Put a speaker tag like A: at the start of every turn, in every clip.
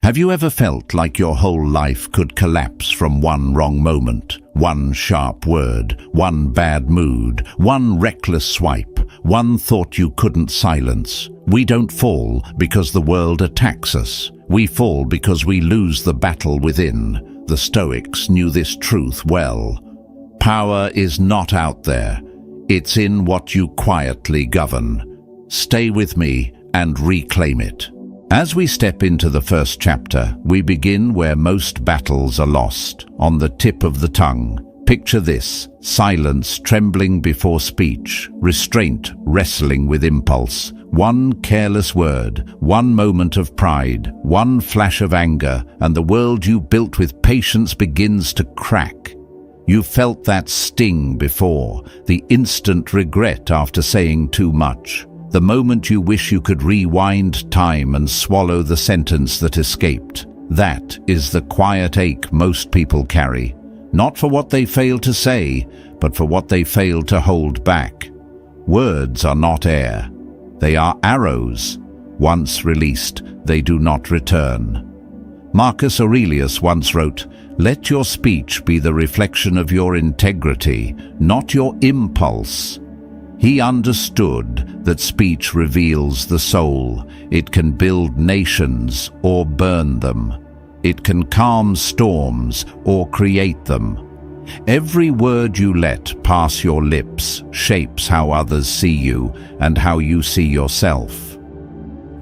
A: Have you ever felt like your whole life could collapse from one wrong moment, one sharp word, one bad mood, one reckless swipe, one thought you couldn't silence? We don't fall because the world attacks us. We fall because we lose the battle within. The Stoics knew this truth well. Power is not out there. It's in what you quietly govern. Stay with me and reclaim it. As we step into the first chapter, we begin where most battles are lost, on the tip of the tongue. Picture this: silence trembling before speech, restraint wrestling with impulse. One careless word, one moment of pride, one flash of anger, and the world you built with patience begins to crack. You felt that sting before, the instant regret after saying too much. The moment you wish you could rewind time and swallow the sentence that escaped. That is the quiet ache most people carry, not for what they failed to say, but for what they failed to hold back. Words are not air. They are arrows. Once released, they do not return. Marcus Aurelius once wrote, "Let your speech be the reflection of your integrity, not your impulse." He understood that speech reveals the soul. It can build nations or burn them. It can calm storms or create them. Every word you let pass your lips shapes how others see you and how you see yourself.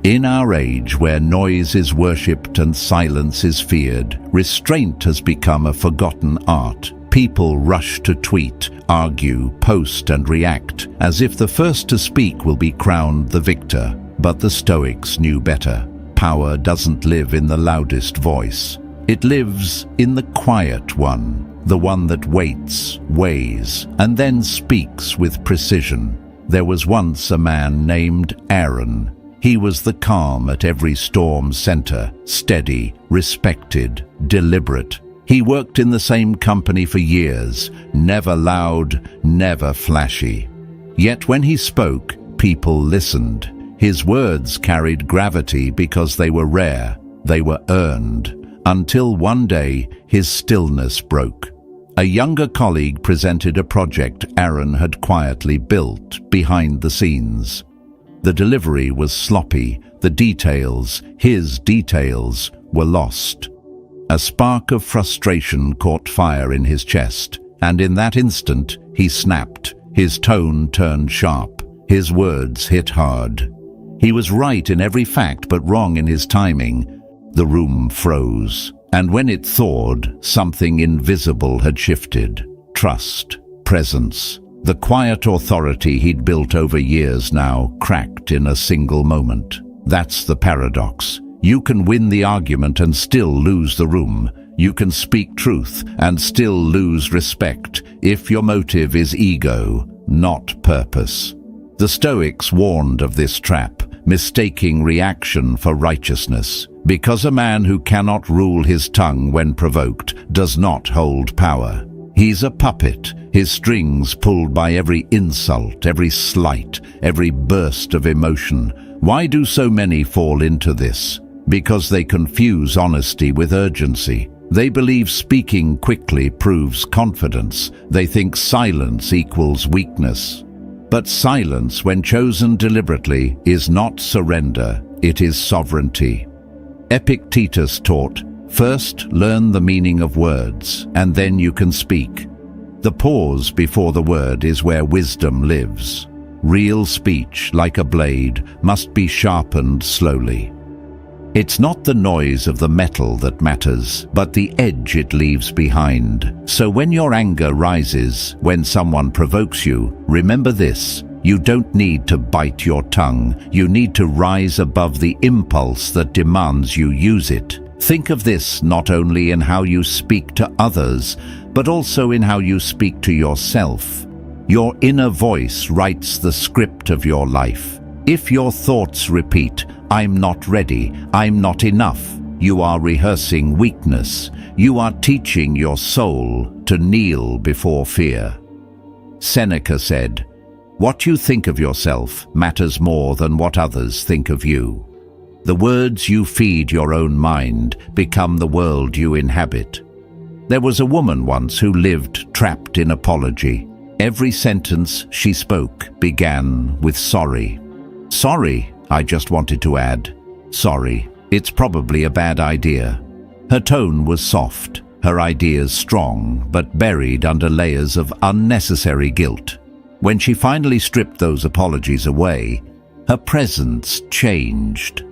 A: In our age where noise is worshipped and silence is feared, restraint has become a forgotten art. People rush to tweet, argue, post and react, as if the first to speak will be crowned the victor. But the Stoics knew better. Power doesn't live in the loudest voice. It lives in the quiet one, the one that waits, weighs, and then speaks with precision. There was once a man named Aaron. He was the calm at every storm's center, steady, respected, deliberate. He worked in the same company for years, never loud, never flashy. Yet when he spoke, people listened. His words carried gravity because they were rare, they were earned, until one day his stillness broke. A younger colleague presented a project Aaron had quietly built behind the scenes. The delivery was sloppy, the details, his details, were lost. A spark of frustration caught fire in his chest, and in that instant he snapped. His tone turned sharp. His words hit hard. He was right in every fact but wrong in his timing. The room froze, and when it thawed, something invisible had shifted. Trust, presence. The quiet authority he'd built over years now cracked in a single moment. That's the paradox. You can win the argument and still lose the room. You can speak truth and still lose respect if your motive is ego, not purpose. The Stoics warned of this trap, mistaking reaction for righteousness, because a man who cannot rule his tongue when provoked does not hold power. He's a puppet, his strings pulled by every insult, every slight, every burst of emotion. Why do so many fall into this? Because they confuse honesty with urgency. They believe speaking quickly proves confidence. They think silence equals weakness. But silence, when chosen deliberately, is not surrender, it is sovereignty. Epictetus taught, first learn the meaning of words, and then you can speak. The pause before the word is where wisdom lives. Real speech, like a blade, must be sharpened slowly. It's not the noise of the metal that matters, but the edge it leaves behind. So when your anger rises, when someone provokes you, remember this: you don't need to bite your tongue. You need to rise above the impulse that demands you use it. Think of this not only in how you speak to others, but also in how you speak to yourself. Your inner voice writes the script of your life. If your thoughts repeat, "I'm not ready, I'm not enough," you are rehearsing weakness. You are teaching your soul to kneel before fear. Seneca said, "What you think of yourself matters more than what others think of you." The words you feed your own mind become the world you inhabit. There was a woman once who lived trapped in apology. Every sentence she spoke began with sorry. Sorry, I just wanted to add. Sorry, it's probably a bad idea. Her tone was soft, her ideas strong, but buried under layers of unnecessary guilt. When she finally stripped those apologies away, her presence changed.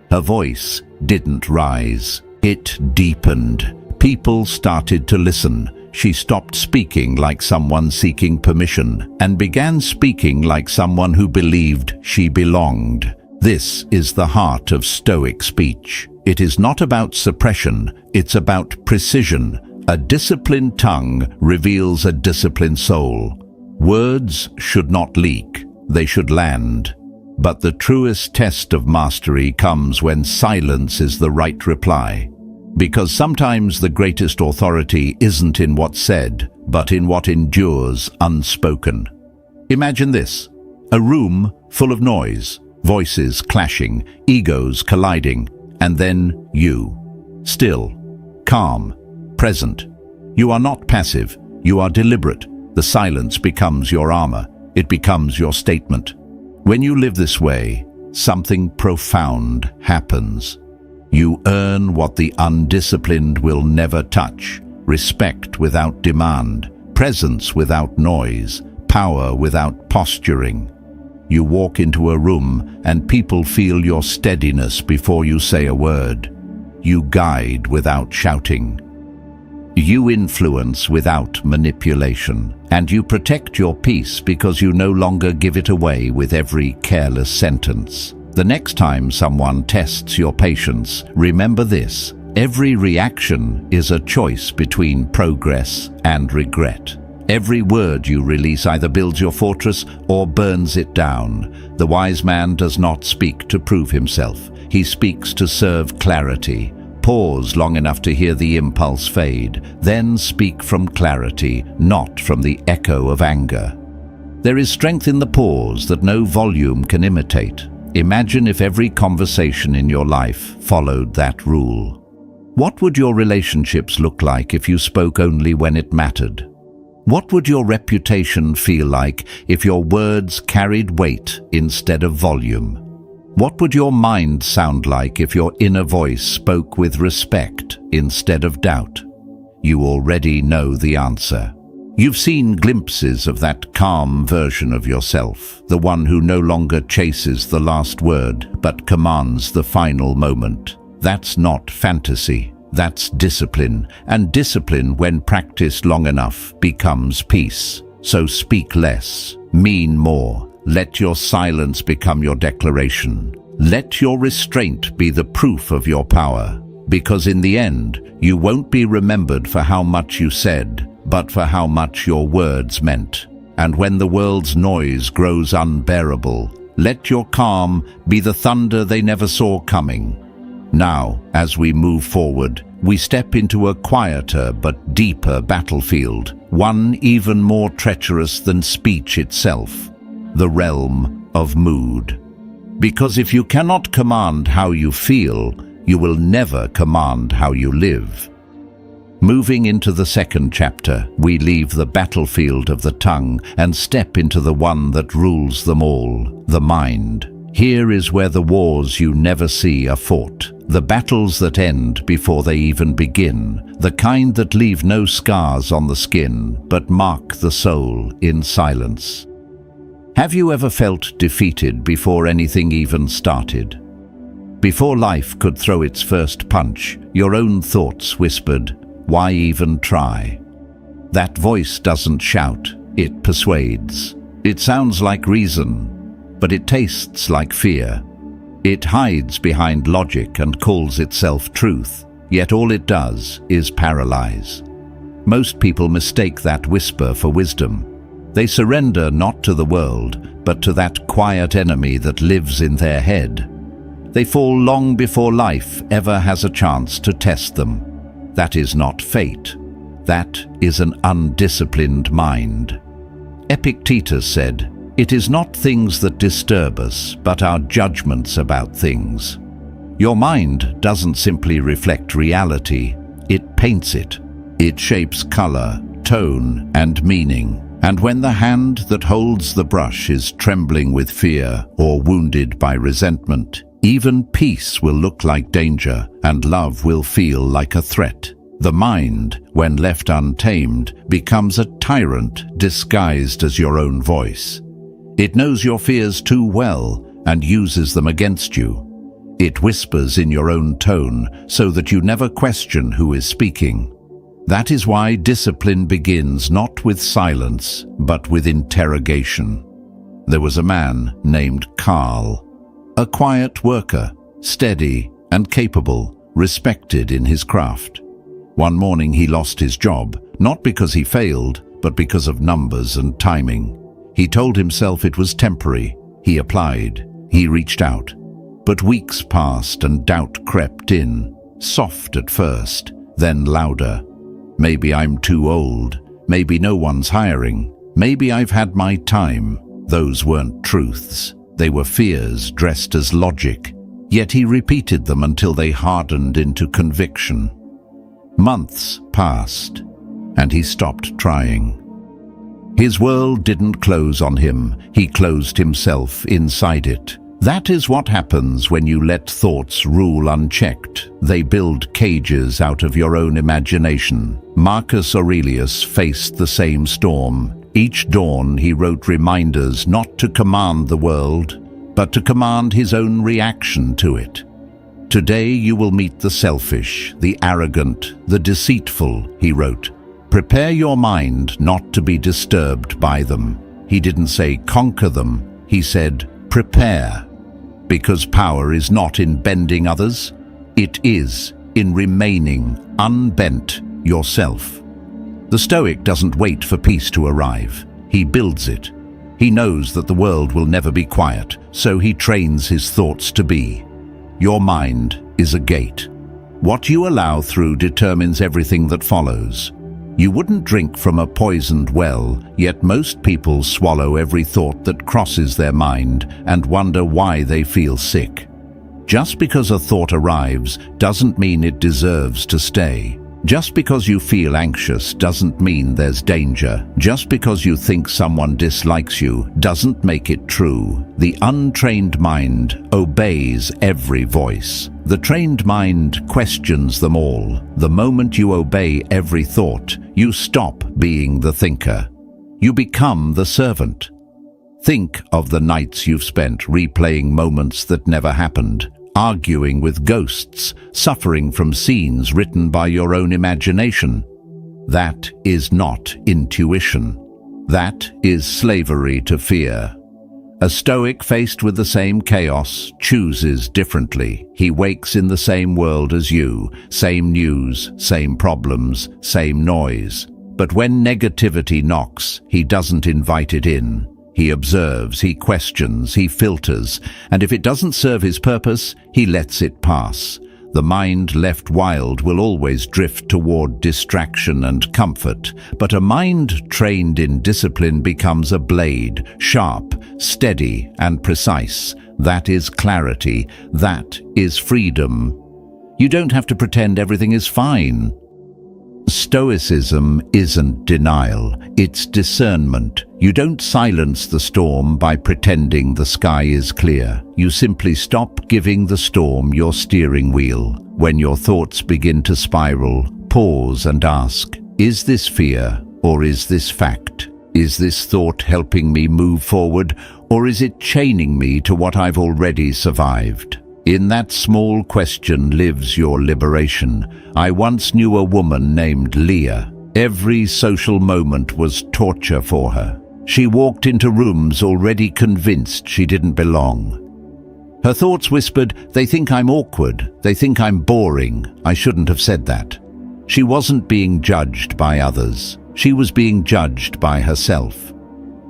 A: Her voice didn't rise, it deepened. People started to listen. She stopped speaking like someone seeking permission and began speaking like someone who believed she belonged. This is the heart of Stoic speech. It is not about suppression, it's about precision. A disciplined tongue reveals a disciplined soul. Words should not leak, they should land. But the truest test of mastery comes when silence is the right reply. Because sometimes the greatest authority isn't in what's said, but in what endures unspoken. Imagine this: a room full of noise, voices clashing, egos colliding, and then you. Still, calm, present. You are not passive, you are deliberate. The silence becomes your armor, it becomes your statement. When you live this way, something profound happens. You earn what the undisciplined will never touch: respect without demand, presence without noise, power without posturing. You walk into a room and people feel your steadiness before you say a word. You guide without shouting. You influence without manipulation, and you protect your peace because you no longer give it away with every careless sentence. The next time someone tests your patience, remember this: every reaction is a choice between progress and regret. Every word you release either builds your fortress or burns it down. The wise man does not speak to prove himself. He speaks to serve clarity. Pause long enough to hear the impulse fade, then speak from clarity, not from the echo of anger. There is strength in the pause that no volume can imitate. Imagine if every conversation in your life followed that rule. What would your relationships look like if you spoke only when it mattered? What would your reputation feel like if your words carried weight instead of volume? What would your mind sound like if your inner voice spoke with respect instead of doubt? You already know the answer. You've seen glimpses of that calm version of yourself, the one who no longer chases the last word but commands the final moment. That's not fantasy, that's discipline, and discipline, when practiced long enough, becomes peace. So speak less, mean more. Let your silence become your declaration. Let your restraint be the proof of your power, because in the end, you won't be remembered for how much you said, but for how much your words meant. And when the world's noise grows unbearable, let your calm be the thunder they never saw coming. Now, as we move forward, we step into a quieter but deeper battlefield, one even more treacherous than speech itself, the realm of mood. Because if you cannot command how you feel, you will never command how you live. Moving into the second chapter, we leave the battlefield of the tongue and step into the one that rules them all, the mind. Here is where the wars you never see are fought, the battles that end before they even begin, the kind that leave no scars on the skin but mark the soul in silence. Have you ever felt defeated before anything even started? Before life could throw its first punch, your own thoughts whispered, "Why even try?" That voice doesn't shout, it persuades. It sounds like reason, but it tastes like fear. It hides behind logic and calls itself truth, yet all it does is paralyze. Most people mistake that whisper for wisdom. They surrender not to the world, but to that quiet enemy that lives in their head. They fall long before life ever has a chance to test them. That is not fate. That is an undisciplined mind. Epictetus said, "It is not things that disturb us, but our judgments about things." Your mind doesn't simply reflect reality, it paints it. It shapes color, tone, and meaning. And when the hand that holds the brush is trembling with fear or wounded by resentment, even peace will look like danger and love will feel like a threat. The mind, when left untamed, becomes a tyrant disguised as your own voice. It knows your fears too well and uses them against you. It whispers in your own tone so that you never question who is speaking. That is why discipline begins not with silence, but with interrogation. There was a man named Carl, a quiet worker, steady and capable, respected in his craft. One morning he lost his job, not because he failed, but because of numbers and timing. He told himself it was temporary. He applied. He reached out. But weeks passed and doubt crept in, soft at first, then louder. Maybe I'm too old. Maybe no one's hiring. Maybe I've had my time. Those weren't truths. They were fears dressed as logic. Yet he repeated them until they hardened into conviction. Months passed, and he stopped trying. His world didn't close on him. He closed himself inside it. That is what happens when you let thoughts rule unchecked. They build cages out of your own imagination. Marcus Aurelius faced the same storm. Each dawn he wrote reminders not to command the world, but to command his own reaction to it. Today you will meet the selfish, the arrogant, the deceitful, he wrote. Prepare your mind not to be disturbed by them. He didn't say conquer them, he said prepare. Because power is not in bending others, it is in remaining unbent yourself. The Stoic doesn't wait for peace to arrive. He builds it. He knows that the world will never be quiet, so he trains his thoughts to be. Your mind is a gate. What you allow through determines everything that follows. You wouldn't drink from a poisoned well, yet most people swallow every thought that crosses their mind and wonder why they feel sick. Just because a thought arrives doesn't mean it deserves to stay. Just because you feel anxious doesn't mean there's danger. Just because you think someone dislikes you doesn't make it true. The untrained mind obeys every voice. The trained mind questions them all. The moment you obey every thought, you stop being the thinker. You become the servant. Think of the nights you've spent replaying moments that never happened, arguing with ghosts, suffering from scenes written by your own imagination. That is not intuition. That is slavery to fear. A Stoic faced with the same chaos chooses differently. He wakes in the same world as you, same news, same problems, same noise. But when negativity knocks, he doesn't invite it in. He observes, he questions, he filters, and if it doesn't serve his purpose, he lets it pass. The mind left wild will always drift toward distraction and comfort, but a mind trained in discipline becomes a blade, sharp, steady, and precise. That is clarity. That is freedom. You don't have to pretend everything is fine. Stoicism isn't denial, it's discernment. You don't silence the storm by pretending the sky is clear. You simply stop giving the storm your steering wheel. When your thoughts begin to spiral, pause and ask, is this fear or is this fact? Is this thought helping me move forward, or is it chaining me to what I've already survived? In that small question lives your liberation. I once knew a woman named Leah. Every social moment was torture for her. She walked into rooms already convinced she didn't belong. Her thoughts whispered, they think I'm awkward, they think I'm boring, I shouldn't have said that. She wasn't being judged by others. She was being judged by herself.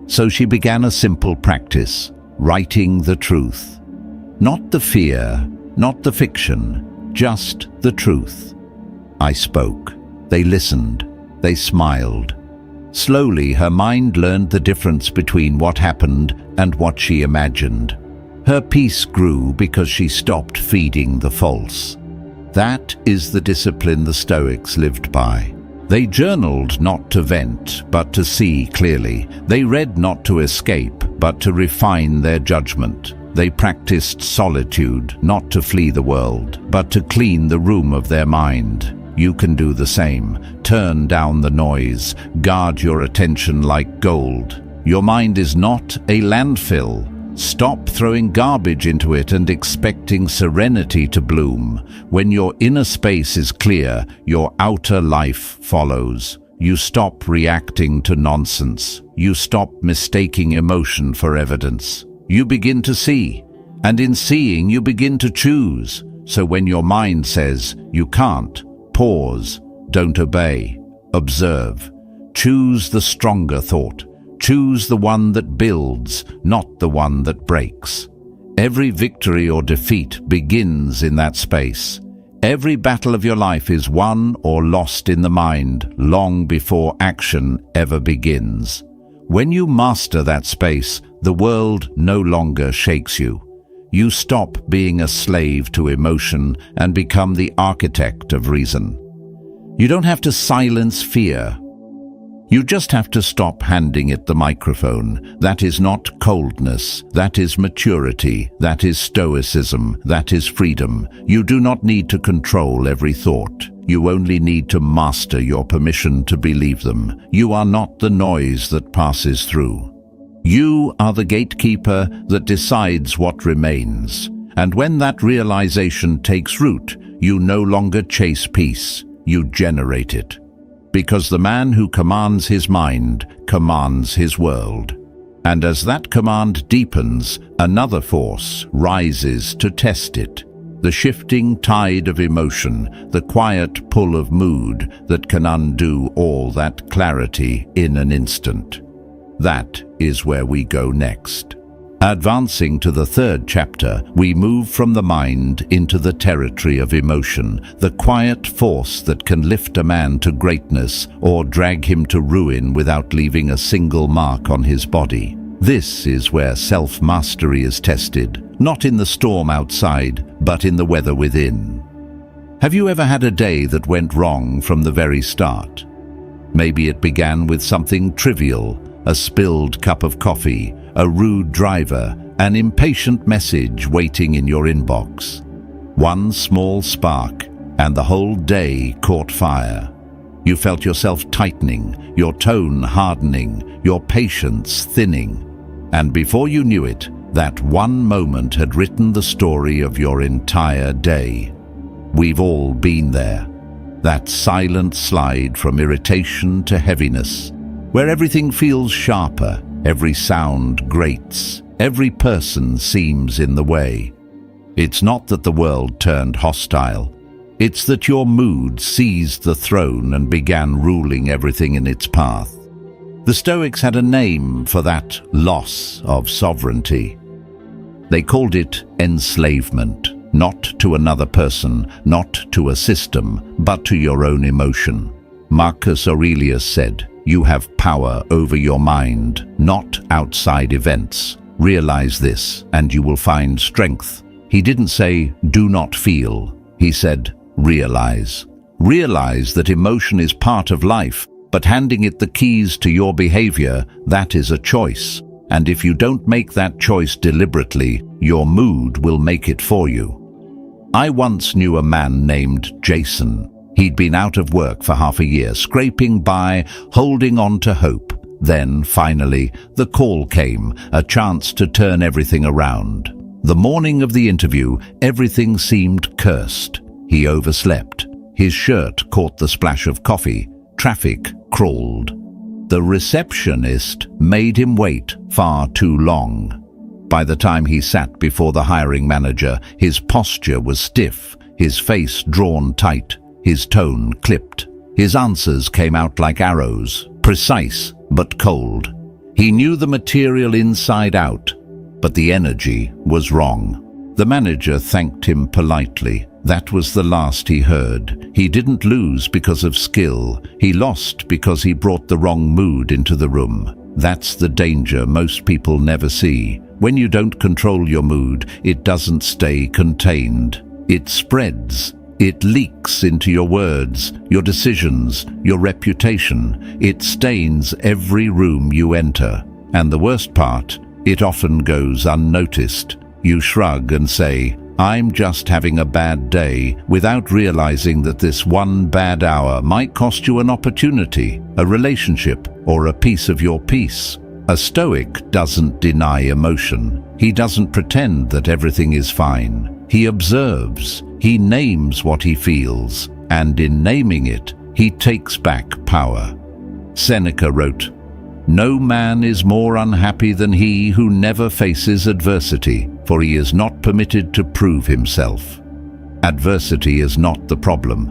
A: So she began a simple practice, writing the truth. Not the fear, not the fiction, just the truth. I spoke. They listened. They smiled. Slowly, her mind learned the difference between what happened and what she imagined. Her peace grew because she stopped feeding the false. That is the discipline the Stoics lived by. They journaled not to vent, but to see clearly. They read not to escape, but to refine their judgment. They practiced solitude, not to flee the world, but to clean the room of their mind. You can do the same. Turn down the noise. Guard your attention like gold. Your mind is not a landfill. Stop throwing garbage into it and expecting serenity to bloom. When your inner space is clear, your outer life follows. You stop reacting to nonsense. You stop mistaking emotion for evidence. You begin to see, and in seeing you begin to choose. So when your mind says, you can't, pause, don't obey, observe. Choose the stronger thought. Choose the one that builds, not the one that breaks. Every victory or defeat begins in that space. Every battle of your life is won or lost in the mind long before action ever begins. When you master that space, the world no longer shakes you. You stop being a slave to emotion and become the architect of reason. You don't have to silence fear. You just have to stop handing it the microphone. That is not coldness. That is maturity. That is stoicism. That is freedom. You do not need to control every thought. You only need to master your permission to believe them. You are not the noise that passes through. You are the gatekeeper that decides what remains. And when that realization takes root, you no longer chase peace. You generate it. Because the man who commands his mind commands his world. And as that command deepens, another force rises to test it. The shifting tide of emotion, the quiet pull of mood that can undo all that clarity in an instant. That is where we go next. Advancing to the third chapter, we move from the mind into the territory of emotion, the quiet force that can lift a man to greatness or drag him to ruin without leaving a single mark on his body. This is where self-mastery is tested, not in the storm outside, but in the weather within. Have you ever had a day that went wrong from the very start? Maybe it began with something trivial, a spilled cup of coffee, a rude driver, an impatient message waiting in your inbox. One small spark, and the whole day caught fire. You felt yourself tightening, your tone hardening, your patience thinning. And before you knew it, that one moment had written the story of your entire day. We've all been there. That silent slide from irritation to heaviness, where everything feels sharper, every sound grates, every person seems in the way. It's not that the world turned hostile. It's that your mood seized the throne and began ruling everything in its path. The Stoics had a name for that loss of sovereignty. They called it enslavement, not to another person, not to a system, but to your own emotion. Marcus Aurelius said, "You have power over your mind, not outside events. Realize this, and you will find strength." He didn't say, "Do not feel." He said, "Realize." Realize that emotion is part of life, but handing it the keys to your behavior, that is a choice. And if you don't make that choice deliberately, your mood will make it for you. I once knew a man named Jason. He'd been out of work for half a year, scraping by, holding on to hope. Then, finally, the call came, a chance to turn everything around. The morning of the interview, everything seemed cursed. He overslept. His shirt caught the splash of coffee. Traffic crawled. The receptionist made him wait far too long. By the time he sat before the hiring manager, his posture was stiff, his face drawn tight, his tone clipped. His answers came out like arrows, precise but cold. He knew the material inside out, but the energy was wrong. The manager thanked him politely. That was the last he heard. He didn't lose because of skill. He lost because he brought the wrong mood into the room. That's the danger most people never see. When you don't control your mood, it doesn't stay contained. It spreads. It leaks into your words, your decisions, your reputation. It stains every room you enter. And the worst part, it often goes unnoticed. You shrug and say, "I'm just having a bad day," without realizing that this one bad hour might cost you an opportunity, a relationship, or a piece of your peace. A Stoic doesn't deny emotion. He doesn't pretend that everything is fine. He observes. He names what he feels, and in naming it, he takes back power. Seneca wrote, "No man is more unhappy than he who never faces adversity, for he is not permitted to prove himself." Adversity is not the problem.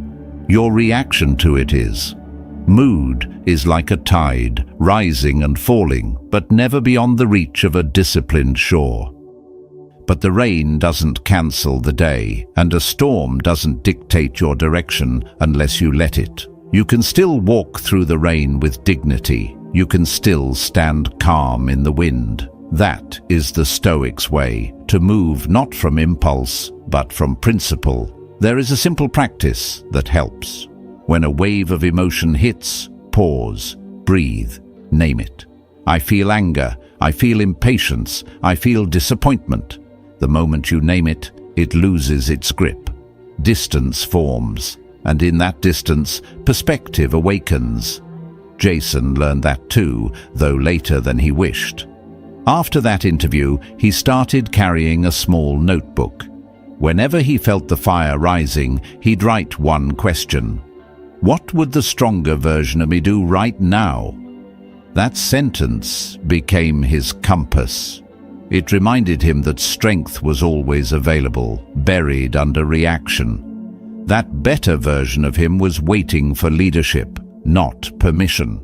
A: Your reaction to it is. Mood is like a tide, rising and falling, but never beyond the reach of a disciplined shore. But the rain doesn't cancel the day, and a storm doesn't dictate your direction unless you let it. You can still walk through the rain with dignity. You can still stand calm in the wind. That is the Stoic's way, to move not from impulse, but from principle. There is a simple practice that helps. When a wave of emotion hits, pause, breathe, name it. I feel anger, I feel impatience, I feel disappointment. The moment you name it, it loses its grip. Distance forms, and in that distance, perspective awakens. Jason learned that too, though later than he wished. After that interview, he started carrying a small notebook. Whenever he felt the fire rising, he'd write one question. What would the stronger version of me do right now? That sentence became his compass. It reminded him that strength was always available, buried under reaction. That better version of him was waiting for leadership, not permission.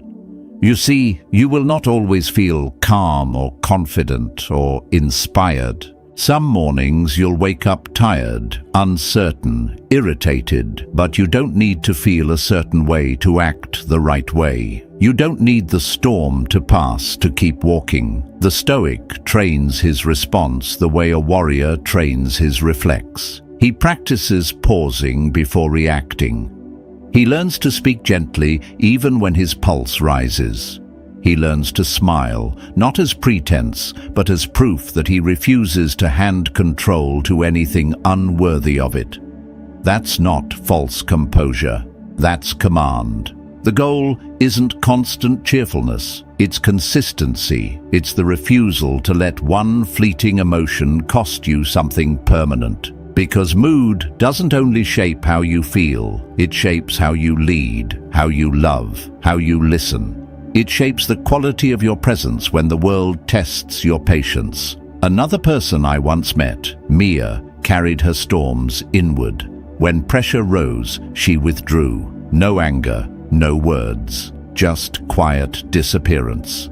A: You see, you will not always feel calm or confident or inspired. Some mornings you'll wake up tired, uncertain, irritated, but you don't need to feel a certain way to act the right way. You don't need the storm to pass to keep walking. The Stoic trains his response the way a warrior trains his reflex. He practices pausing before reacting. He learns to speak gently even when his pulse rises. He learns to smile, not as pretense, but as proof that he refuses to hand control to anything unworthy of it. That's not false composure. That's command. The goal isn't constant cheerfulness. It's consistency. It's the refusal to let one fleeting emotion cost you something permanent. Because mood doesn't only shape how you feel, it shapes how you lead, how you love, how you listen. It shapes the quality of your presence when the world tests your patience. Another person I once met, Mia, carried her storms inward. When pressure rose, she withdrew. No anger, no words, just quiet disappearance.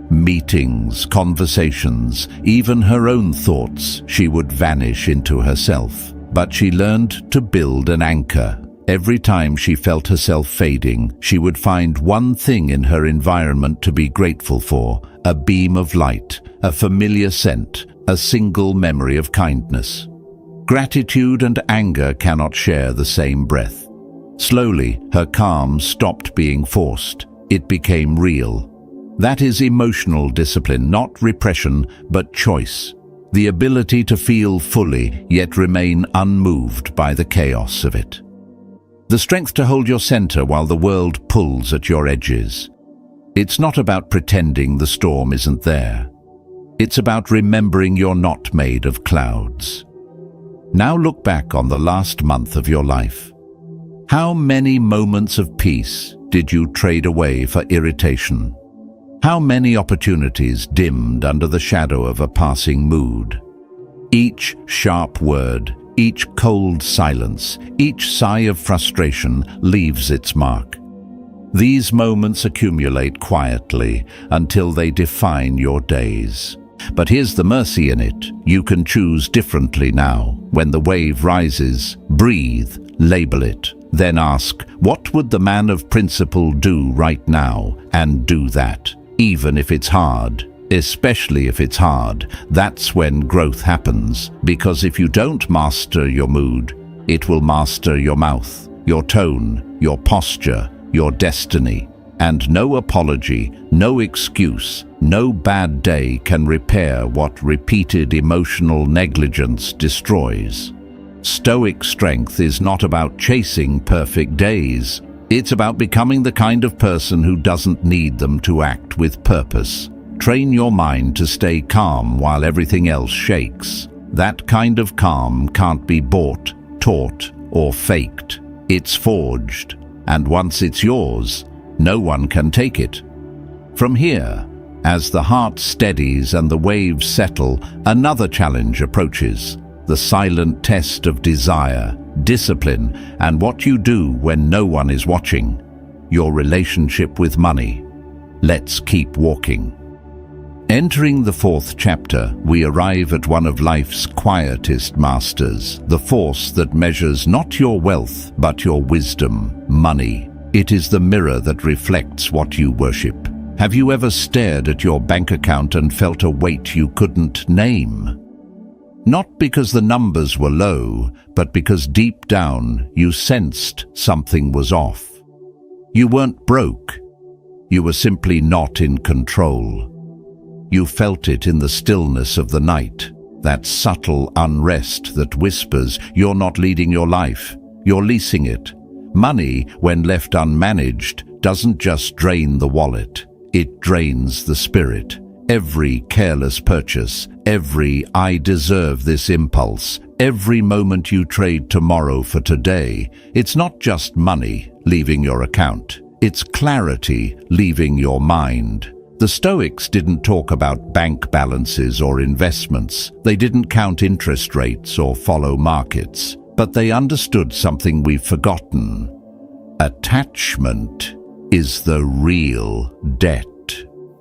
A: Meetings, conversations, even her own thoughts, she would vanish into herself. But she learned to build an anchor. Every time she felt herself fading, she would find one thing in her environment to be grateful for, a beam of light, a familiar scent, a single memory of kindness. Gratitude and anger cannot share the same breath. Slowly, her calm stopped being forced. It became real. That is emotional discipline, not repression, but choice. The ability to feel fully, yet remain unmoved by the chaos of it. The strength to hold your center while the world pulls at your edges. It's not about pretending the storm isn't there. It's about remembering you're not made of clouds. Now look back on the last month of your life. How many moments of peace did you trade away for irritation? How many opportunities dimmed under the shadow of a passing mood? Each sharp word, each cold silence, each sigh of frustration leaves its mark. These moments accumulate quietly until they define your days. But here's the mercy in it. You can choose differently now. When the wave rises, breathe, label it, then ask, what would the man of principle do right now? And do that. even if it's hard. Especially if it's hard, that's when growth happens. Because if you don't master your mood, it will master your mouth, your tone, your posture, your destiny. And no apology, no excuse, no bad day can repair what repeated emotional negligence destroys. Stoic strength is not about chasing perfect days. It's about becoming the kind of person who doesn't need them to act with purpose. Train your mind to stay calm while everything else shakes. That kind of calm can't be bought, taught, or faked. It's forged, and once it's yours, no one can take it. From here, as the heart steadies and the waves settle, another challenge approaches: the silent test of desire, discipline, and what you do when no one is watching. Your relationship with money. Let's keep walking. Entering the fourth chapter, we arrive at one of life's quietest masters, the force that measures not your wealth, but your wisdom, money. It is the mirror that reflects what you worship. Have you ever stared at your bank account and felt a weight you couldn't name? Not because the numbers were low, but because deep down you sensed something was off. You weren't broke. You were simply not in control. You felt it in the stillness of the night, that subtle unrest that whispers, you're not leading your life, you're leasing it. Money, when left unmanaged, doesn't just drain the wallet, it drains the spirit. Every careless purchase, every "I deserve this" impulse, every moment you trade tomorrow for today, it's not just money leaving your account, it's clarity leaving your mind. The Stoics didn't talk about bank balances or investments. They didn't count interest rates or follow markets. But they understood something we've forgotten. Attachment is the real debt.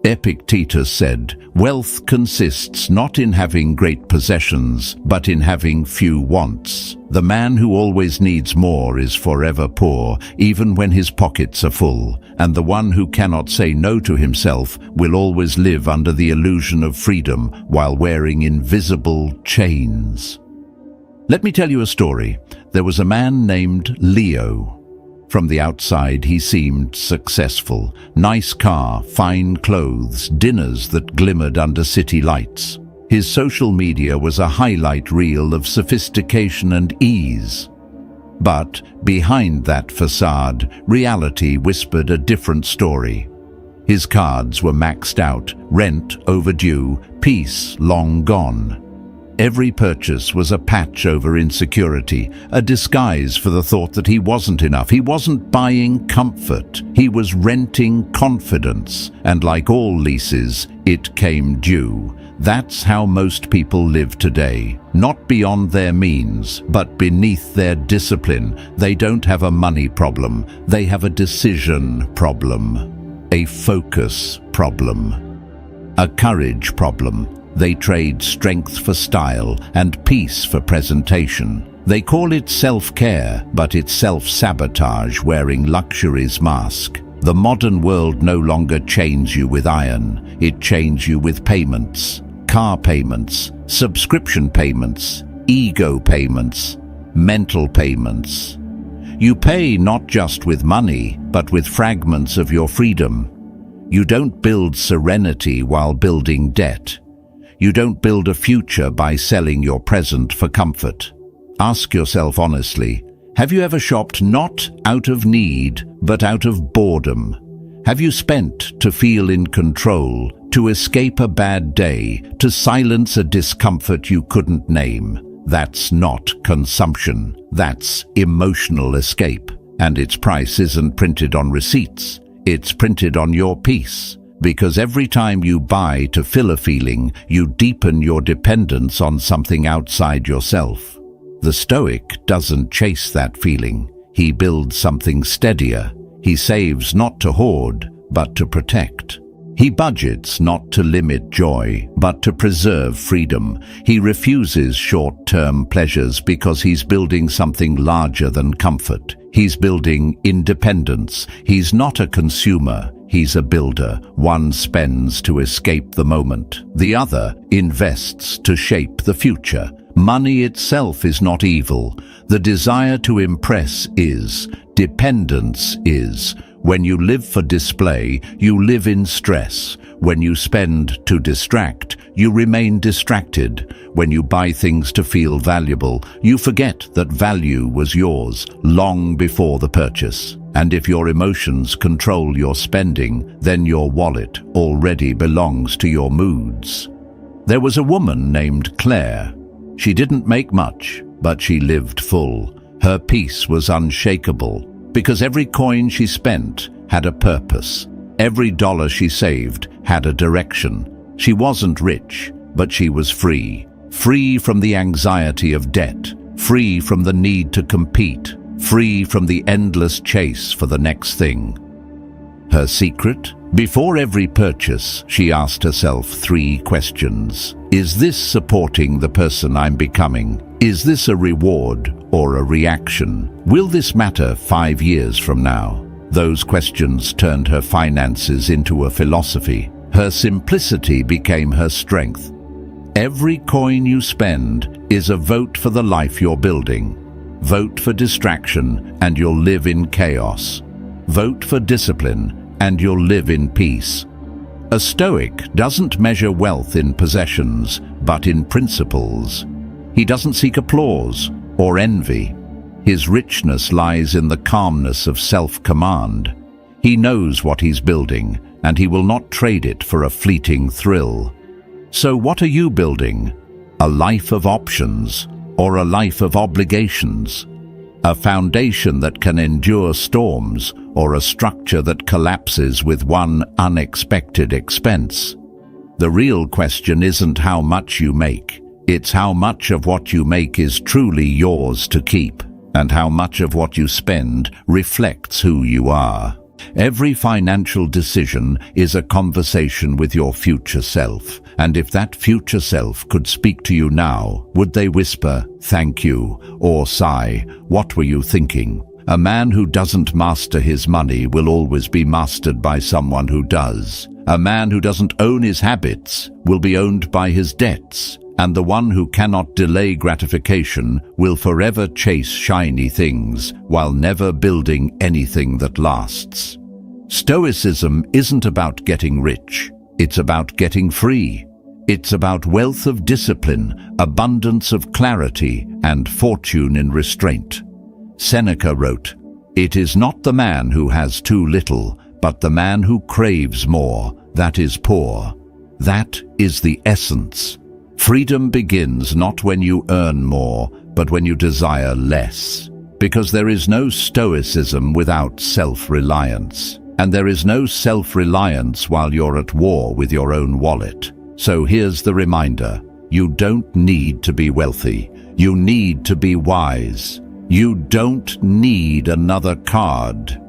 A: Epictetus said, "Wealth consists not in having great possessions, but in having few wants. The man who always needs more is forever poor, even when his pockets are full, and the one who cannot say no to himself will always live under the illusion of freedom while wearing invisible chains." Let me tell you a story. There was a man named Leo. From the outside, he seemed successful. Nice car, fine clothes, dinners that glimmered under city lights. His social media was a highlight reel of sophistication and ease. But behind that facade, reality whispered a different story. His cards were maxed out, rent overdue, peace long gone. Every purchase was a patch over insecurity, a disguise for the thought that he wasn't enough. He wasn't buying comfort, he was renting confidence, and like all leases, it came due. That's how most people live today. Not beyond their means, but beneath their discipline. They don't have a money problem, they have a decision problem, a focus problem, a courage problem. They trade strength for style and peace for presentation. They call it self-care, but it's self-sabotage wearing luxury's mask. The modern world no longer chains you with iron, it chains you with payments. Car payments, subscription payments, ego payments, mental payments. You pay not just with money, but with fragments of your freedom. You don't build serenity while building debt. You don't build a future by selling your present for comfort. Ask yourself honestly, have you ever shopped not out of need, but out of boredom? Have you spent to feel in control, to escape a bad day, to silence a discomfort you couldn't name? That's not consumption. That's emotional escape. And its price isn't printed on receipts. It's printed on your peace. Because every time you buy to fill a feeling, you deepen your dependence on something outside yourself. The Stoic doesn't chase that feeling. He builds something steadier. He saves not to hoard, but to protect. He budgets not to limit joy, but to preserve freedom. He refuses short-term pleasures because he's building something larger than comfort. He's building independence. He's not a consumer. he's a builder. One spends to escape the moment. The other invests to shape the future. Money itself is not evil. The desire to impress is. Dependence is. When you live for display, you live in stress. When you spend to distract, you remain distracted. When you buy things to feel valuable, you forget that value was yours long before the purchase. And if your emotions control your spending, then your wallet already belongs to your moods. There was a woman named Claire. She didn't make much, but she lived full. Her peace was unshakable, because every coin she spent had a purpose. Every dollar she saved had a direction. She wasn't rich, but she was free. Free from the anxiety of debt, free from the need to compete, free from the endless chase for the next thing. Her secret? Before every purchase, she asked herself 3 questions. Is this supporting the person I'm becoming? Is this a reward or a reaction? Will this matter 5 years from now? Those questions turned her finances into a philosophy. Her simplicity became her strength. Every coin you spend is a vote for the life you're building. Vote for distraction, and you'll live in chaos. Vote for discipline, and you'll live in peace. A Stoic doesn't measure wealth in possessions, but in principles. He doesn't seek applause or envy. His richness lies in the calmness of self-command. He knows what he's building, and he will not trade it for a fleeting thrill. So what are you building? A life of options or a life of obligations? A foundation that can endure storms or a structure that collapses with one unexpected expense? The real question isn't how much you make. It's how much of what you make is truly yours to keep, and how much of what you spend reflects who you are. Every financial decision is a conversation with your future self, and if that future self could speak to you now, would they whisper, "Thank you," or sigh, "What were you thinking?" A man who doesn't master his money will always be mastered by someone who does. A man who doesn't own his habits will be owned by his debts. And the one who cannot delay gratification will forever chase shiny things while never building anything that lasts. Stoicism isn't about getting rich. It's about getting free. It's about wealth of discipline, abundance of clarity, and fortune in restraint. Seneca wrote, "It is not the man who has too little, but the man who craves more, that is poor." That is the essence. Freedom begins not when you earn more, but when you desire less. Because there is no stoicism without self-reliance. And there is no self-reliance while you're at war with your own wallet. So here's the reminder. You don't need to be wealthy. You need to be wise. You don't need another card.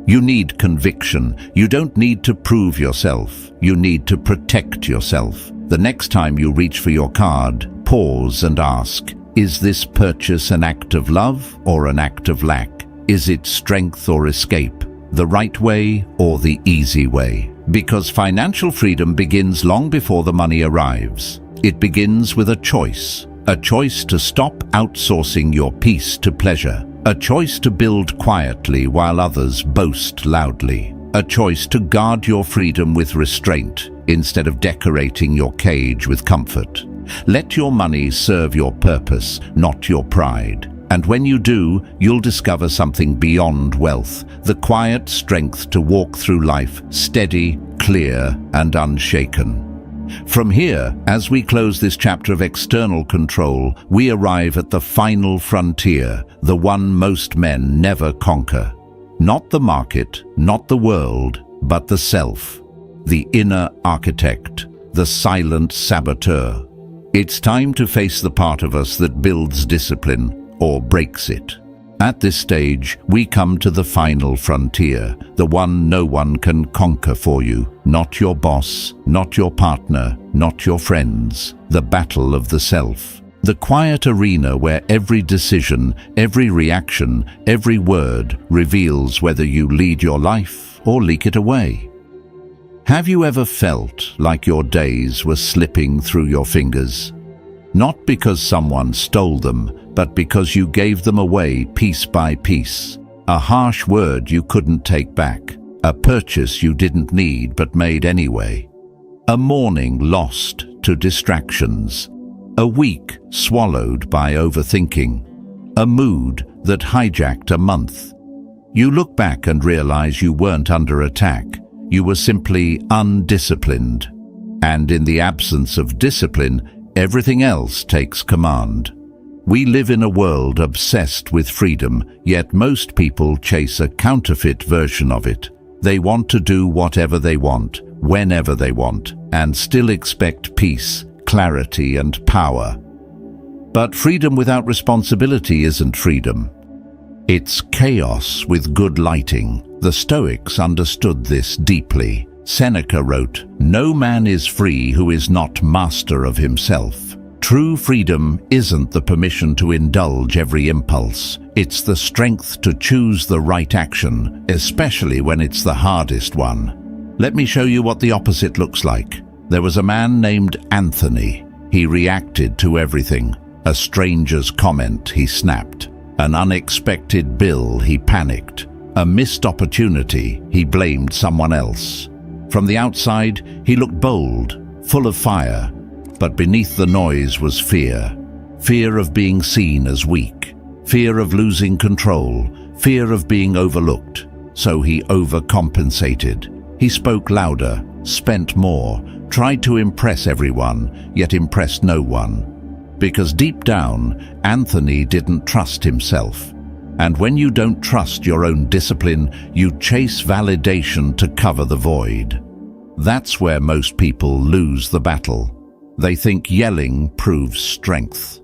A: You need conviction. You don't need to prove yourself. You need to protect yourself. The next time you reach for your card, pause and ask, is this purchase an act of love or an act of lack? Is it strength or escape? The right way or the easy way? Because financial freedom begins long before the money arrives. It begins with a choice to stop outsourcing your peace to pleasure, a choice to build quietly while others boast loudly, a choice to guard your freedom with restraint instead of decorating your cage with comfort. Let your money serve your purpose, not your pride. And when you do, you'll discover something beyond wealth, the quiet strength to walk through life steady, clear, and unshaken. From here, as we close this chapter of external control, we arrive at the final frontier, the one most men never conquer. Not the market, not the world, but the self. The inner architect, the silent saboteur. It's time to face the part of us that builds discipline or breaks it. At this stage, we come to the final frontier, the one no one can conquer for you. Not your boss, not your partner, not your friends. The battle of the self. The quiet arena where every decision, every reaction, every word reveals whether you lead your life or leak it away. Have you ever felt like your days were slipping through your fingers? Not because someone stole them, but because you gave them away piece by piece. A harsh word you couldn't take back. A purchase you didn't need but made anyway. A morning lost to distractions. A week swallowed by overthinking. A mood that hijacked a month. You look back and realize you weren't under attack. You were simply undisciplined. And in the absence of discipline, everything else takes command. We live in a world obsessed with freedom, yet most people chase a counterfeit version of it. They want to do whatever they want, whenever they want, and still expect peace, clarity, and power. But freedom without responsibility isn't freedom. It's chaos with good lighting. The Stoics understood this deeply. Seneca wrote, "No man is free who is not master of himself." True freedom isn't the permission to indulge every impulse. It's the strength to choose the right action, especially when it's the hardest one. Let me show you what the opposite looks like. There was a man named Anthony. He reacted to everything. A stranger's comment, he snapped. An unexpected bill, he panicked. A missed opportunity, he blamed someone else. From the outside, he looked bold, full of fire. But beneath the noise was fear. Fear of being seen as weak. Fear of losing control. Fear of being overlooked. So he overcompensated. He spoke louder, spent more, tried to impress everyone, yet impressed no one. Because deep down, Anthony didn't trust himself. And when you don't trust your own discipline, you chase validation to cover the void. That's where most people lose the battle. They think yelling proves strength.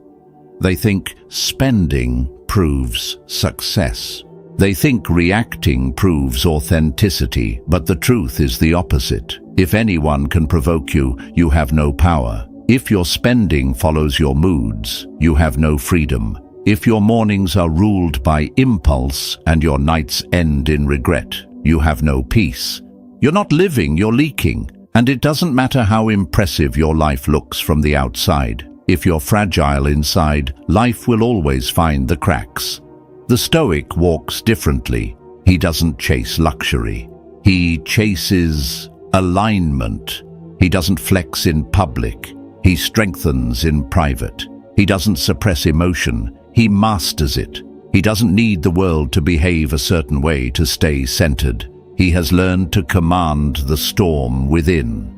A: They think spending proves success. They think reacting proves authenticity, but the truth is the opposite. If anyone can provoke you, you have no power. If your spending follows your moods, you have no freedom. If your mornings are ruled by impulse and your nights end in regret, you have no peace. You're not living, you're leaking. And it doesn't matter how impressive your life looks from the outside. If you're fragile inside, life will always find the cracks. The Stoic walks differently. He doesn't chase luxury. He chases alignment. He doesn't flex in public. He strengthens in private. He doesn't suppress emotion. He masters it. He doesn't need the world to behave a certain way to stay centered. He has learned to command the storm within.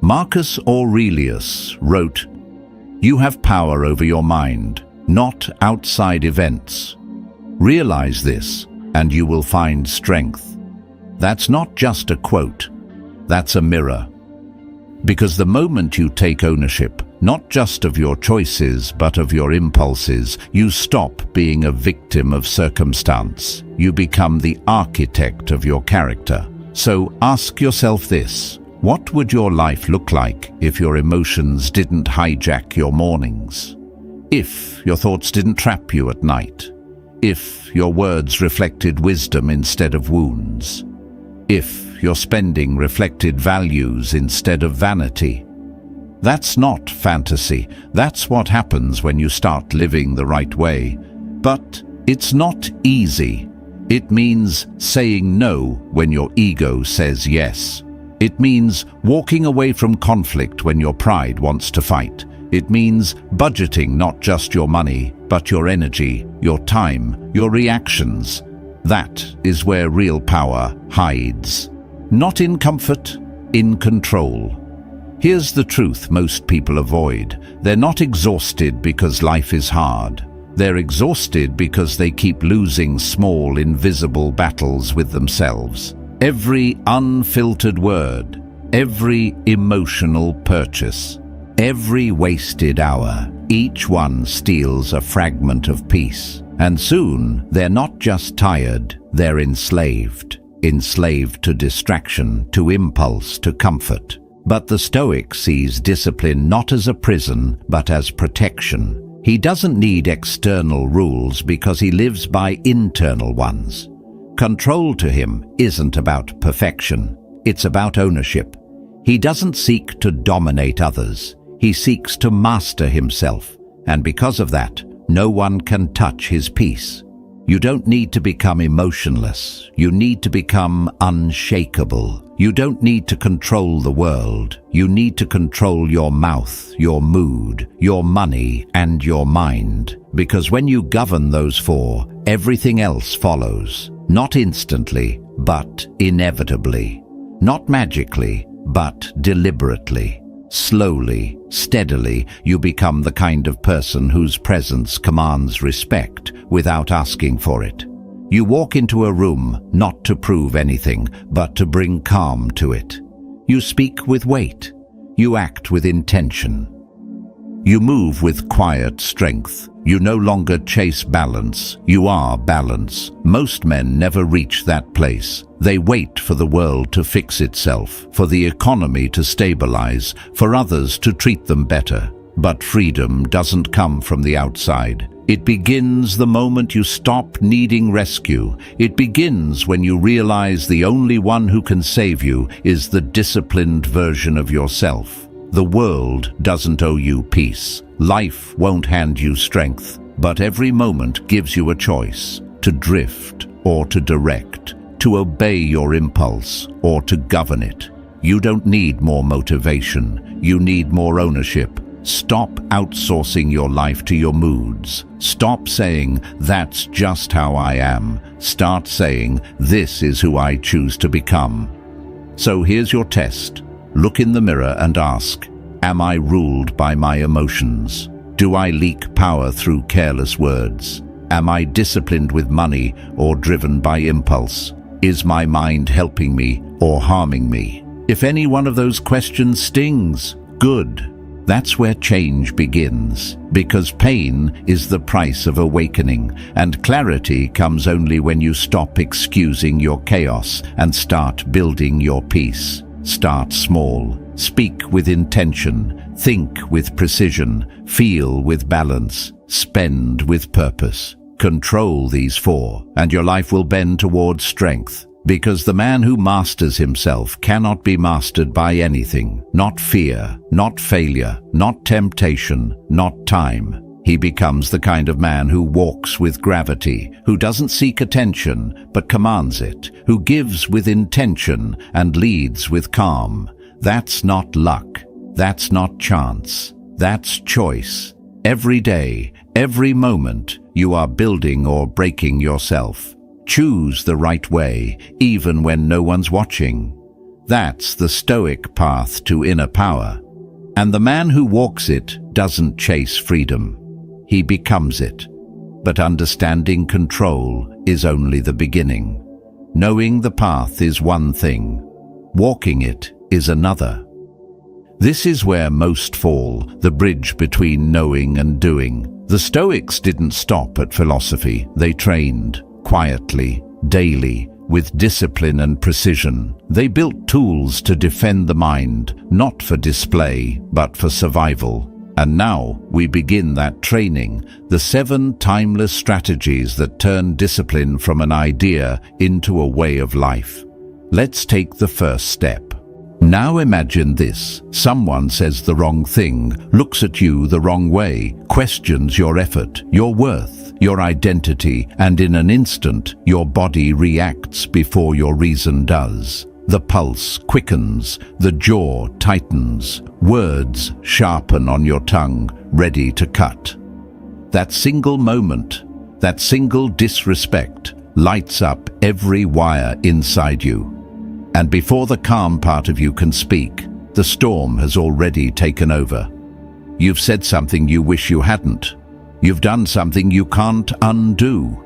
A: Marcus Aurelius wrote, "You have power over your mind, not outside events. Realize this, and you will find strength." That's not just a quote, that's a mirror. Because the moment you take ownership, not just of your choices, but of your impulses, you stop being a victim of circumstance. You become the architect of your character. So ask yourself this: what would your life look like if your emotions didn't hijack your mornings? If your thoughts didn't trap you at night? If your words reflected wisdom instead of wounds? If your spending reflected values instead of vanity? That's not fantasy. That's what happens when you start living the right way. But it's not easy. It means saying no when your ego says yes. It means walking away from conflict when your pride wants to fight. It means budgeting not just your money, but your energy, your time, your reactions. That is where real power hides. Not in comfort, in control. Here's the truth most people avoid. They're not exhausted because life is hard. They're exhausted because they keep losing small, invisible battles with themselves. Every unfiltered word, every emotional purchase, every wasted hour, each one steals a fragment of peace. And soon, they're not just tired, they're enslaved. Enslaved to distraction, to impulse, to comfort. But the Stoic sees discipline not as a prison, but as protection. He doesn't need external rules because he lives by internal ones. Control to him isn't about perfection. It's about ownership. He doesn't seek to dominate others. He seeks to master himself. And because of that, no one can touch his peace. You don't need to become emotionless. You need to become unshakable. You don't need to control the world. You need to control your mouth, your mood, your money, and your mind. Because when you govern those four, everything else follows. Not instantly, but inevitably. Not magically, but deliberately. Slowly, steadily, you become the kind of person whose presence commands respect without asking for it. You walk into a room not to prove anything, but to bring calm to it. You speak with weight. You act with intention. You move with quiet strength. You no longer chase balance. You are balance. Most men never reach that place. They wait for the world to fix itself, for the economy to stabilize, for others to treat them better. But freedom doesn't come from the outside. It begins the moment you stop needing rescue. It begins when you realize the only one who can save you is the disciplined version of yourself. The world doesn't owe you peace. Life won't hand you strength, but every moment gives you a choice: to drift or to direct, to obey your impulse or to govern it. You don't need more motivation. You need more ownership. Stop outsourcing your life to your moods. Stop saying, "That's just how I am." Start saying, "This is who I choose to become." So here's your test. Look in the mirror and ask, am I ruled by my emotions? Do I leak power through careless words? Am I disciplined with money or driven by impulse? Is my mind helping me or harming me? If any one of those questions stings, good. That's where change begins, because pain is the price of awakening, and clarity comes only when you stop excusing your chaos and start building your peace. Start small. Speak with intention. Think with precision. Feel with balance. Spend with purpose. Control these four, and your life will bend towards strength. Because the man who masters himself cannot be mastered by anything. Not fear, not failure, not temptation, not time. He becomes the kind of man who walks with gravity, who doesn't seek attention but commands it, who gives with intention and leads with calm. That's not luck. That's not chance. That's choice. Every day, every moment, you are building or breaking yourself. Choose the right way, even when no one's watching. That's the Stoic path to inner power. And the man who walks it doesn't chase freedom. He becomes it. But understanding control is only the beginning. Knowing the path is one thing. Walking it is another. This is where most fall, the bridge between knowing and doing. The Stoics didn't stop at philosophy. They trained, quietly, daily, with discipline and precision. They built tools to defend the mind, not for display, but for survival. And now we begin that training, the 7 timeless strategies that turn discipline from an idea into a way of life. Let's take the first step. Now imagine this. Someone says the wrong thing, looks at you the wrong way, questions your effort, your worth, your identity, and in an instant, your body reacts before your reason does. The pulse quickens, the jaw tightens, words sharpen on your tongue, ready to cut. That single moment, that single disrespect, lights up every wire inside you. And before the calm part of you can speak, the storm has already taken over. You've said something you wish you hadn't. You've done something you can't undo.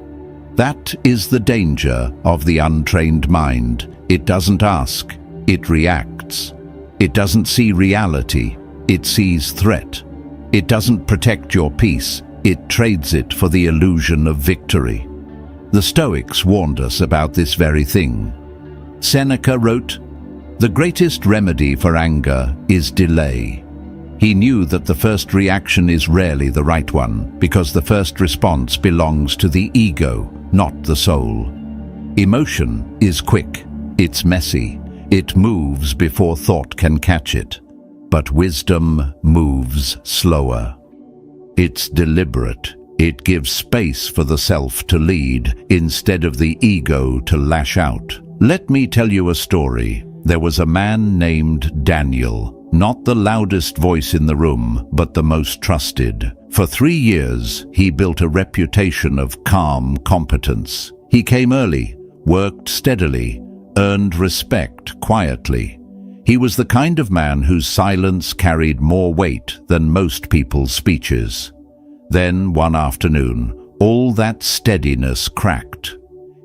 A: That is the danger of the untrained mind. It doesn't ask, it reacts. It doesn't see reality, it sees threat. It doesn't protect your peace, it trades it for the illusion of victory. The Stoics warned us about this very thing. Seneca wrote, "The greatest remedy for anger is delay." He knew that the first reaction is rarely the right one, because the first response belongs to the ego, not the soul. Emotion is quick, it's messy, it moves before thought can catch it. But wisdom moves slower. It's deliberate. It gives space for the self to lead instead of the ego to lash out. Let me tell you a story. There was a man named Daniel, not the loudest voice in the room, but the most trusted. For 3 years, he built a reputation of calm competence. He came early, worked steadily, earned respect quietly. He was the kind of man whose silence carried more weight than most people's speeches. Then, one afternoon, all that steadiness cracked.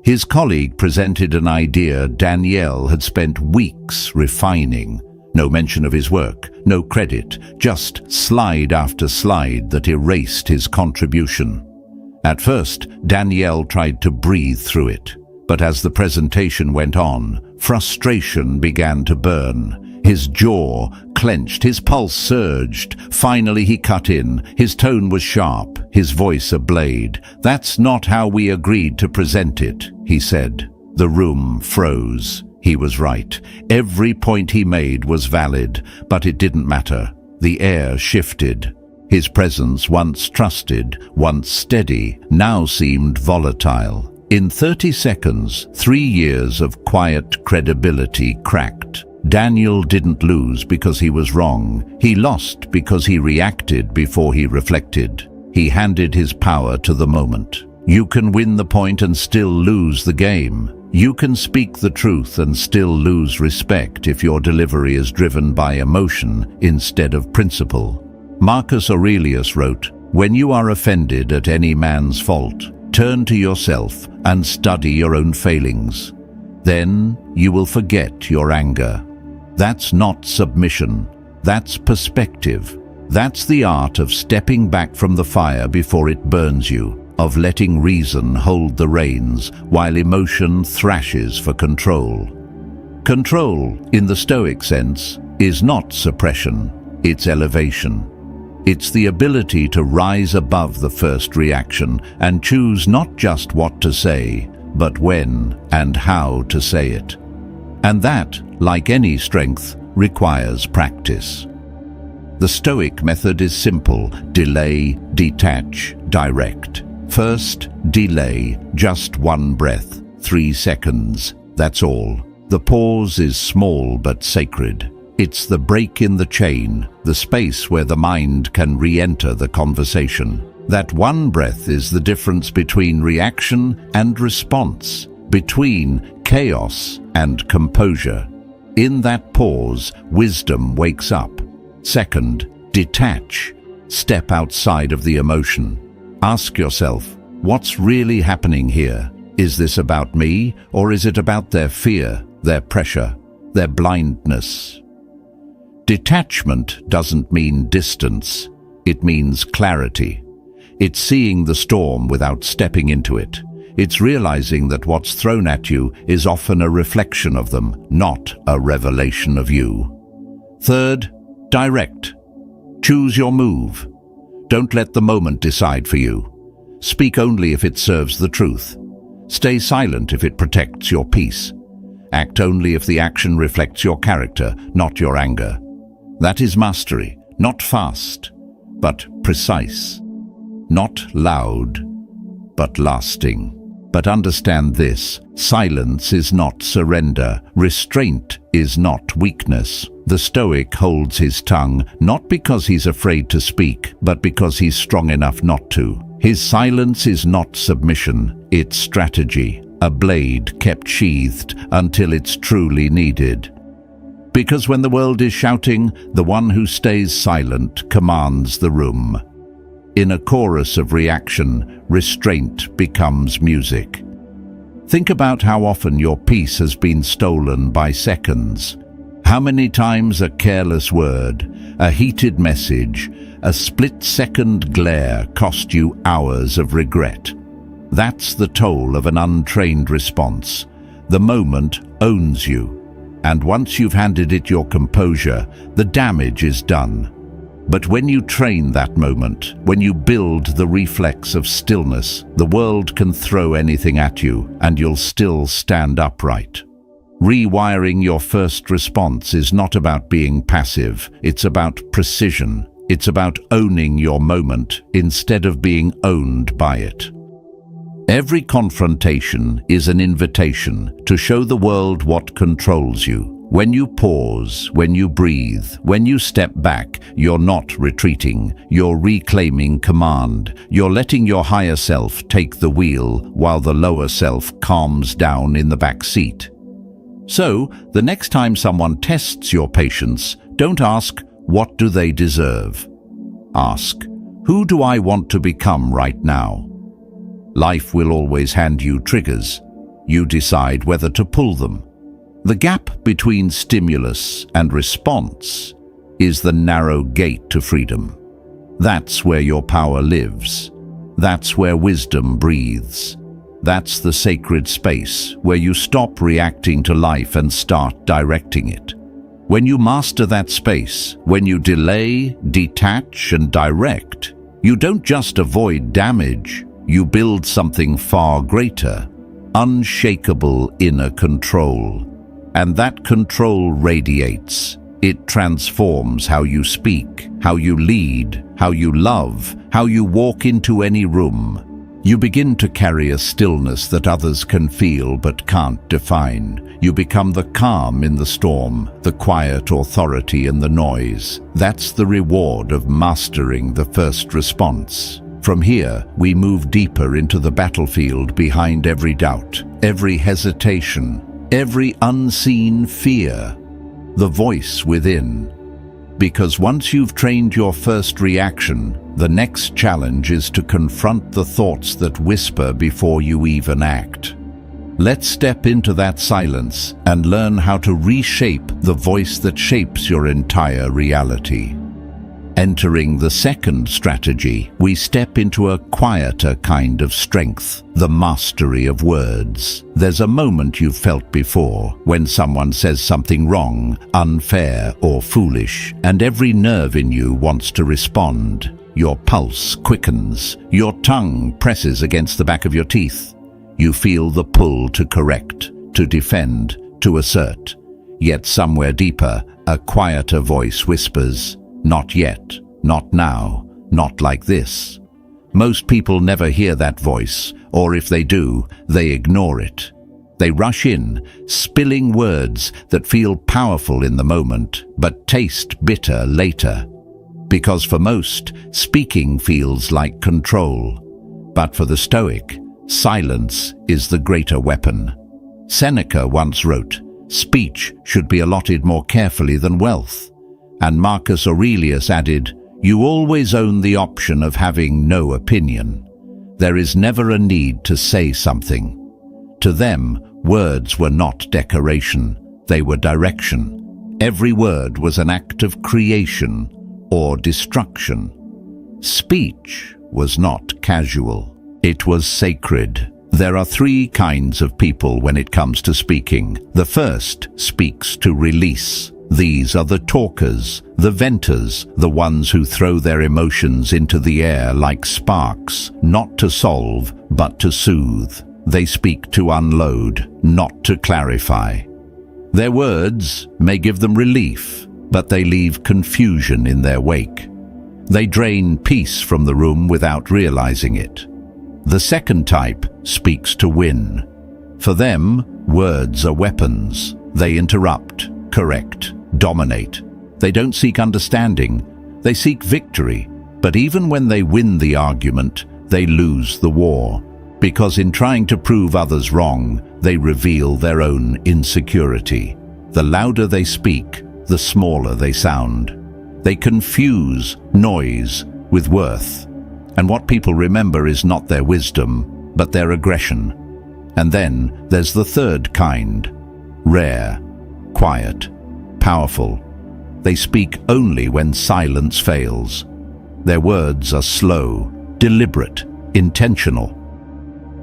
A: His colleague presented an idea Daniel had spent weeks refining. No mention of his work, no credit, just slide after slide that erased his contribution. At first, Daniel tried to breathe through it. But as the presentation went on, frustration began to burn. His jaw clenched, his pulse surged. Finally he cut in. His tone was sharp, his voice a blade. "That's not how we agreed to present it," he said. The room froze. He was right. Every point he made was valid, but it didn't matter. The air shifted. His presence, once trusted, once steady, now seemed volatile. In 30 seconds, 3 years of quiet credibility cracked. Daniel didn't lose because he was wrong. He lost because he reacted before he reflected. He handed his power to the moment. You can win the point and still lose the game. You can speak the truth and still lose respect if your delivery is driven by emotion instead of principle. Marcus Aurelius wrote, "When you are offended at any man's fault, turn to yourself and study your own failings. Then you will forget your anger." That's not submission. That's perspective. That's the art of stepping back from the fire before it burns you, of letting reason hold the reins while emotion thrashes for control. Control, in the Stoic sense, is not suppression, it's elevation. It's the ability to rise above the first reaction and choose not just what to say, but when and how to say it. And that, like any strength, requires practice. The Stoic method is simple: delay, detach, direct. First, delay, just one breath, 3 seconds, that's all. The pause is small but sacred. It's the break in the chain, the space where the mind can re-enter the conversation. That one breath is the difference between reaction and response, between chaos and composure. In that pause, wisdom wakes up. Second, detach. Step outside of the emotion. Ask yourself, what's really happening here? Is this about me, or is it about their fear, their pressure, their blindness? Detachment doesn't mean distance. It means clarity. It's seeing the storm without stepping into it. It's realizing that what's thrown at you is often a reflection of them, not a revelation of you. Third, direct. Choose your move. Don't let the moment decide for you. Speak only if it serves the truth. Stay silent if it protects your peace. Act only if the action reflects your character, not your anger. That is mastery, not fast, but precise. Not loud, but lasting. But understand this: silence is not surrender. Restraint is not weakness. The Stoic holds his tongue, not because he's afraid to speak, but because he's strong enough not to. His silence is not submission, it's strategy, a blade kept sheathed until it's truly needed. Because when the world is shouting, the one who stays silent commands the room. In a chorus of reaction, restraint becomes music. Think about how often your peace has been stolen by seconds. How many times a careless word, a heated message, a split-second glare cost you hours of regret. That's the toll of an untrained response. The moment owns you, and once you've handed it your composure, the damage is done. But when you train that moment, when you build the reflex of stillness, the world can throw anything at you and you'll still stand upright. Rewiring your first response is not about being passive, it's about precision. It's about owning your moment instead of being owned by it. Every confrontation is an invitation to show the world what controls you. When you pause, when you breathe, when you step back, you're not retreating, you're reclaiming command. You're letting your higher self take the wheel while the lower self calms down in the back seat. So, the next time someone tests your patience, don't ask, what do they deserve? Ask, who do I want to become right now? Life will always hand you triggers. You decide whether to pull them. The gap between stimulus and response is the narrow gate to freedom. That's where your power lives. That's where wisdom breathes. That's the sacred space where you stop reacting to life and start directing it. When you master that space, when you delay, detach, and direct, you don't just avoid damage, you build something far greater, unshakable inner control. And that control radiates. It transforms how you speak, how you lead, how you love, how you walk into any room. You begin to carry a stillness that others can feel but can't define. You become the calm in the storm, the quiet authority in the noise. That's the reward of mastering the first response. From here, we move deeper into the battlefield behind every doubt, every hesitation, every unseen fear, the voice within. Because once you've trained your first reaction, the next challenge is to confront the thoughts that whisper before you even act. Let's step into that silence and learn how to reshape the voice that shapes your entire reality. Entering the second strategy, we step into a quieter kind of strength, the mastery of words. There's a moment you've felt before, when someone says something wrong, unfair, or foolish, and every nerve in you wants to respond. Your pulse quickens, your tongue presses against the back of your teeth. You feel the pull to correct, to defend, to assert. Yet somewhere deeper, a quieter voice whispers, "Not yet, not now, not like this." Most people never hear that voice, or if they do, they ignore it. They rush in, spilling words that feel powerful in the moment, but taste bitter later. Because for most, speaking feels like control. But for the Stoic, silence is the greater weapon. Seneca once wrote, "Speech should be allotted more carefully than wealth." And Marcus Aurelius added, "You always own the option of having no opinion. There is never a need to say something." To them, words were not decoration, they were direction. Every word was an act of creation or destruction. Speech was not casual, it was sacred. There are three kinds of people when it comes to speaking. The first speaks to release. These are the talkers, the venters, the ones who throw their emotions into the air like sparks, not to solve, but to soothe. They speak to unload, not to clarify. Their words may give them relief, but they leave confusion in their wake. They drain peace from the room without realizing it. The second type speaks to win. For them, words are weapons. They interrupt, correct, dominate. They don't seek understanding, they seek victory. But even when they win the argument, they lose the war. Because in trying to prove others wrong, they reveal their own insecurity. The louder they speak, the smaller they sound. They confuse noise with worth. And what people remember is not their wisdom, but their aggression. And then there's the third kind, rare, quiet, powerful. They speak only when silence fails. Their words are slow, deliberate, intentional.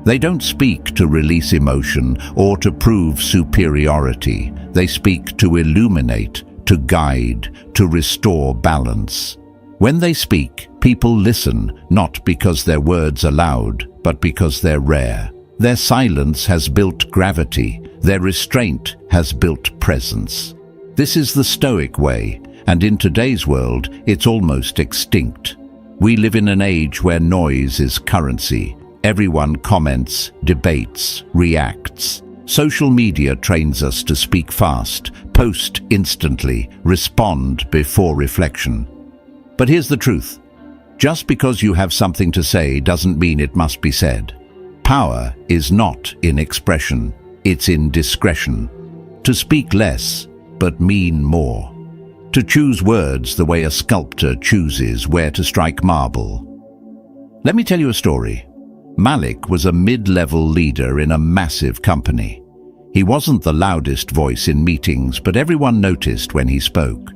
A: They don't speak to release emotion or to prove superiority. They speak to illuminate, to guide, to restore balance. When they speak, people listen, not because their words are loud, but because they're rare. Their silence has built gravity. Their restraint has built presence. This is the Stoic way, and in today's world, it's almost extinct. We live in an age where noise is currency. Everyone comments, debates, reacts. Social media trains us to speak fast, post instantly, respond before reflection. But here's the truth. Just because you have something to say doesn't mean it must be said. Power is not in expression, it's in discretion. To speak less, but mean more. To choose words the way a sculptor chooses where to strike marble. Let me tell you a story. Malik was a mid-level leader in a massive company. He wasn't the loudest voice in meetings, but everyone noticed when he spoke.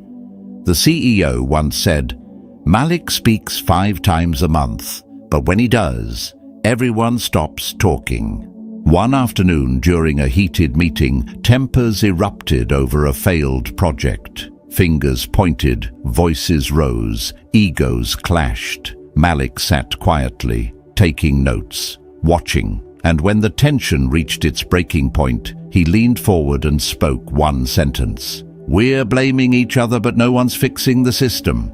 A: The CEO once said, "Malik speaks 5 times a month, but when he does, everyone stops talking." One afternoon during a heated meeting, tempers erupted over a failed project. Fingers pointed, voices rose, egos clashed. Malik sat quietly, taking notes, watching, and when the tension reached its breaking point, he leaned forward and spoke one sentence. "We're blaming each other, but no one's fixing the system."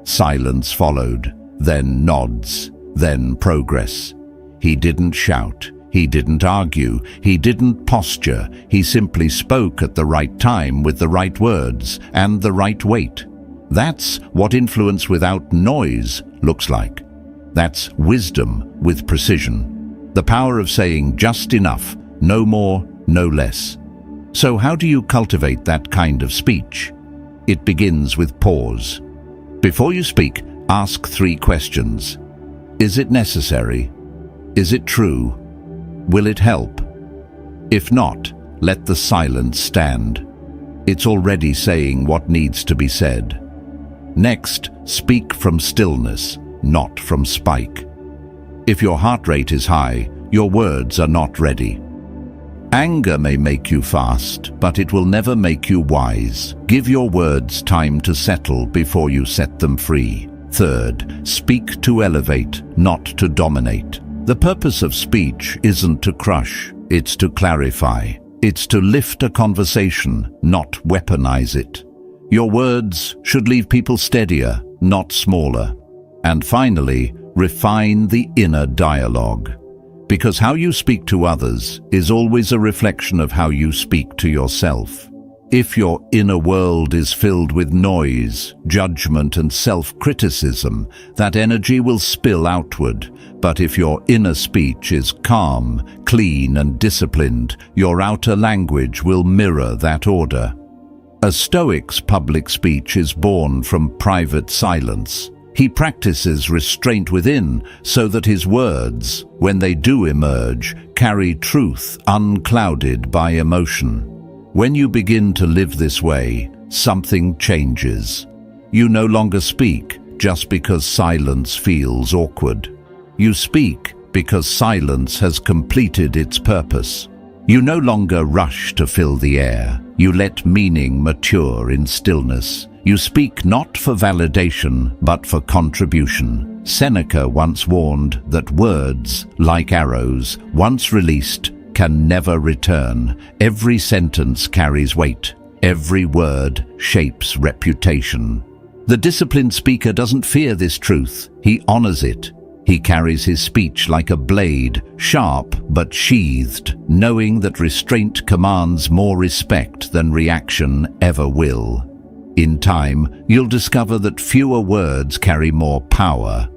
A: Silence followed, then nods, then progress. He didn't shout, he didn't argue, he didn't posture, he simply spoke at the right time with the right words and the right weight. That's what influence without noise looks like. That's wisdom with precision. The power of saying just enough, no more, no less. So how do you cultivate that kind of speech? It begins with pause. Before you speak, ask 3 questions. Is it necessary? Is it true? Will it help? If not, let the silence stand. It's already saying what needs to be said. Next, speak from stillness, not from spike. If your heart rate is high, your words are not ready. Anger may make you fast, but it will never make you wise. Give your words time to settle before you set them free. Third, speak to elevate, not to dominate. The purpose of speech isn't to crush, it's to clarify. It's to lift a conversation, not weaponize it. Your words should leave people steadier, not smaller. And finally, refine the inner dialogue. Because how you speak to others is always a reflection of how you speak to yourself. If your inner world is filled with noise, judgment, and self-criticism, that energy will spill outward. But if your inner speech is calm, clean, and disciplined, your outer language will mirror that order. A Stoic's public speech is born from private silence. He practices restraint within so that his words, when they do emerge, carry truth unclouded by emotion. When you begin to live this way, something changes. You no longer speak just because silence feels awkward. You speak because silence has completed its purpose. You no longer rush to fill the air. You let meaning mature in stillness. You speak not for validation, but for contribution. Seneca once warned that words, like arrows, once released, can never return. Every sentence carries weight. Every word shapes reputation. The disciplined speaker doesn't fear this truth. He honors it. He carries his speech like a blade, sharp but sheathed, knowing that restraint commands more respect than reaction ever will. In time, you'll discover that fewer words carry more power,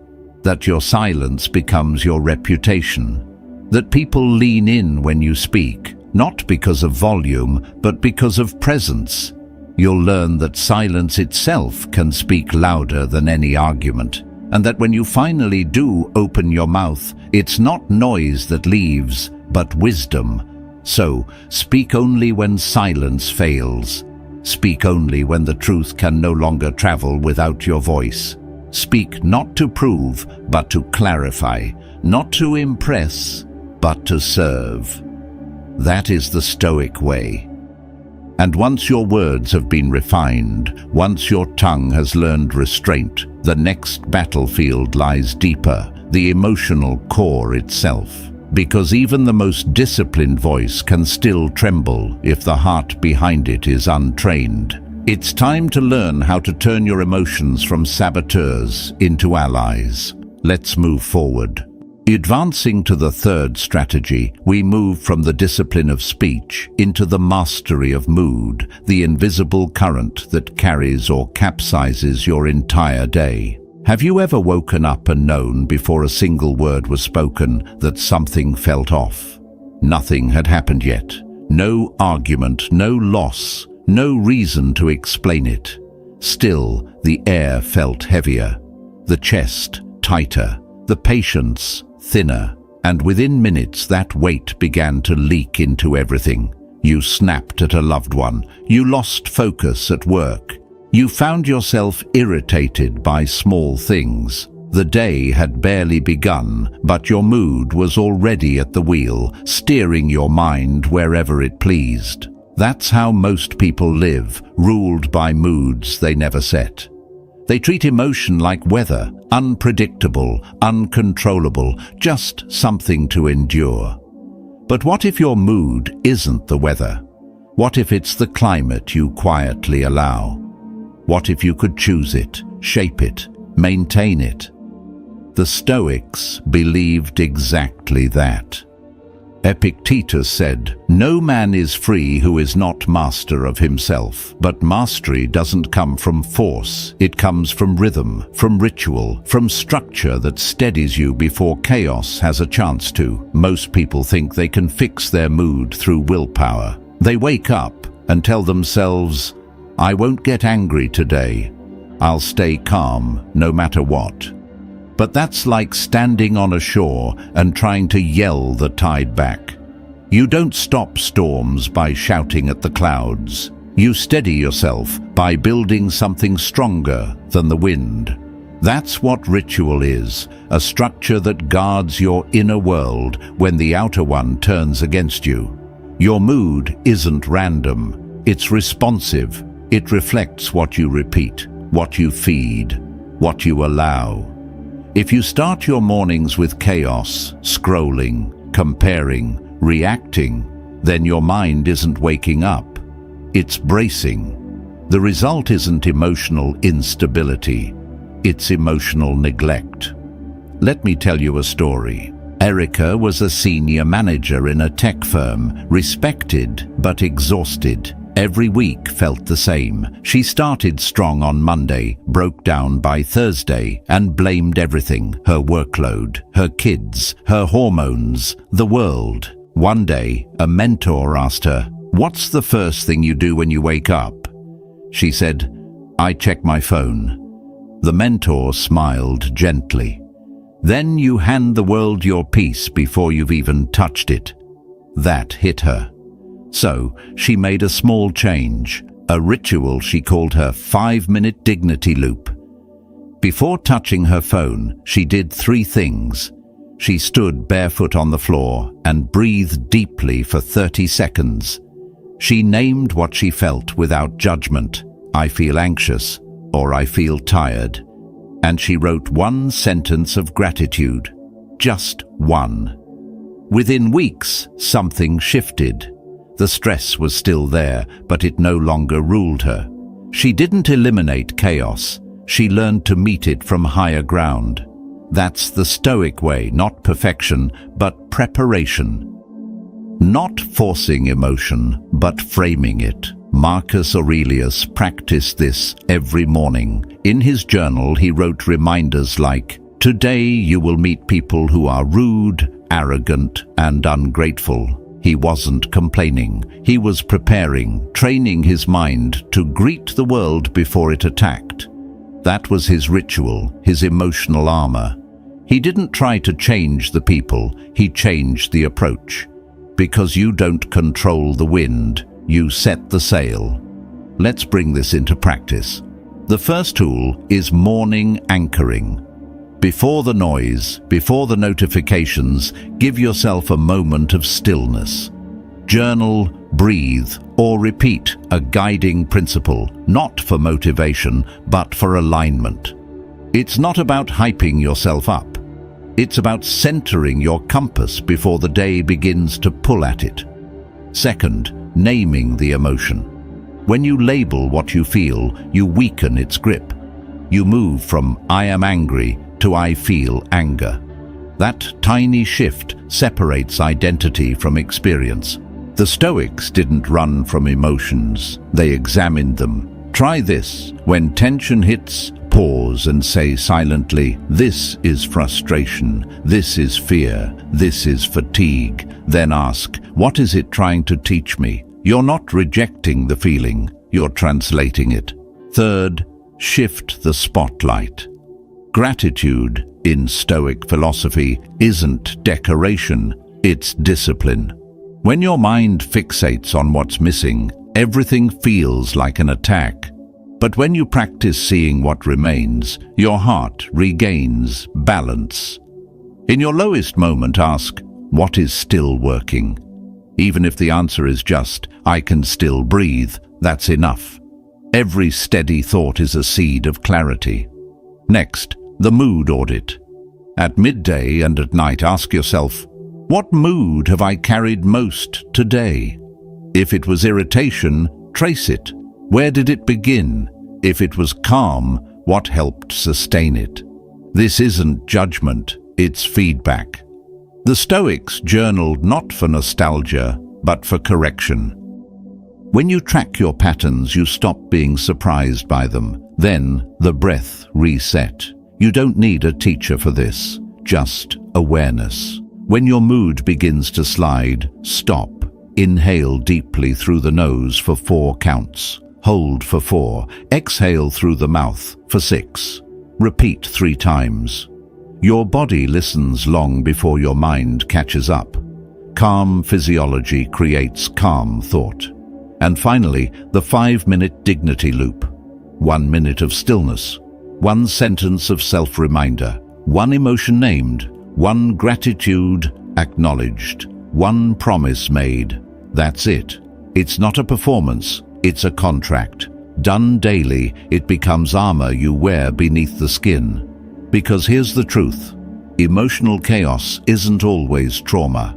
A: that your silence becomes your reputation, that people lean in when you speak, not because of volume, but because of presence. You'll learn that silence itself can speak louder than any argument, and that when you finally do open your mouth, it's not noise that leaves, but wisdom. So, speak only when silence fails. Speak only when the truth can no longer travel without your voice. Speak not to prove, but to clarify, not to impress, but to serve. That is the Stoic way. And once your words have been refined, once your tongue has learned restraint, The next battlefield lies deeper, the emotional core itself. Because even the most disciplined voice can still tremble if the heart behind it is untrained. It's time to learn how to turn your emotions from saboteurs into allies. Let's move forward. Advancing to the third strategy, we move from the discipline of speech into the mastery of mood, the invisible current that carries or capsizes your entire day. Have you ever woken up and known before a single word was spoken that something felt off? Nothing had happened yet. No argument, no loss, no reason to explain it. Still, the air felt heavier, the chest tighter, the patience thinner, and within minutes that weight began to leak into everything. You snapped at a loved one. You lost focus at work. You found yourself irritated by small things. The day had barely begun, but your mood was already at the wheel, steering your mind wherever it pleased. That's how most people live, ruled by moods they never set. They treat emotion like weather, unpredictable, uncontrollable, just something to endure. But what if your mood isn't the weather? What if it's the climate you quietly allow? What if you could choose it, shape it, maintain it? The Stoics believed exactly that. Epictetus said, "No man is free who is not master of himself." But mastery doesn't come from force. It comes from rhythm, from ritual, from structure that steadies you before chaos has a chance to. Most people think they can fix their mood through willpower. They wake up and tell themselves, "I won't get angry today. I'll stay calm no matter what." But that's like standing on a shore and trying to yell the tide back. You don't stop storms by shouting at the clouds. You steady yourself by building something stronger than the wind. That's what ritual is, a structure that guards your inner world when the outer one turns against you. Your mood isn't random, it's responsive. It reflects what you repeat, what you feed, what you allow. If you start your mornings with chaos, scrolling, comparing, reacting, then your mind isn't waking up. It's bracing. The result isn't emotional instability. It's emotional neglect. Let me tell you a story. Erica was a senior manager in a tech firm, respected but exhausted. Every week felt the same. She started strong on Monday, broke down by Thursday, and blamed everything: her workload, her kids, her hormones, the world. One day, a mentor asked her, "What's the first thing you do when you wake up?" She said, "I check my phone." The mentor smiled gently. "Then you hand the world your peace before you've even touched it." That hit her. So she made a small change, a ritual she called her 5-minute dignity loop. Before touching her phone, she did 3 things. She stood barefoot on the floor and breathed deeply for 30 seconds. She named what she felt without judgment. "I feel anxious," or "I feel tired." And she wrote 1 sentence of gratitude. Just 1. Within weeks, something shifted. The stress was still there, but it no longer ruled her. She didn't eliminate chaos. She learned to meet it from higher ground. That's the Stoic way, not perfection, but preparation. Not forcing emotion, but framing it. Marcus Aurelius practiced this every morning. In his journal, he wrote reminders like, "Today you will meet people who are rude, arrogant, and ungrateful." He wasn't complaining. He was preparing, training his mind to greet the world before it attacked. That was his ritual, his emotional armor. He didn't try to change the people, he changed the approach. Because you don't control the wind, you set the sail. Let's bring this into practice. The first tool is morning anchoring. Before the noise, before the notifications, give yourself a moment of stillness. Journal, breathe, or repeat a guiding principle, not for motivation, but for alignment. It's not about hyping yourself up. It's about centering your compass before the day begins to pull at it. Second, naming the emotion. When you label what you feel, you weaken its grip. You move from "I am angry" to "I feel anger." That tiny shift separates identity from experience. The Stoics didn't run from emotions, they examined them. Try this. When tension hits, pause and say silently, "This is frustration, this is fear, this is fatigue." Then ask, "What is it trying to teach me?" You're not rejecting the feeling, you're translating it. Third, shift the spotlight. Gratitude, in Stoic philosophy, isn't decoration, it's discipline. When your mind fixates on what's missing, everything feels like an attack. But when you practice seeing what remains, your heart regains balance. In your lowest moment, ask, "What is still working?" Even if the answer is just, "I can still breathe," that's enough. Every steady thought is a seed of clarity. Next, the mood audit. At midday and at night, ask yourself, what mood have I carried most today? If it was irritation, trace it. Where did it begin? If it was calm, what helped sustain it? This isn't judgment, it's feedback. The Stoics journaled not for nostalgia, but for correction. When you track your patterns, you stop being surprised by them. Then the breath reset. You don't need a teacher for this, just awareness. When your mood begins to slide, stop. Inhale deeply through the nose for 4 counts. Hold for 4. Exhale through the mouth for 6. Repeat 3 times. Your body listens long before your mind catches up. Calm physiology creates calm thought. And finally, the 5-minute dignity loop. 1 minute of stillness. 1 sentence of self-reminder. 1 emotion named. 1 gratitude acknowledged. 1 promise made. That's it. It's not a performance, it's a contract. Done daily, it becomes armor you wear beneath the skin. Because here's the truth. Emotional chaos isn't always trauma.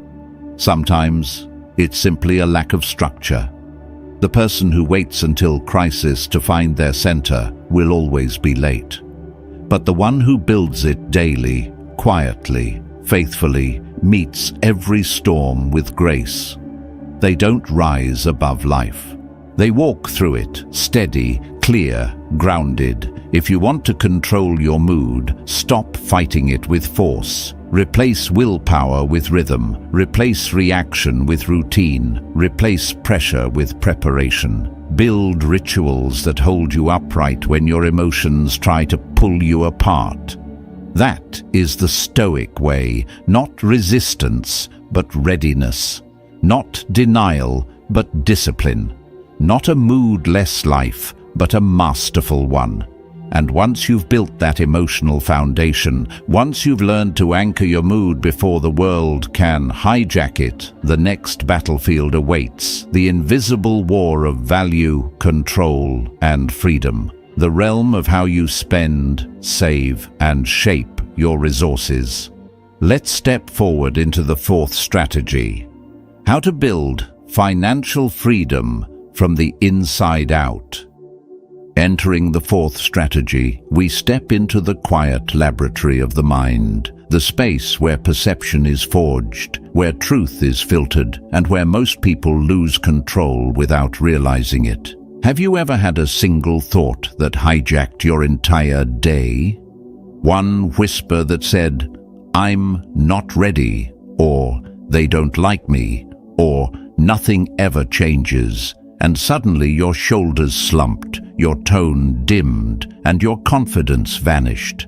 A: Sometimes, it's simply a lack of structure. The person who waits until crisis to find their center will always be late. But the one who builds it daily, quietly, faithfully, meets every storm with grace. They don't rise above life. They walk through it, steady, clear, grounded. If you want to control your mood, stop fighting it with force. Replace willpower with rhythm. Replace reaction with routine. Replace pressure with preparation. Build rituals that hold you upright when your emotions try to pull you apart. That is the Stoic way, not resistance, but readiness. Not denial, but discipline. Not a moodless life, but a masterful one. And once you've built that emotional foundation, once you've learned to anchor your mood before the world can hijack it, the next battlefield awaits, the invisible war of value, control, and freedom. The realm of how you spend, save, and shape your resources. Let's step forward into the 4th strategy. How to build financial freedom from the inside out. Entering the 4th strategy, we step into the quiet laboratory of the mind, the space where perception is forged, where truth is filtered, and where most people lose control without realizing it. Have you ever had a single thought that hijacked your entire day? One whisper that said, "I'm not ready," or "They don't like me," or "Nothing ever changes," and suddenly your shoulders slumped, your tone dimmed, and your confidence vanished.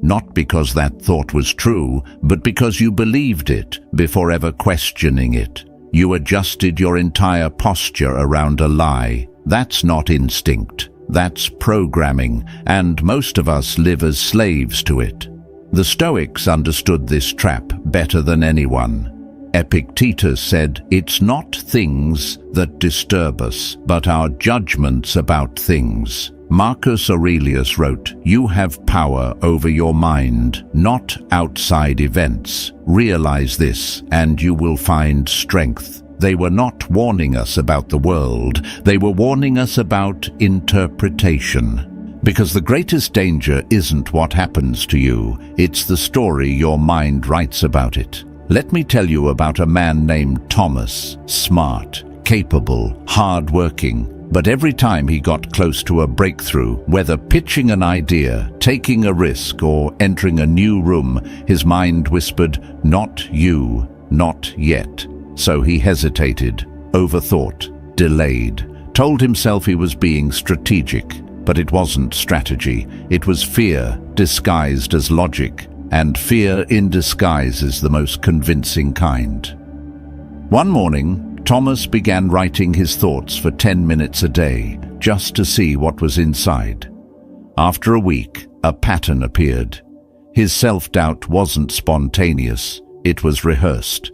A: Not because that thought was true, but because you believed it before ever questioning it. You adjusted your entire posture around a lie. That's not instinct, that's programming, and most of us live as slaves to it. The Stoics understood this trap better than anyone. Epictetus said, "It's not things that disturb us, but our judgments about things." Marcus Aurelius wrote, "You have power over your mind, not outside events. Realize this, and you will find strength." They were not warning us about the world, they were warning us about interpretation. Because the greatest danger isn't what happens to you, it's the story your mind writes about it. Let me tell you about a man named Thomas, smart, capable, hard-working. But every time he got close to a breakthrough, whether pitching an idea, taking a risk, or entering a new room, his mind whispered, "Not you, not yet." So he hesitated, overthought, delayed, told himself he was being strategic. But it wasn't strategy, it was fear disguised as logic, and fear in disguise is the most convincing kind. One morning, Thomas began writing his thoughts for 10 minutes a day, just to see what was inside. After a week, a pattern appeared. His self-doubt wasn't spontaneous, it was rehearsed.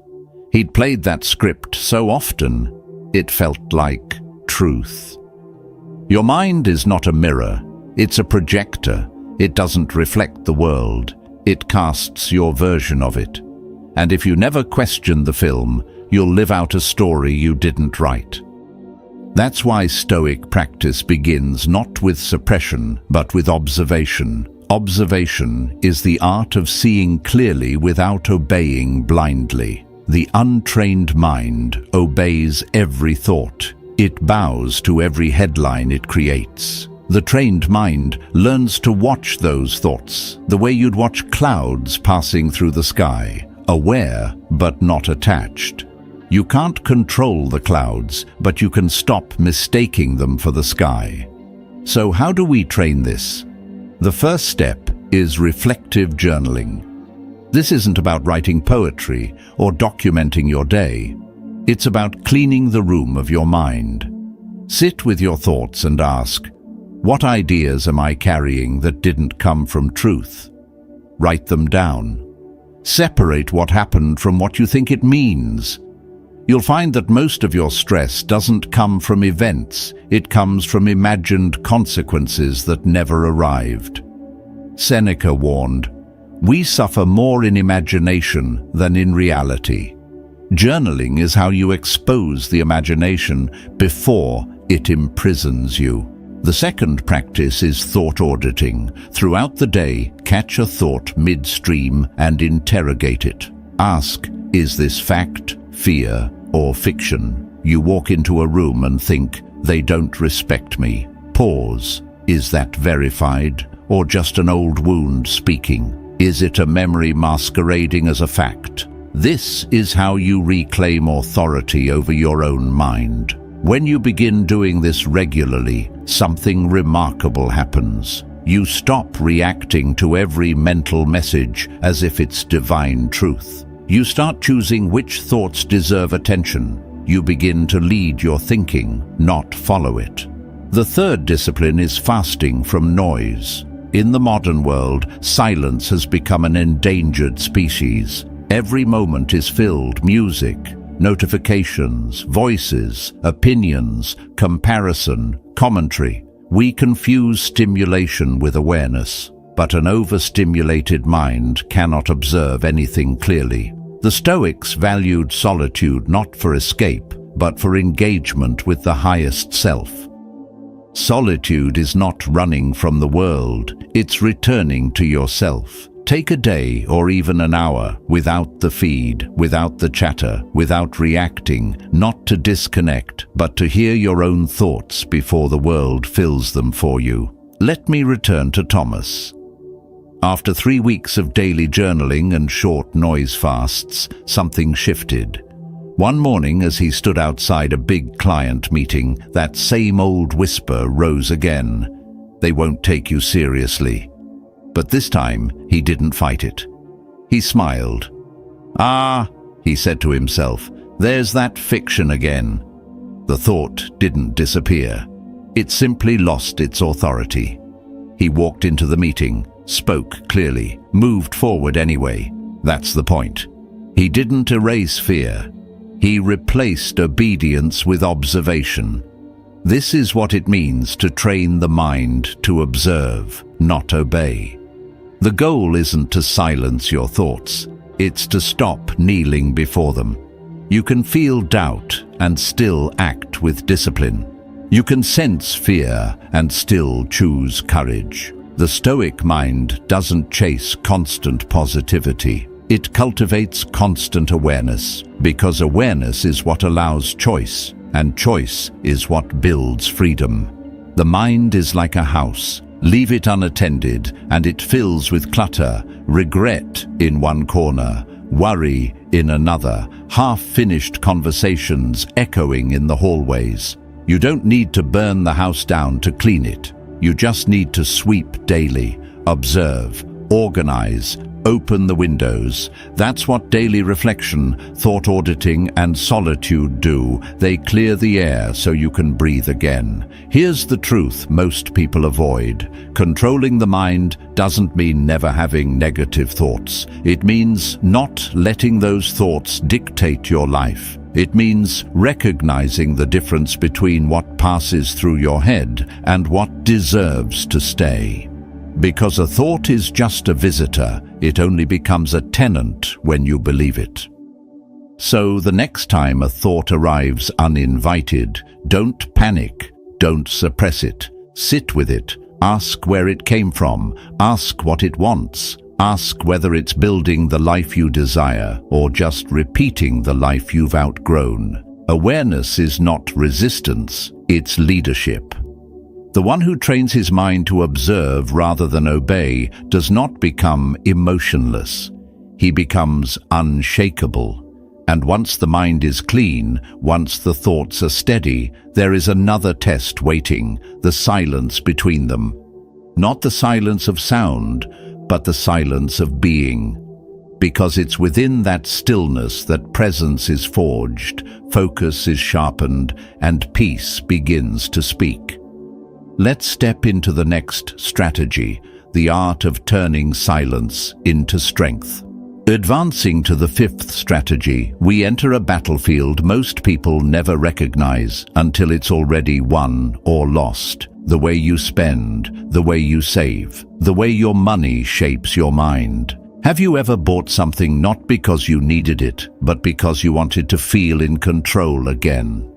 A: He'd played that script so often, it felt like truth. Your mind is not a mirror, it's a projector. It doesn't reflect the world, it casts your version of it. And if you never question the film, you'll live out a story you didn't write. That's why Stoic practice begins not with suppression, but with observation. Observation is the art of seeing clearly without obeying blindly. The untrained mind obeys every thought. It bows to every headline it creates. The trained mind learns to watch those thoughts, the way you'd watch clouds passing through the sky, aware but not attached. You can't control the clouds, but you can stop mistaking them for the sky. So how do we train this? The first step is reflective journaling. This isn't about writing poetry or documenting your day. It's about cleaning the room of your mind. Sit with your thoughts and ask, what ideas am I carrying that didn't come from truth? Write them down. Separate what happened from what you think it means. You'll find that most of your stress doesn't come from events, it comes from imagined consequences that never arrived. Seneca warned, "We suffer more in imagination than in reality." Journaling is how you expose the imagination before it imprisons you. The second practice is thought auditing. Throughout the day, catch a thought midstream and interrogate it. Ask, is this fact, fear, or fiction? You walk into a room and think, they don't respect me. Pause. Is that verified, or just an old wound speaking? Is it a memory masquerading as a fact? This is how you reclaim authority over your own mind. When you begin doing this regularly, something remarkable happens. You stop reacting to every mental message as if it's divine truth. You start choosing which thoughts deserve attention. You begin to lead your thinking, not follow it. The third discipline is fasting from noise. In the modern world, silence has become an endangered species. Every moment is filled, music, notifications, voices, opinions, comparison, commentary. We confuse stimulation with awareness, but an overstimulated mind cannot observe anything clearly. The Stoics valued solitude not for escape, but for engagement with the highest self. Solitude is not running from the world, it's returning to yourself. Take a day or even an hour without the feed, without the chatter, without reacting, not to disconnect, but to hear your own thoughts before the world fills them for you. Let me return to Thomas. After 3 weeks of daily journaling and short noise fasts, something shifted. One morning, as he stood outside a big client meeting, that same old whisper rose again. They won't take you seriously. But this time, he didn't fight it. He smiled. "Ah," he said to himself, "there's that fiction again." The thought didn't disappear. It simply lost its authority. He walked into the meeting, spoke clearly, moved forward anyway. That's the point. He didn't erase fear. He replaced obedience with observation. This is what it means to train the mind to observe, not obey. The goal isn't to silence your thoughts, it's to stop kneeling before them. You can feel doubt and still act with discipline. You can sense fear and still choose courage. The Stoic mind doesn't chase constant positivity. It cultivates constant awareness, because awareness is what allows choice, and choice is what builds freedom. The mind is like a house. Leave it unattended, and it fills with clutter, regret in one corner, worry in another, half-finished conversations echoing in the hallways. You don't need to burn the house down to clean it. You just need to sweep daily, observe, organize, open the windows. That's what daily reflection, thought auditing, and solitude do. They clear the air so you can breathe again. Here's the truth most people avoid. Controlling the mind doesn't mean never having negative thoughts. It means not letting those thoughts dictate your life. It means recognizing the difference between what passes through your head and what deserves to stay. Because a thought is just a visitor, it only becomes a tenant when you believe it. So the next time a thought arrives uninvited, don't panic, don't suppress it. Sit with it, ask where it came from, ask what it wants, ask whether it's building the life you desire or just repeating the life you've outgrown. Awareness is not resistance, it's leadership. The one who trains his mind to observe rather than obey does not become emotionless. He becomes unshakable. And once the mind is clean, once the thoughts are steady, there is another test waiting, the silence between them. Not the silence of sound, but the silence of being. Because it's within that stillness that presence is forged, focus is sharpened, and peace begins to speak. Let's step into the next strategy, the art of turning silence into strength. Advancing to the fifth strategy, we enter a battlefield most people never recognize until it's already won or lost. The way you spend, the way you save, the way your money shapes your mind. Have you ever bought something not because you needed it, but because you wanted to feel in control again?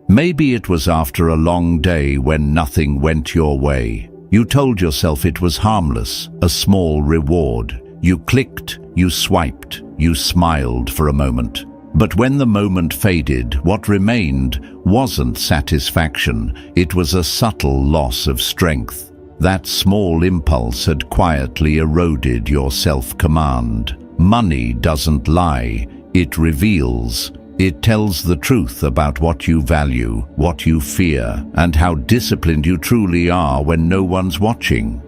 A: Maybe it was after a long day when nothing went your way. You told yourself it was harmless, a small reward. You clicked, you swiped, you smiled for a moment. But when the moment faded, what remained wasn't satisfaction. It was a subtle loss of strength. That small impulse had quietly eroded your self-command. Money doesn't lie, it reveals. It tells the truth about what you value, what you fear, and how disciplined you truly are when no one's watching.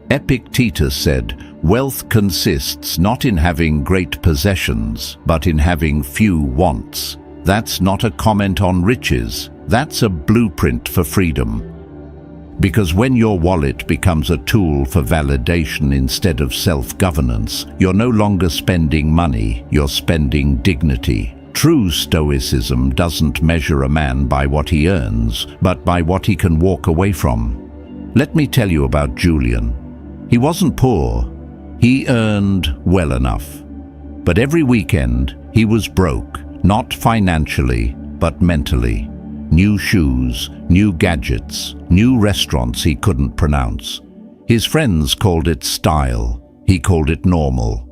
A: Epictetus said, "Wealth consists not in having great possessions, but in having few wants." That's not a comment on riches, that's a blueprint for freedom. Because when your wallet becomes a tool for validation instead of self-governance, you're no longer spending money, you're spending dignity. True Stoicism doesn't measure a man by what he earns, but by what he can walk away from. Let me tell you about Julian. He wasn't poor. He earned well enough. But every weekend, he was broke, not financially, but mentally. New shoes, new gadgets, new restaurants he couldn't pronounce. His friends called it style. He called it normal.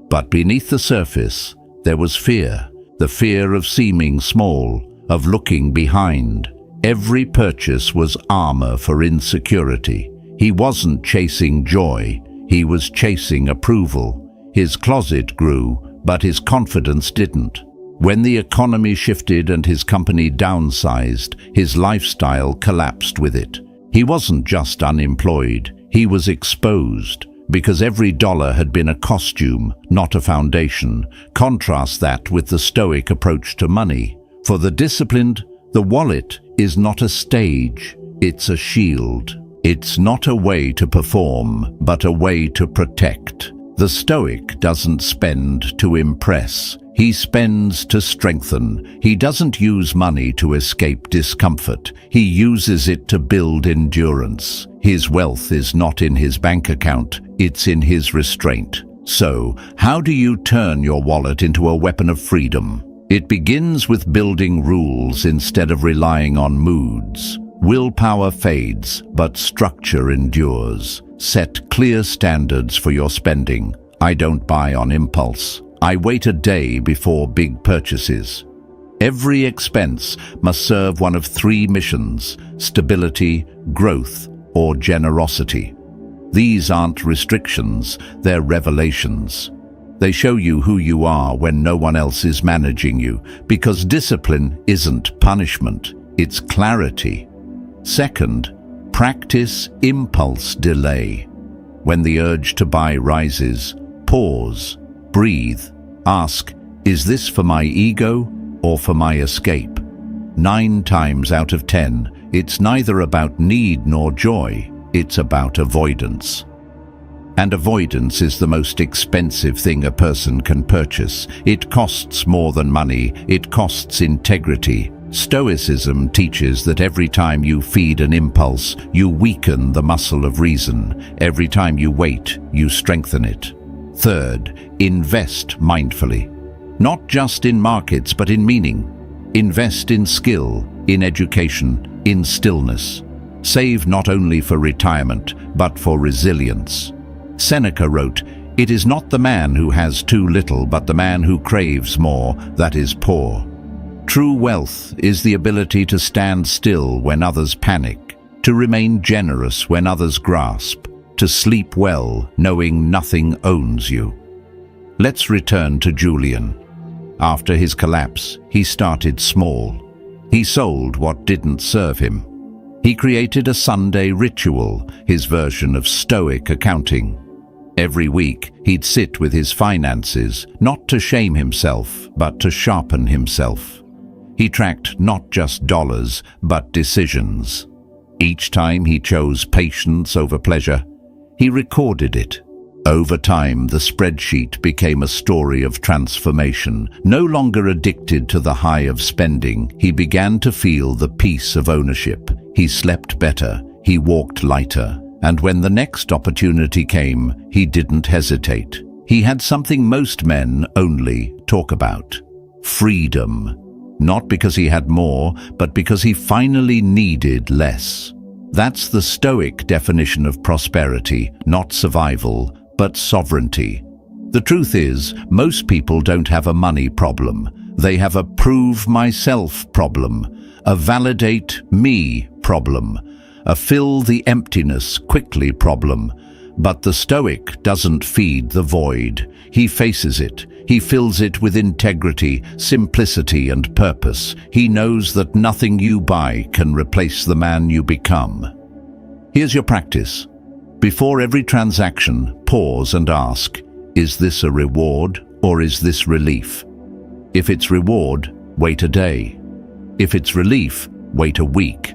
A: But beneath the surface, there was fear. The fear of seeming small, of looking behind. Every purchase was armor for insecurity. He wasn't chasing joy, he was chasing approval. His closet grew, but his confidence didn't. When the economy shifted and his company downsized, his lifestyle collapsed with it. He wasn't just unemployed, he was exposed. Because every dollar had been a costume, not a foundation. Contrast that with the Stoic approach to money. For the disciplined, the wallet is not a stage, it's a shield. It's not a way to perform, but a way to protect. The Stoic doesn't spend to impress, He spends to strengthen. He doesn't use money to escape discomfort. He uses it to build endurance. His wealth is not in his bank account, it's in his restraint. So, how do you turn your wallet into a weapon of freedom? It begins with building rules instead of relying on moods. Willpower fades, but structure endures. Set clear standards for your spending. I don't buy on impulse. I wait a day before big purchases. Every expense must serve one of three missions: stability, growth, or generosity. These aren't restrictions, they're revelations. They show you who you are when no one else is managing you, because discipline isn't punishment, it's clarity. Second, practice impulse delay. When the urge to buy rises, pause, breathe, ask, is this for my ego or for my escape? 9 times out of 10, it's neither about need nor joy, it's about avoidance. And avoidance is the most expensive thing a person can purchase. It costs more than money, it costs integrity. Stoicism teaches that every time you feed an impulse, you weaken the muscle of reason. Every time you wait, you strengthen it. Third, invest mindfully. Not just in markets, but in meaning. Invest in skill, in education, in stillness. Save not only for retirement, but for resilience. Seneca wrote, "It is not the man who has too little, but the man who craves more, that is poor." True wealth is the ability to stand still when others panic, to remain generous when others grasp, to sleep well knowing nothing owns you. Let's return to Julian. After his collapse, he started small. He sold what didn't serve him. He created a Sunday ritual, his version of Stoic accounting. Every week, he'd sit with his finances, not to shame himself, but to sharpen himself. He tracked not just dollars, but decisions. Each time he chose patience over pleasure, he recorded it. Over time, the spreadsheet became a story of transformation. No longer addicted to the high of spending, he began to feel the peace of ownership. He slept better, he walked lighter, and when the next opportunity came, he didn't hesitate. He had something most men only talk about: freedom. Not because he had more, but because he finally needed less. That's the Stoic definition of prosperity, not survival, but sovereignty. The truth is, most people don't have a money problem. They have a prove myself problem, a validate me problem, a fill the emptiness quickly problem. But the Stoic doesn't feed the void. He faces it. He fills it with integrity, simplicity, and purpose. He knows that nothing you buy can replace the man you become. Here's your practice. Before every transaction, pause and ask, is this a reward or is this relief? If it's reward, wait a day. If it's relief, wait a week.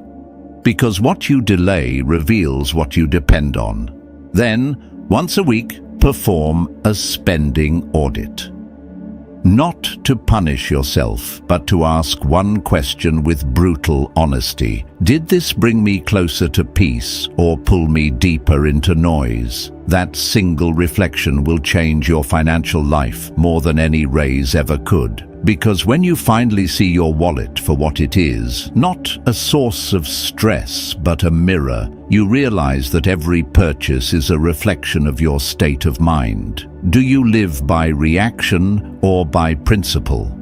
A: Because what you delay reveals what you depend on. Then, once a week, perform a spending audit. Not to punish yourself, but to ask one question with brutal honesty. Did this bring me closer to peace or pull me deeper into noise? That single reflection will change your financial life more than any raise ever could. Because when you finally see your wallet for what it is, not a source of stress, but a mirror, you realize that every purchase is a reflection of your state of mind. Do you live by reaction or by principle?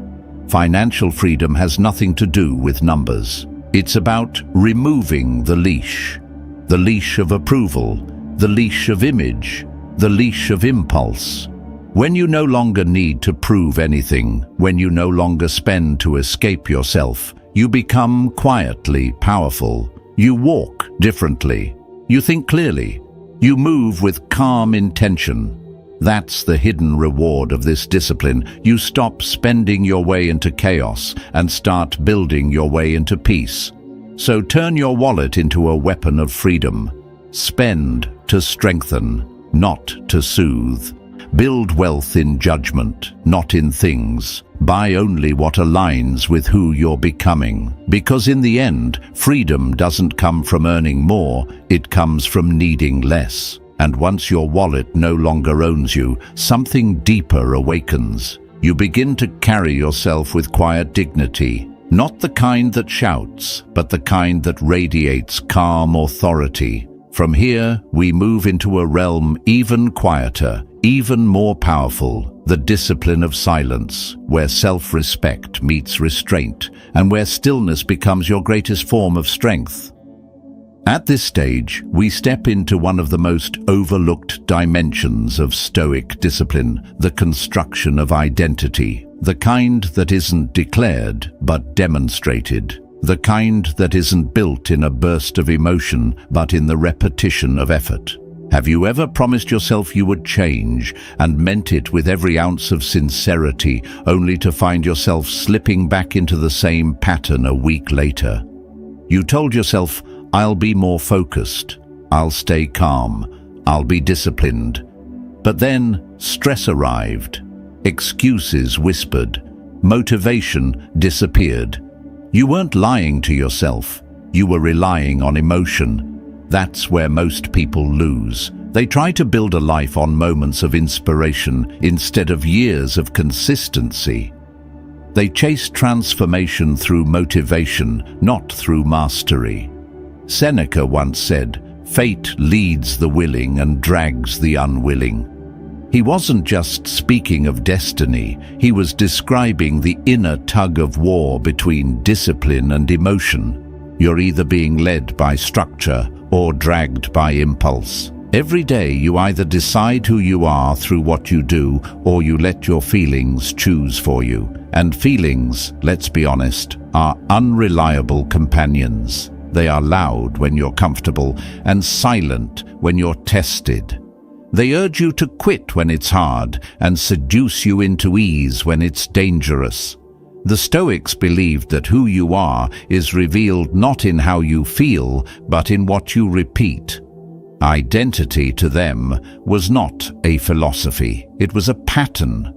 A: Financial freedom has nothing to do with numbers. It's about removing the leash of approval, the leash of image, the leash of impulse. When you no longer need to prove anything, when you no longer spend to escape yourself, you become quietly powerful. You walk differently. You think clearly. You move with calm intention. That's the hidden reward of this discipline. You stop spending your way into chaos and start building your way into peace. So turn your wallet into a weapon of freedom. Spend to strengthen, not to soothe. Build wealth in judgment, not in things. Buy only what aligns with who you're becoming. Because in the end, freedom doesn't come from earning more, it comes from needing less. And once your wallet no longer owns you, something deeper awakens. You begin to carry yourself with quiet dignity, not the kind that shouts, but the kind that radiates calm authority. From here, we move into a realm even quieter, even more powerful, the discipline of silence, where self-respect meets restraint, and where stillness becomes your greatest form of strength. At this stage, we step into one of the most overlooked dimensions of Stoic discipline, the construction of identity, the kind that isn't declared but demonstrated, the kind that isn't built in a burst of emotion but in the repetition of effort. Have you ever promised yourself you would change and meant it with every ounce of sincerity, only to find yourself slipping back into the same pattern a week later? You told yourself, "I'll be more focused, I'll stay calm, I'll be disciplined." But then stress arrived, excuses whispered, motivation disappeared. You weren't lying to yourself, you were relying on emotion. That's where most people lose. They try to build a life on moments of inspiration instead of years of consistency. They chase transformation through motivation, not through mastery. Seneca once said, "Fate leads the willing and drags the unwilling." He wasn't just speaking of destiny, he was describing the inner tug of war between discipline and emotion. You're either being led by structure or dragged by impulse. Every day you either decide who you are through what you do, or you let your feelings choose for you. And feelings, let's be honest, are unreliable companions. They are loud when you're comfortable and silent when you're tested. They urge you to quit when it's hard and seduce you into ease when it's dangerous. The Stoics believed that who you are is revealed not in how you feel, but in what you repeat. Identity to them was not a philosophy, it was a pattern.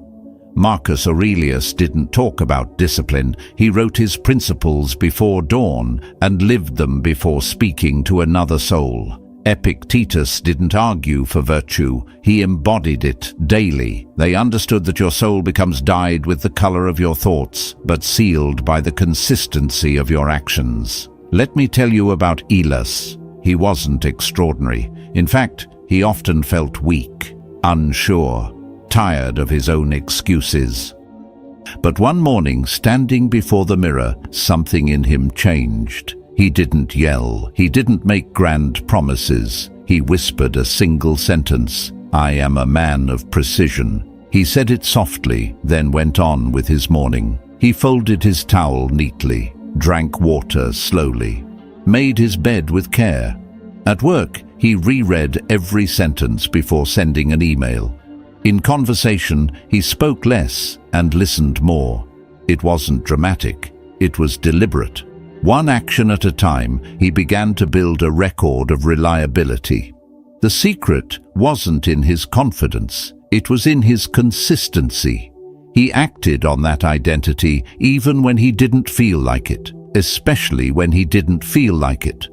A: Marcus Aurelius didn't talk about discipline, he wrote his principles before dawn and lived them before speaking to another soul. Epictetus didn't argue for virtue, he embodied it daily. They understood that your soul becomes dyed with the color of your thoughts, but sealed by the consistency of your actions. Let me tell you about Aurelius. He wasn't extraordinary. In fact, he often felt weak, unsure, tired of his own excuses. But one morning, standing before the mirror, something in him changed. He didn't yell, he didn't make grand promises. He whispered a single sentence, "I am a man of precision." He said it softly, then went on with his morning. He folded his towel neatly, drank water slowly, made his bed with care. At work, he reread every sentence before sending an email. In conversation, he spoke less and listened more. It wasn't dramatic, it was deliberate. One action at a time, he began to build a record of reliability. The secret wasn't in his confidence, it was in his consistency. He acted on that identity even when he didn't feel like it, especially when he didn't feel like it.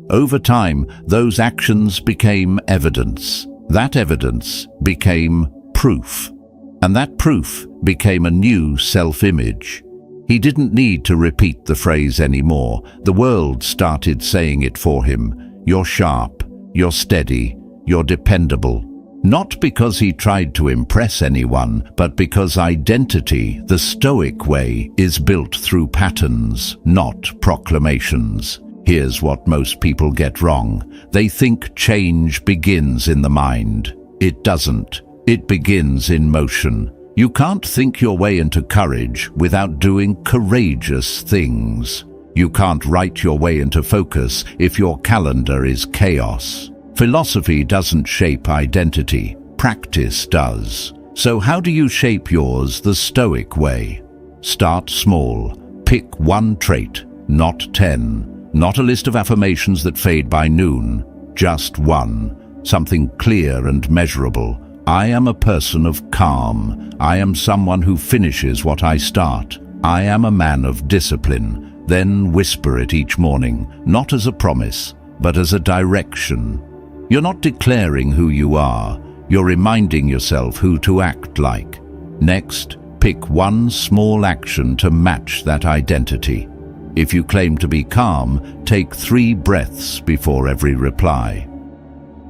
A: Over time, those actions became evidence. That evidence became proof. And that proof became a new self-image. He didn't need to repeat the phrase anymore. The world started saying it for him. You're sharp, you're steady, you're dependable. Not because he tried to impress anyone, but because identity, the Stoic way, is built through patterns, not proclamations. Here's what most people get wrong. They think change begins in the mind. It doesn't. It begins in motion. You can't think your way into courage without doing courageous things. You can't write your way into focus if your calendar is chaos. Philosophy doesn't shape identity, practice does. So how do you shape yours the Stoic way? Start small. Pick one trait, not 10. Not a list of affirmations that fade by noon. Just one. Something clear and measurable. I am a person of calm. I am someone who finishes what I start. I am a man of discipline. Then whisper it each morning, not as a promise, but as a direction. You're not declaring who you are. You're reminding yourself who to act like. Next, pick one small action to match that identity. If you claim to be calm, take 3 breaths before every reply.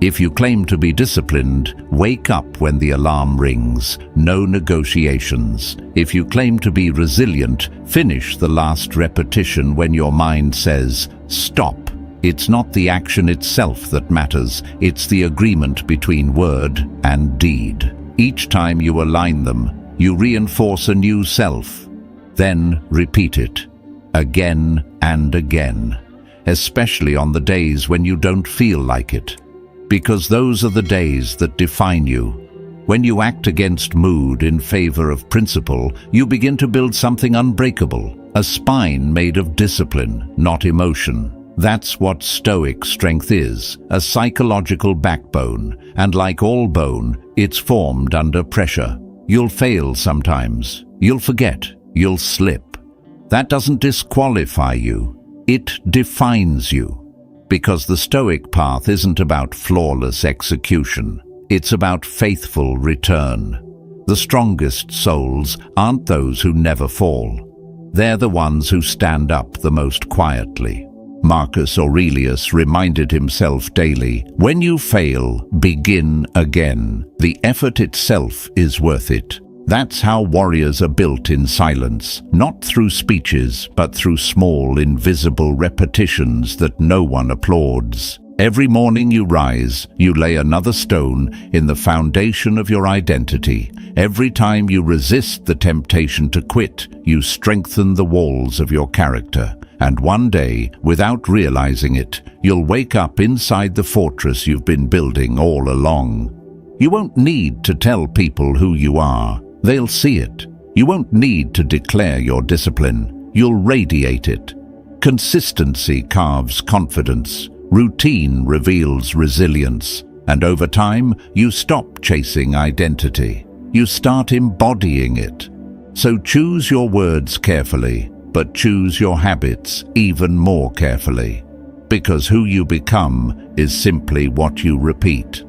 A: If you claim to be disciplined, wake up when the alarm rings. No negotiations. If you claim to be resilient, finish the last repetition when your mind says, stop. It's not the action itself that matters, it's the agreement between word and deed. Each time you align them, you reinforce a new self. Then repeat it, again and again, especially on the days when you don't feel like it. Because those are the days that define you. When you act against mood in favor of principle, you begin to build something unbreakable, a spine made of discipline, not emotion. That's what Stoic strength is, a psychological backbone, and like all bone, it's formed under pressure. You'll fail sometimes, you'll forget, you'll slip. That doesn't disqualify you, it defines you. Because the Stoic path isn't about flawless execution, it's about faithful return. The strongest souls aren't those who never fall. They're the ones who stand up the most quietly. Marcus Aurelius reminded himself daily, when you fail, begin again. The effort itself is worth it. That's how warriors are built in silence, not through speeches, but through small, invisible repetitions that no one applauds. Every morning you rise, you lay another stone in the foundation of your identity. Every time you resist the temptation to quit, you strengthen the walls of your character. And one day, without realizing it, you'll wake up inside the fortress you've been building all along. You won't need to tell people who you are. They'll see it. You won't need to declare your discipline. You'll radiate it. Consistency carves confidence. Routine reveals resilience. And over time, you stop chasing identity. You start embodying it. So choose your words carefully, but choose your habits even more carefully. Because who you become is simply what you repeat.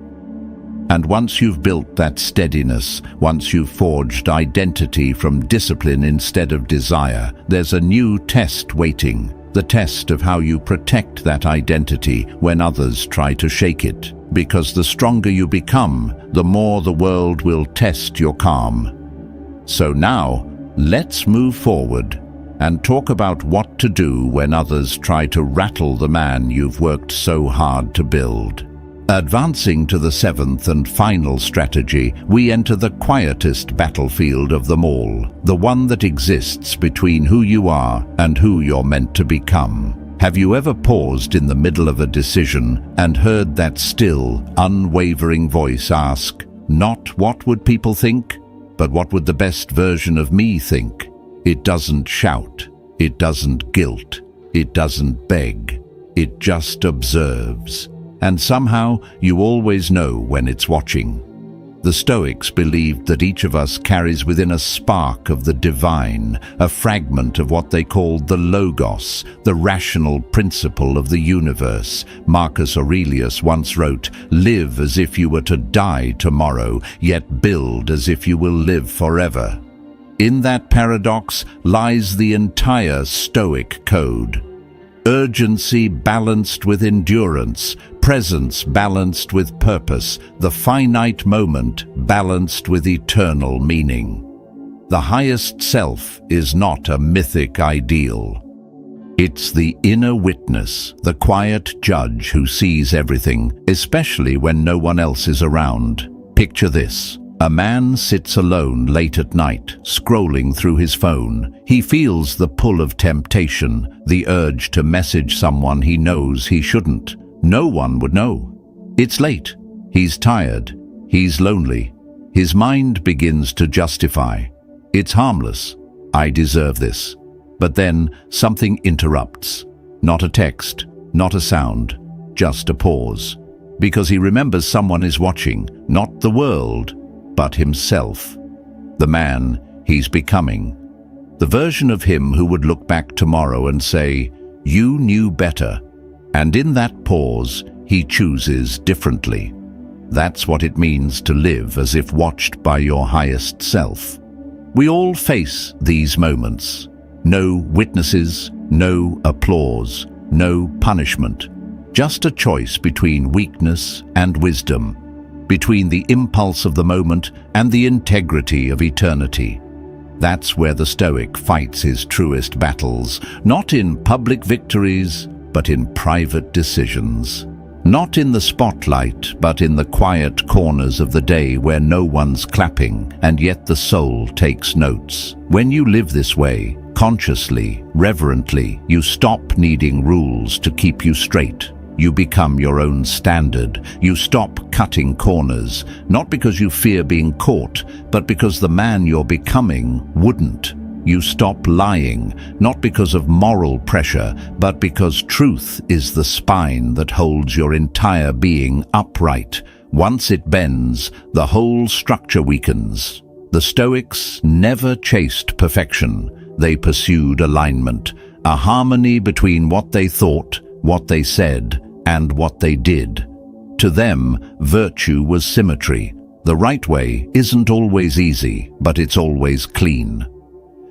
A: And once you've built that steadiness, once you've forged identity from discipline instead of desire, there's a new test waiting. The test of how you protect that identity when others try to shake it. Because the stronger you become, the more the world will test your calm. So now, let's move forward and talk about what to do when others try to rattle the man you've worked so hard to build. Advancing to the 7th and final strategy, we enter the quietest battlefield of them all, the one that exists between who you are and who you're meant to become. Have you ever paused in the middle of a decision and heard that still, unwavering voice ask, not what would people think, but what would the best version of me think? It doesn't shout, it doesn't guilt, it doesn't beg, it just observes. And somehow you always know when it's watching. The Stoics believed that each of us carries within a spark of the divine, a fragment of what they called the logos, the rational principle of the universe. Marcus Aurelius once wrote, "Live as if you were to die tomorrow, yet build as if you will live forever." In that paradox lies the entire Stoic code. Urgency balanced with endurance, presence balanced with purpose, the finite moment balanced with eternal meaning. The highest self is not a mythic ideal. It's the inner witness, the quiet judge who sees everything, especially when no one else is around. Picture this. A man sits alone late at night, scrolling through his phone. He feels the pull of temptation, the urge to message someone he knows he shouldn't. No one would know. It's late. He's tired. He's lonely. His mind begins to justify. It's harmless. I deserve this. But then something interrupts. Not a text, not a sound, just a pause. Because he remembers someone is watching, not the world, but himself. The man he's becoming. The version of him who would look back tomorrow and say, "You knew better." And in that pause, he chooses differently. That's what it means to live as if watched by your highest self. We all face these moments. No witnesses, no applause, no punishment. Just a choice between weakness and wisdom, between the impulse of the moment and the integrity of eternity. That's where the Stoic fights his truest battles, not in public victories, but in private decisions. Not in the spotlight, but in the quiet corners of the day where no one's clapping, and yet the soul takes notes. When you live this way, consciously, reverently, you stop needing rules to keep you straight. You become your own standard. You stop cutting corners, not because you fear being caught, but because the man you're becoming wouldn't. You stop lying, not because of moral pressure, but because truth is the spine that holds your entire being upright. Once it bends, the whole structure weakens. The Stoics never chased perfection. They pursued alignment, a harmony between what they thought, what they said, and what they did. To them, virtue was symmetry. The right way isn't always easy, but it's always clean.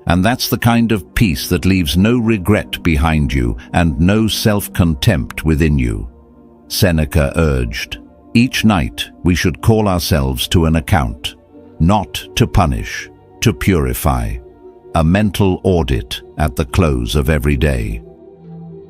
A: And that's the kind of peace that leaves no regret behind you and no self-contempt within you. Seneca urged, "Each night we should call ourselves to an account, not to punish, to purify. A mental audit at the close of every day.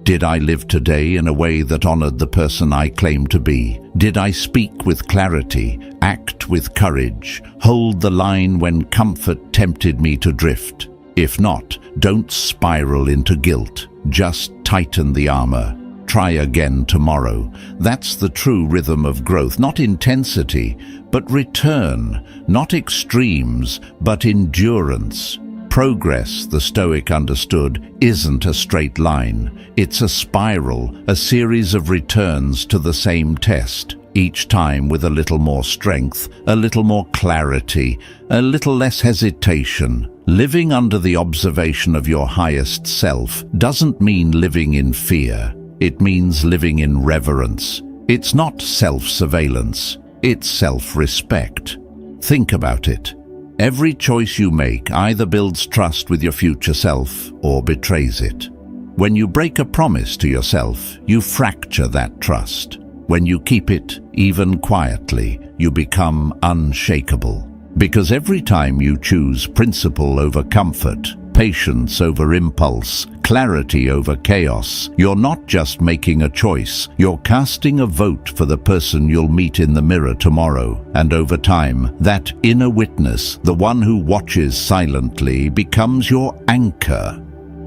A: Did I live today in a way that honored the person I claim to be? Did I speak with clarity, act with courage, hold the line when comfort tempted me to drift? If not, don't spiral into guilt. Just tighten the armor. Try again tomorrow." That's the true rhythm of growth, not intensity, but return, not extremes, but endurance. Progress, the Stoic understood, isn't a straight line. It's a spiral, a series of returns to the same test, each time with a little more strength, a little more clarity, a little less hesitation. Living under the observation of your highest self doesn't mean living in fear. It means living in reverence. It's not self-surveillance, it's self-respect. Think about it. Every choice you make either builds trust with your future self or betrays it. When you break a promise to yourself, you fracture that trust. When you keep it, even quietly, you become unshakable. Because every time you choose principle over comfort, patience over impulse, clarity over chaos, you're not just making a choice, you're casting a vote for the person you'll meet in the mirror tomorrow. And over time, that inner witness, the one who watches silently, becomes your anchor.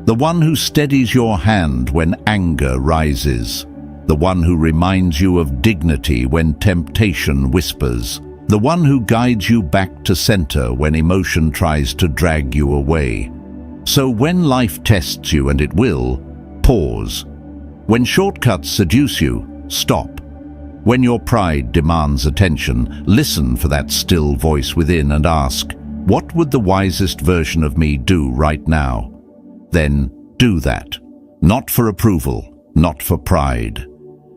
A: The one who steadies your hand when anger rises. The one who reminds you of dignity when temptation whispers. The one who guides you back to center when emotion tries to drag you away. So when life tests you, and it will, pause. When shortcuts seduce you, stop. When your pride demands attention, listen for that still voice within and ask, what would the wisest version of me do right now? Then do that. Not for approval, not for pride,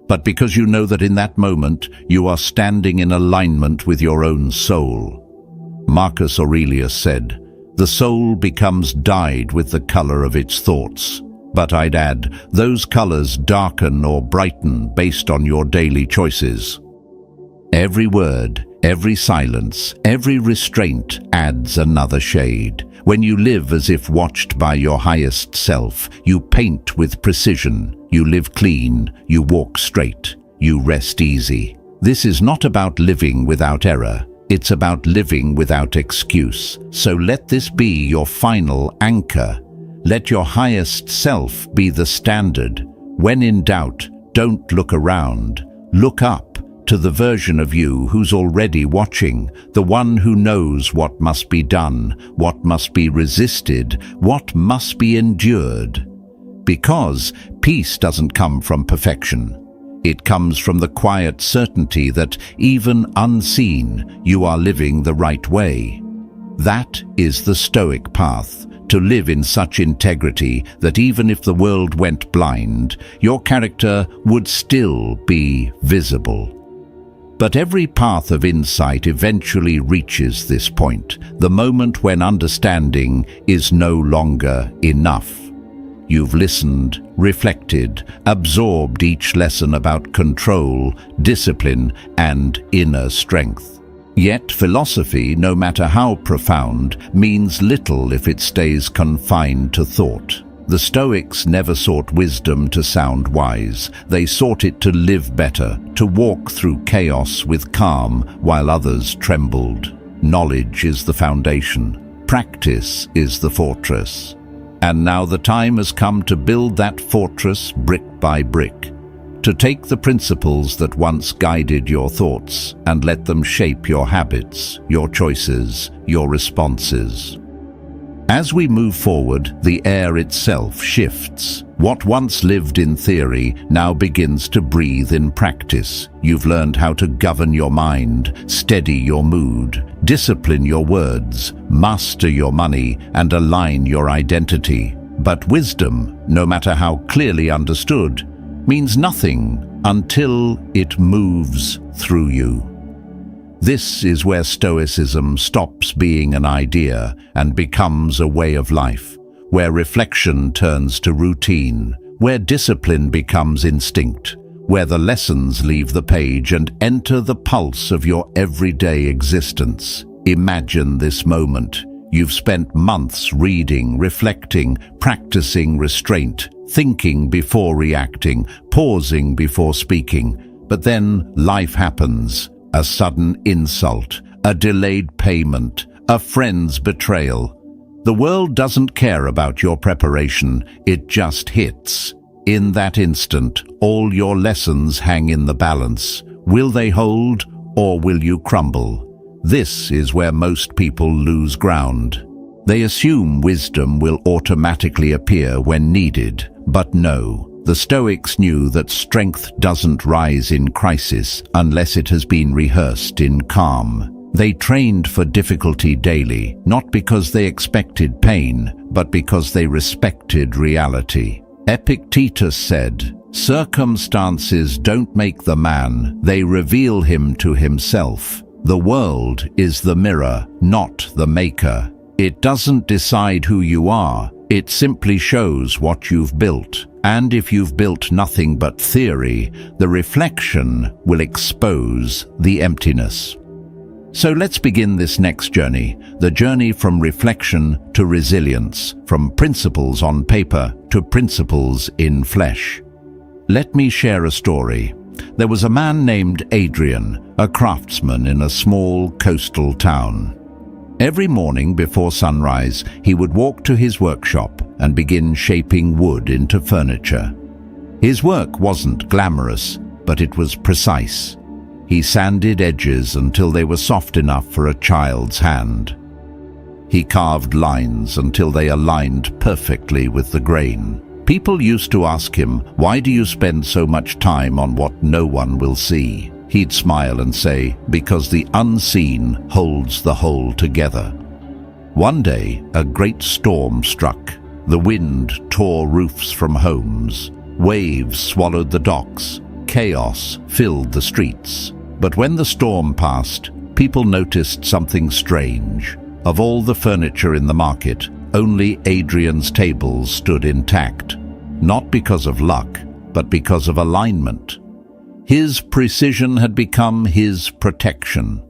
A: but because you know that in that moment you are standing in alignment with your own soul. Marcus Aurelius said, "The soul becomes dyed with the color of its thoughts." But I'd add, those colors darken or brighten based on your daily choices. Every word, every silence, every restraint adds another shade. When you live as if watched by your highest self, you paint with precision, you live clean, you walk straight, you rest easy. This is not about living without error. It's about living without excuse. So let this be your final anchor. Let your highest self be the standard. When in doubt, don't look around. Look up to the version of you who's already watching, the one who knows what must be done, what must be resisted, what must be endured. Because peace doesn't come from perfection. It comes from the quiet certainty that, even unseen, you are living the right way. That is the Stoic path, to live in such integrity that even if the world went blind, your character would still be visible. But every path of insight eventually reaches this point, the moment when understanding is no longer enough. You've listened, reflected, absorbed each lesson about control, discipline, and inner strength. Yet philosophy, no matter how profound, means little if it stays confined to thought. The Stoics never sought wisdom to sound wise. They sought it to live better, to walk through chaos with calm while others trembled. Knowledge is the foundation. Practice is the fortress. And now the time has come to build that fortress brick by brick. To take the principles that once guided your thoughts and let them shape your habits, your choices, your responses. As we move forward, the air itself shifts. What once lived in theory now begins to breathe in practice. You've learned how to govern your mind, steady your mood, discipline your words, master your money, and align your identity. But wisdom, no matter how clearly understood, means nothing until it moves through you. This is where Stoicism stops being an idea and becomes a way of life, where reflection turns to routine, where discipline becomes instinct, where the lessons leave the page and enter the pulse of your everyday existence. Imagine this moment. You've spent months reading, reflecting, practicing restraint, thinking before reacting, pausing before speaking. But then life happens. A sudden insult, a delayed payment, a friend's betrayal. The world doesn't care about your preparation, it just hits. In that instant, all your lessons hang in the balance. Will they hold, or will you crumble? This is where most people lose ground. They assume wisdom will automatically appear when needed, but no. The Stoics knew that strength doesn't rise in crisis unless it has been rehearsed in calm. They trained for difficulty daily, not because they expected pain, but because they respected reality. Epictetus said, "Circumstances don't make the man, they reveal him to himself. The world is the mirror, not the maker. It doesn't decide who you are, it simply shows what you've built. And if you've built nothing but theory, the reflection will expose the emptiness." So let's begin this next journey, the journey from reflection to resilience, from principles on paper to principles in flesh. Let me share a story. There was a man named Adrian, a craftsman in a small coastal town. Every morning before sunrise, he would walk to his workshop and begin shaping wood into furniture. His work wasn't glamorous, but it was precise. He sanded edges until they were soft enough for a child's hand. He carved lines until they aligned perfectly with the grain. People used to ask him, "Why do you spend so much time on what no one will see?" He'd smile and say, "Because the unseen holds the whole together." One day, a great storm struck. The wind tore roofs from homes. Waves swallowed the docks. Chaos filled the streets. But when the storm passed, people noticed something strange. Of all the furniture in the market, only Adrian's tables stood intact. Not because of luck, but because of alignment. His precision had become his protection.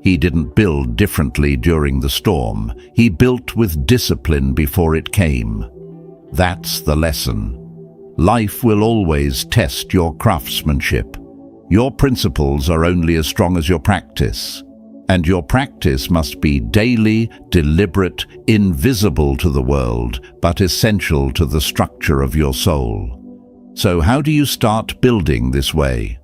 A: He didn't build differently during the storm. He built with discipline before it came. That's the lesson. Life will always test your craftsmanship. Your principles are only as strong as your practice. And your practice must be daily, deliberate, invisible to the world, but essential to the structure of your soul. So how do you start building this way?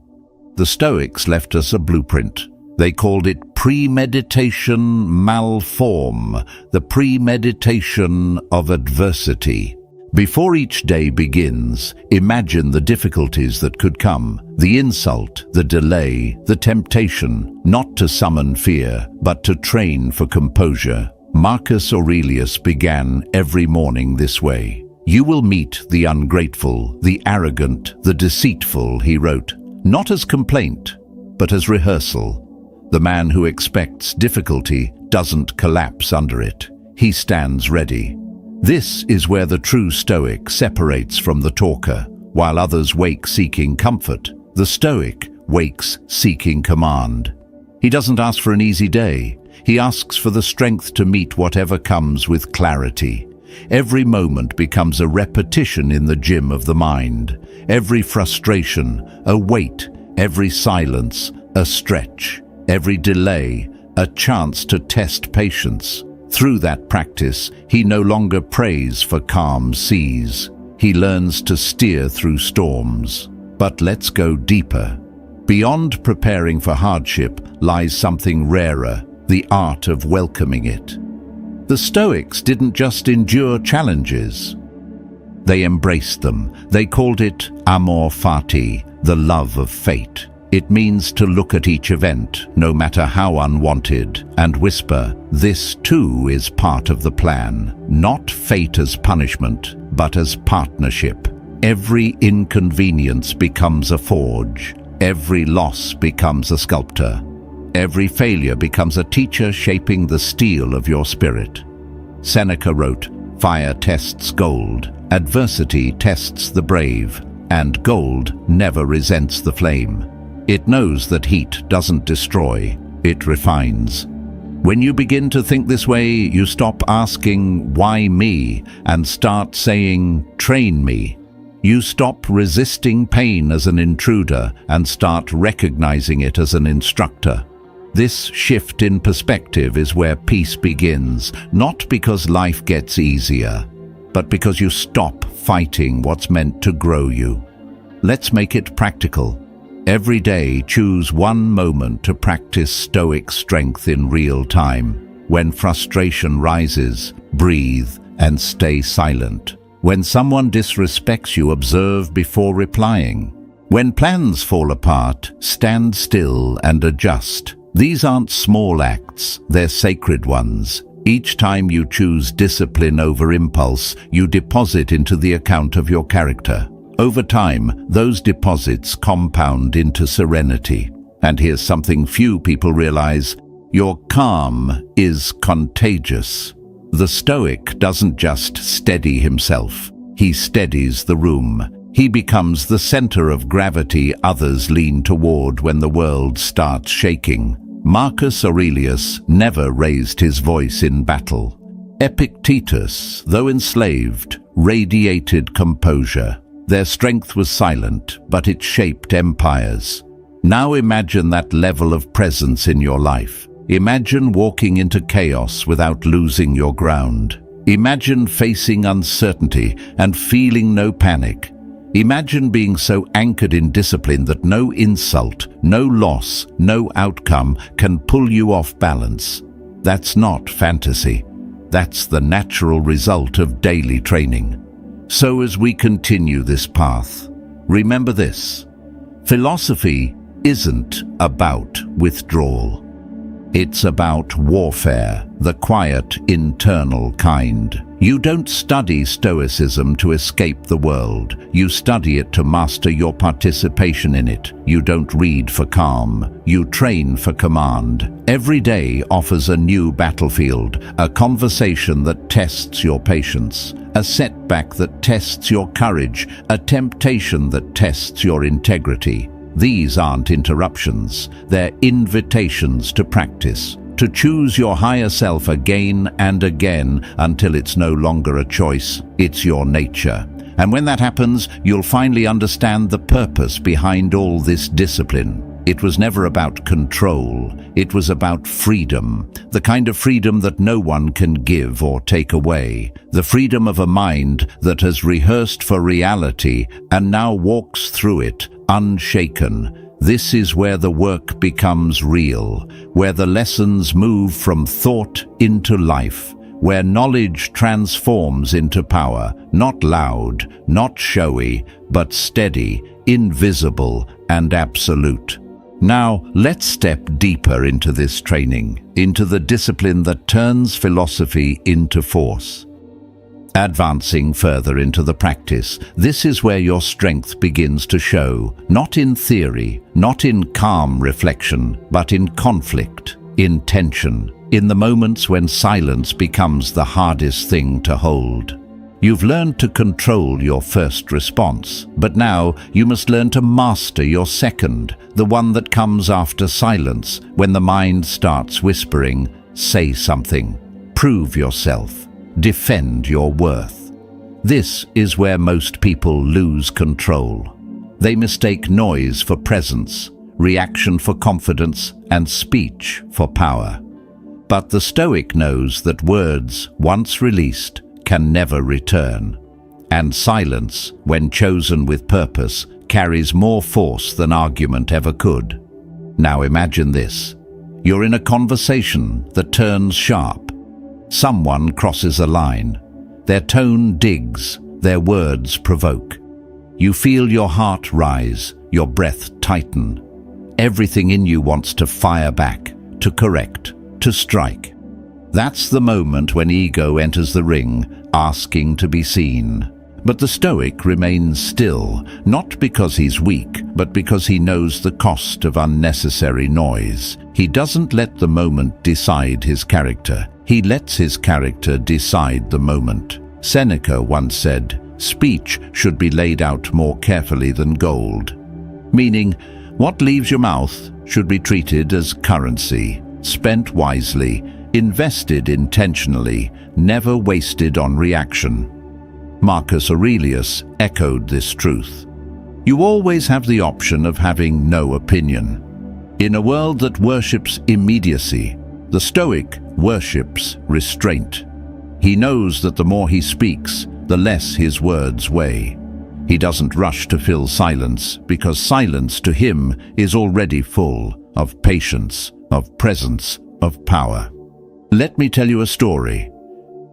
A: The Stoics left us a blueprint. They called it premeditation malform, the premeditation of adversity. Before each day begins, imagine the difficulties that could come, the insult, the delay, the temptation, not to summon fear, but to train for composure. Marcus Aurelius began every morning this way. "You will meet the ungrateful, the arrogant, the deceitful," he wrote, "not as complaint, but as rehearsal. The man who expects difficulty doesn't collapse under it. He stands ready." This is where the true Stoic separates from the talker. While others wake seeking comfort, the Stoic wakes seeking command. He doesn't ask for an easy day. He asks for the strength to meet whatever comes with clarity. Every moment becomes a repetition in the gym of the mind. Every frustration, a weight. Every silence, a stretch. Every delay, a chance to test patience. Through that practice, he no longer prays for calm seas. He learns to steer through storms. But let's go deeper. Beyond preparing for hardship lies something rarer, the art of welcoming it. The Stoics didn't just endure challenges. They embraced them. They called it amor fati, the love of fate. It means to look at each event, no matter how unwanted, and whisper, "This too is part of the plan." Not fate as punishment, but as partnership. Every inconvenience becomes a forge. Every loss becomes a sculptor. Every failure becomes a teacher shaping the steel of your spirit. Seneca wrote, "Fire tests gold, adversity tests the brave, and gold never resents the flame." It knows that heat doesn't destroy, it refines. When you begin to think this way, you stop asking, "Why me?" and start saying, "Train me." You stop resisting pain as an intruder and start recognizing it as an instructor. This shift in perspective is where peace begins, not because life gets easier, but because you stop fighting what's meant to grow you. Let's make it practical. Every day, choose one moment to practice Stoic strength in real time. When frustration rises, breathe and stay silent. When someone disrespects you, observe before replying. When plans fall apart, stand still and adjust. These aren't small acts, they're sacred ones. Each time you choose discipline over impulse, you deposit into the account of your character. Over time, those deposits compound into serenity. And here's something few people realize: your calm is contagious. The Stoic doesn't just steady himself, he steadies the room. He becomes the center of gravity others lean toward when the world starts shaking. Marcus Aurelius never raised his voice in battle. Epictetus, though enslaved, radiated composure. Their strength was silent, but it shaped empires. Now imagine that level of presence in your life. Imagine walking into chaos without losing your ground. Imagine facing uncertainty and feeling no panic. Imagine being so anchored in discipline that no insult, no loss, no outcome can pull you off balance. That's not fantasy. That's the natural result of daily training. So as we continue this path, remember this: philosophy isn't about withdrawal. It's about warfare, the quiet, internal kind. You don't study Stoicism to escape the world. You study it to master your participation in it. You don't read for calm. You train for command. Every day offers a new battlefield, a conversation that tests your patience, a setback that tests your courage, a temptation that tests your integrity. These aren't interruptions, they're invitations to practice, to choose your higher self again and again until it's no longer a choice, it's your nature. And when that happens, you'll finally understand the purpose behind all this discipline. It was never about control, it was about freedom, the kind of freedom that no one can give or take away, the freedom of a mind that has rehearsed for reality and now walks through it, unshaken. This is where the work becomes real, where the lessons move from thought into life, where knowledge transforms into power, not loud, not showy, but steady, invisible, and absolute. Now, let's step deeper into this training, into the discipline that turns philosophy into force. Advancing further into the practice, this is where your strength begins to show, not in theory, not in calm reflection, but in conflict, in tension, in the moments when silence becomes the hardest thing to hold. You've learned to control your first response, but now you must learn to master your second, the one that comes after silence, when the mind starts whispering, say something, prove yourself, defend your worth. This is where most people lose control. They mistake noise for presence, reaction for confidence, and speech for power. But the Stoic knows that words, once released, can never return. And silence, when chosen with purpose, carries more force than argument ever could. Now imagine this. You're in a conversation that turns sharp. Someone crosses a line. Their tone digs, their words provoke. You feel your heart rise, your breath tighten. Everything in you wants to fire back, to correct, to strike. That's the moment when ego enters the ring, asking to be seen. But the Stoic remains still, not because he's weak, but because he knows the cost of unnecessary noise. He doesn't let the moment decide his character. He lets his character decide the moment. Seneca once said, "Speech should be laid out more carefully than gold." Meaning, what leaves your mouth should be treated as currency, spent wisely, invested intentionally, never wasted on reaction. Marcus Aurelius echoed this truth. You always have the option of having no opinion. In a world that worships immediacy, the Stoic worships restraint. He knows that the more he speaks, the less his words weigh. He doesn't rush to fill silence, because silence to him is already full of patience, of presence, of power. Let me tell you a story.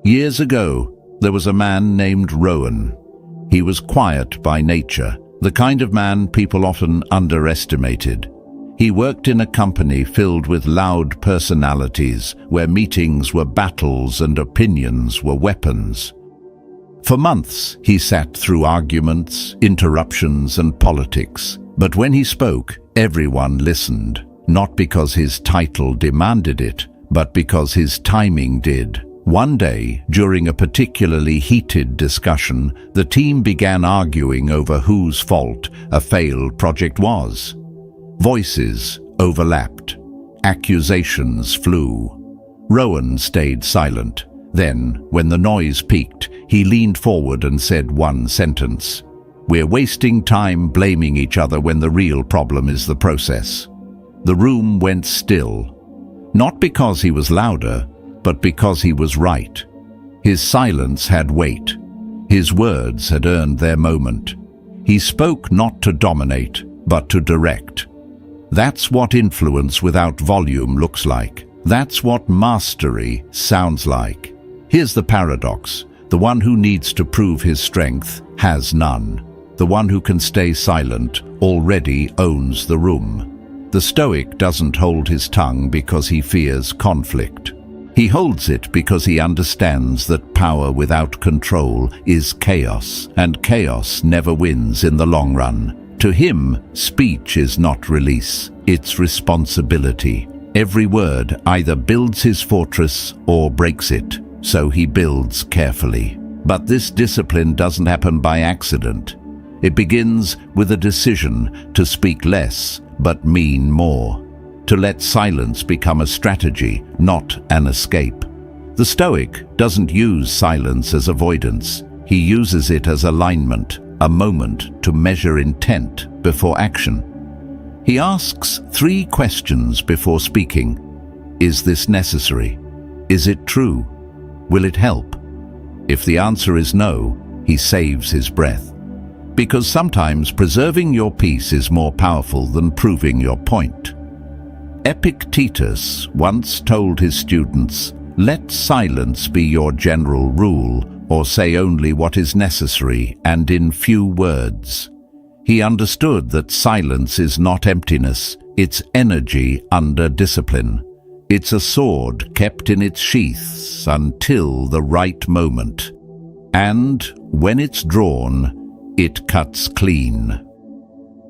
A: Years ago, there was a man named Rowan. He was quiet by nature, the kind of man people often underestimated. He worked in a company filled with loud personalities, where meetings were battles and opinions were weapons. For months, he sat through arguments, interruptions, and politics. But when he spoke, everyone listened, not because his title demanded it, but because his timing did. One day, during a particularly heated discussion, the team began arguing over whose fault a failed project was. Voices overlapped. Accusations flew. Rowan stayed silent. Then, when the noise peaked, he leaned forward and said one sentence. "We're wasting time blaming each other when the real problem is the process." The room went still. Not because he was louder, but because he was right. His silence had weight. His words had earned their moment. He spoke not to dominate, but to direct. That's what influence without volume looks like. That's what mastery sounds like. Here's the paradox. The one who needs to prove his strength has none. The one who can stay silent already owns the room. The Stoic doesn't hold his tongue because he fears conflict. He holds it because he understands that power without control is chaos, and chaos never wins in the long run. To him, speech is not release, it's responsibility. Every word either builds his fortress or breaks it, so he builds carefully. But this discipline doesn't happen by accident. It begins with a decision to speak less, but mean more. To let silence become a strategy, not an escape. The Stoic doesn't use silence as avoidance. He uses it as alignment, a moment to measure intent before action. He asks 3 questions before speaking. Is this necessary? Is it true? Will it help? If the answer is no, he saves his breath. Because sometimes preserving your peace is more powerful than proving your point. Epictetus once told his students, Let silence be your general rule, or say only what is necessary and in few words. He understood that silence is not emptiness, it's energy under discipline. It's a sword kept in its sheaths until the right moment. And when it's drawn, it cuts clean.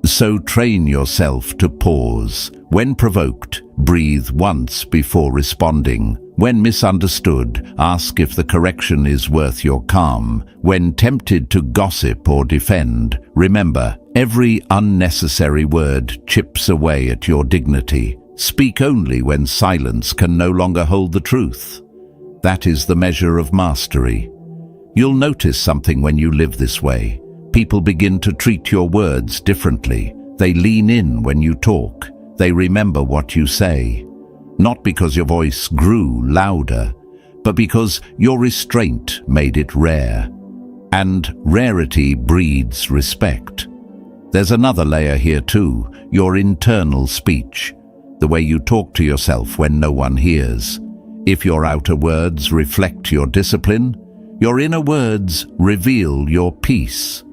A: So train yourself to pause. When provoked, breathe once before responding. When misunderstood, ask if the correction is worth your calm. When tempted to gossip or defend, remember, every unnecessary word chips away at your dignity. Speak only when silence can no longer hold the truth. That is the measure of mastery. You'll notice something when you live this way. People begin to treat your words differently. They lean in when you talk. They remember what you say. Not because your voice grew louder, but because your restraint made it rare. And rarity breeds respect. There's another layer here too, your internal speech, the way you talk to yourself when no one hears. If your outer words reflect your discipline, your inner words reveal your peace.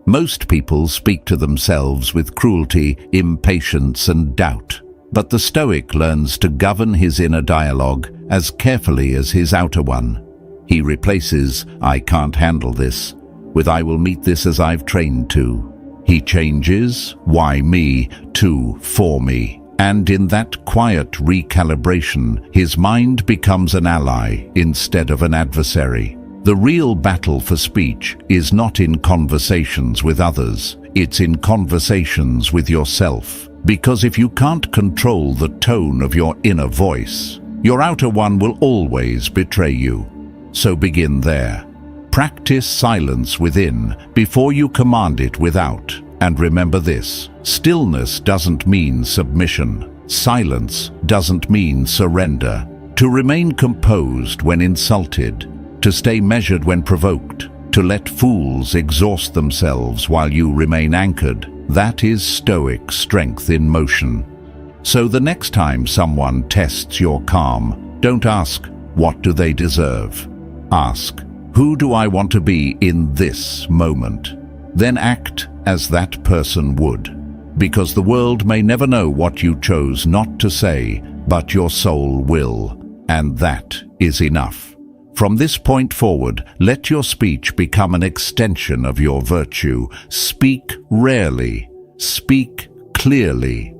A: Most people speak to themselves with cruelty, impatience, and doubt. But the Stoic learns to govern his inner dialogue as carefully as his outer one. He replaces "I can't handle this" with "I will meet this as I've trained to." He changes "why me" to "for me." And in that quiet recalibration, his mind becomes an ally instead of an adversary. The real battle for speech is not in conversations with others, it's in conversations with yourself. Because if you can't control the tone of your inner voice, your outer one will always betray you. So begin there. Practice silence within before you command it without. And remember this, stillness doesn't mean submission. Silence doesn't mean surrender. To remain composed when insulted, to stay measured when provoked, to let fools exhaust themselves while you remain anchored, that is Stoic strength in motion. So the next time someone tests your calm, don't ask, "What do they deserve?" Ask, "Who do I want to be in this moment?" Then act as that person would. Because the world may never know what you chose not to say, but your soul will. And that is enough. From this point forward, let your speech become an extension of your virtue. Speak rarely. Speak clearly.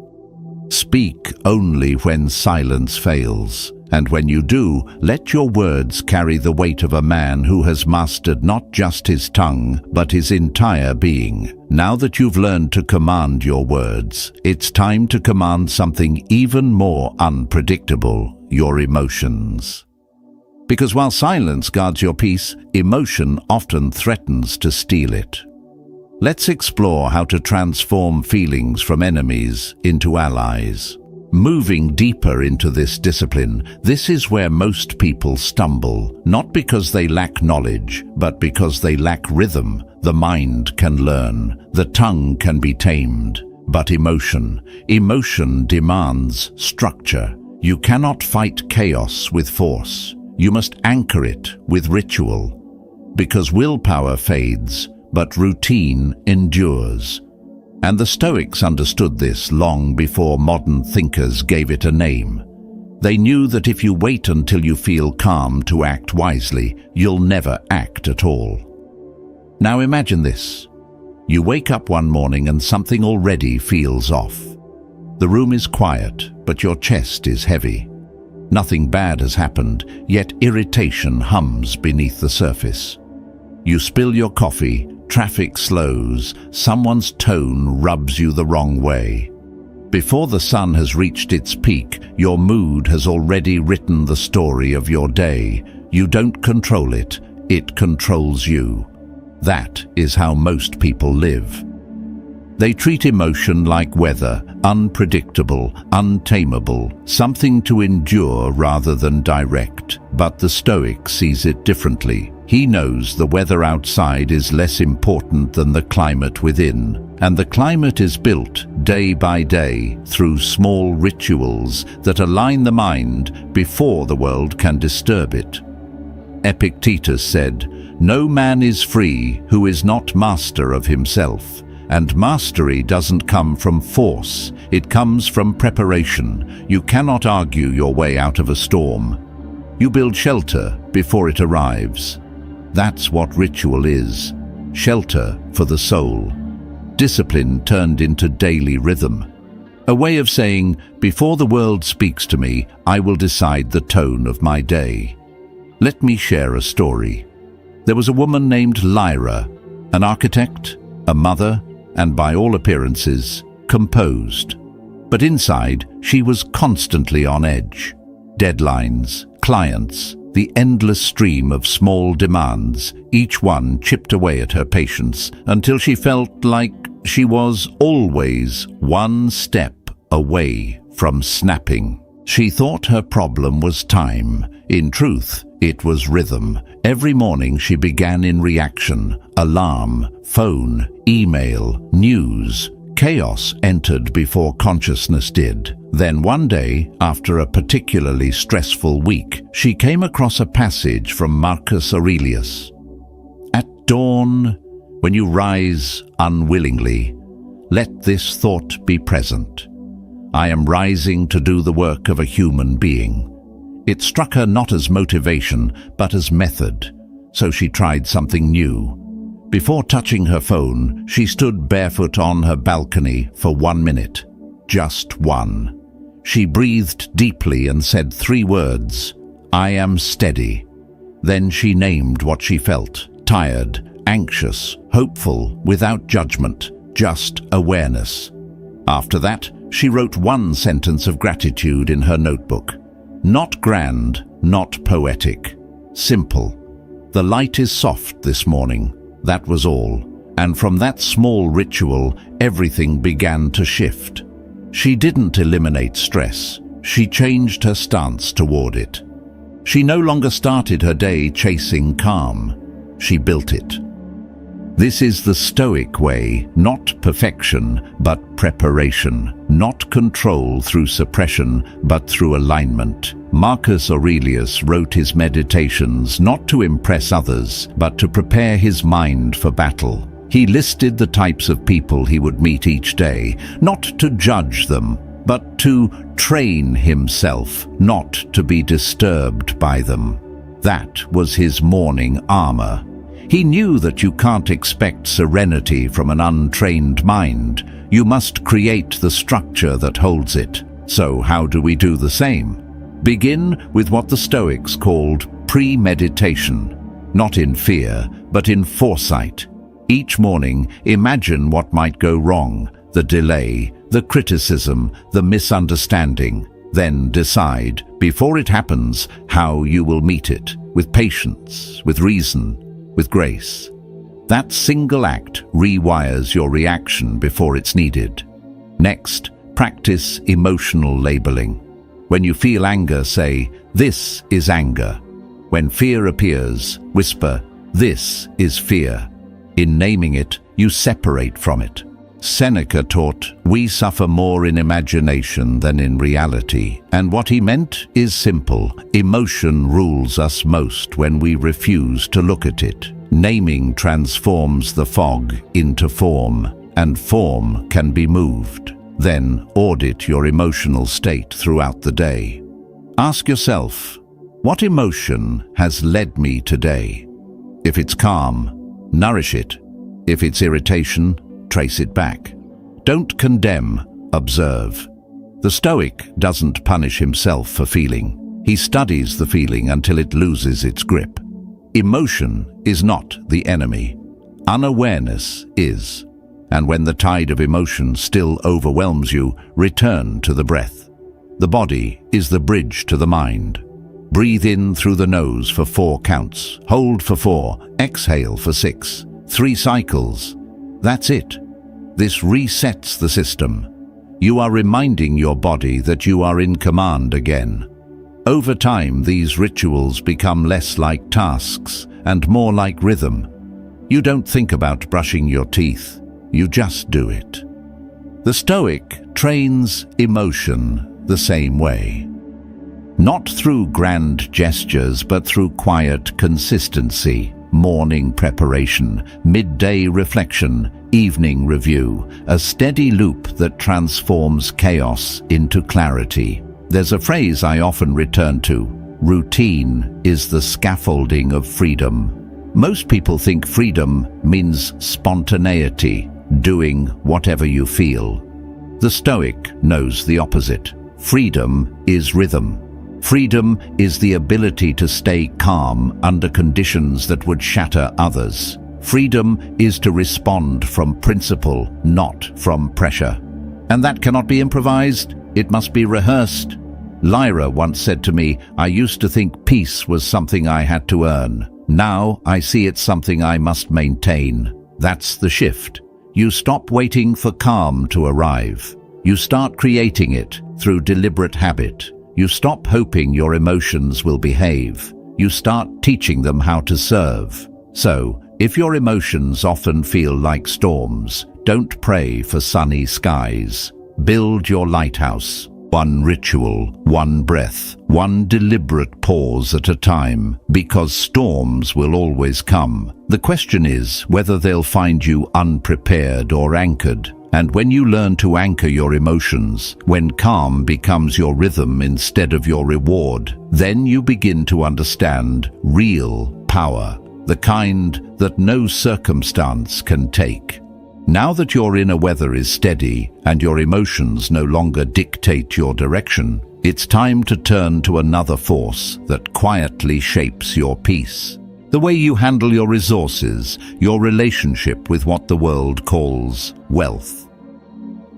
A: Speak only when silence fails. And when you do, let your words carry the weight of a man who has mastered not just his tongue, but his entire being. Now that you've learned to command your words, it's time to command something even more unpredictable, your emotions. Because while silence guards your peace, emotion often threatens to steal it. Let's explore how to transform feelings from enemies into allies. Moving deeper into this discipline, this is where most people stumble, not because they lack knowledge, but because they lack rhythm. The mind can learn, the tongue can be tamed, but emotion demands structure. You cannot fight chaos with force. You must anchor it with ritual. Because willpower fades, but routine endures. And the Stoics understood this long before modern thinkers gave it a name. They knew that if you wait until you feel calm to act wisely, you'll never act at all. Now imagine this. You wake up one morning and something already feels off. The room is quiet, but your chest is heavy. Nothing bad has happened, yet irritation hums beneath the surface. You spill your coffee, traffic slows, someone's tone rubs you the wrong way. Before the sun has reached its peak, your mood has already written the story of your day. You don't control it, it controls you. That is how most people live. They treat emotion like weather, unpredictable, untamable, something to endure rather than direct. But the Stoic sees it differently. He knows the weather outside is less important than the climate within. and the climate is built day by day through small rituals that align the mind before the world can disturb it. Epictetus said, "No man is free who is not master of himself." And mastery doesn't come from force, it comes from preparation. You cannot argue your way out of a storm. You build shelter before it arrives. That's what ritual is, shelter for the soul. Discipline turned into daily rhythm. A way of saying, before the world speaks to me, I will decide the tone of my day. Let me share a story. There was a woman named Lyra, an architect, a mother, and by all appearances, composed. But inside, she was constantly on edge. Deadlines, clients, the endless stream of small demands, each one chipped away at her patience until she felt like she was always one step away from snapping. She thought her problem was time. In truth, it was rhythm. Every morning she began in reaction. Alarm, phone, email, news. Chaos entered before consciousness did. Then one day, after a particularly stressful week, she came across a passage from Marcus Aurelius. At dawn, when you rise unwillingly, let this thought be present. I am rising to do the work of a human being. It struck her not as motivation, but as method, so she tried something new. Before touching her phone, she stood barefoot on her balcony for 1 minute. Just one. She breathed deeply and said 3 words, I am steady. Then she named what she felt, tired, anxious, hopeful, without judgment, just awareness. After that, she wrote 1 sentence of gratitude in her notebook. Not grand, not poetic, simple. The light is soft this morning. That was all. And from that small ritual, everything began to shift. She didn't eliminate stress. She changed her stance toward it. She no longer started her day chasing calm. She built it. This is the Stoic way, not perfection, but preparation, not control through suppression, but through alignment. Marcus Aurelius wrote his meditations not to impress others, but to prepare his mind for battle. He listed the types of people he would meet each day, not to judge them, but to train himself not to be disturbed by them. That was his morning armor. He knew that you can't expect serenity from an untrained mind. You must create the structure that holds it. So how do we do the same? Begin with what the Stoics called premeditation, not in fear, but in foresight. Each morning, imagine what might go wrong, the delay, the criticism, the misunderstanding. Then decide, before it happens, how you will meet it, with patience, with reason, with grace. That single act rewires your reaction before it's needed. Next, practice emotional labeling. When you feel anger, say, "This is anger." When fear appears, whisper, "This is fear." In naming it, you separate from it. Seneca taught, "We suffer more in imagination than in reality." And what he meant is simple. Emotion rules us most when we refuse to look at it. Naming transforms the fog into form, and form can be moved. Then audit your emotional state throughout the day. Ask yourself, what emotion has led me today? If it's calm, nourish it. If it's irritation, trace it back. Don't condemn, observe. The Stoic doesn't punish himself for feeling. He studies the feeling until it loses its grip. Emotion is not the enemy. Unawareness is. And when the tide of emotion still overwhelms you, return to the breath. The body is the bridge to the mind. Breathe in through the nose for 4 counts. Hold for 4. Exhale for 6. 3 cycles. That's it. This resets the system. You are reminding your body that you are in command again. Over time, these rituals become less like tasks and more like rhythm. You don't think about brushing your teeth. you just do it. The Stoic trains emotion the same way. Not through grand gestures, but through quiet consistency, morning preparation, midday reflection, evening review, a steady loop that transforms chaos into clarity. There's a phrase I often return to: routine is the scaffolding of freedom. Most people think freedom means spontaneity, doing whatever you feel. The Stoic knows the opposite. Freedom is rhythm. Freedom is the ability to stay calm under conditions that would shatter others. Freedom is to respond from principle, not from pressure. And that cannot be improvised, it must be rehearsed. Lyra once said to me, "I used to think peace was something I had to earn. Now I see it's something I must maintain." That's the shift. You stop waiting for calm to arrive. You start creating it through deliberate habit. You stop hoping your emotions will behave. You start teaching them how to serve. So, if your emotions often feel like storms, don't pray for sunny skies. Build your lighthouse. One ritual, one breath, one deliberate pause at a time, because storms will always come. The question is whether they'll find you unprepared or anchored. And when you learn to anchor your emotions, when calm becomes your rhythm instead of your reward, then you begin to understand real power, the kind that no circumstance can take. Now that your inner weather is steady and your emotions no longer dictate your direction, it's time to turn to another force that quietly shapes your peace. The way you handle your resources, your relationship with what the world calls wealth.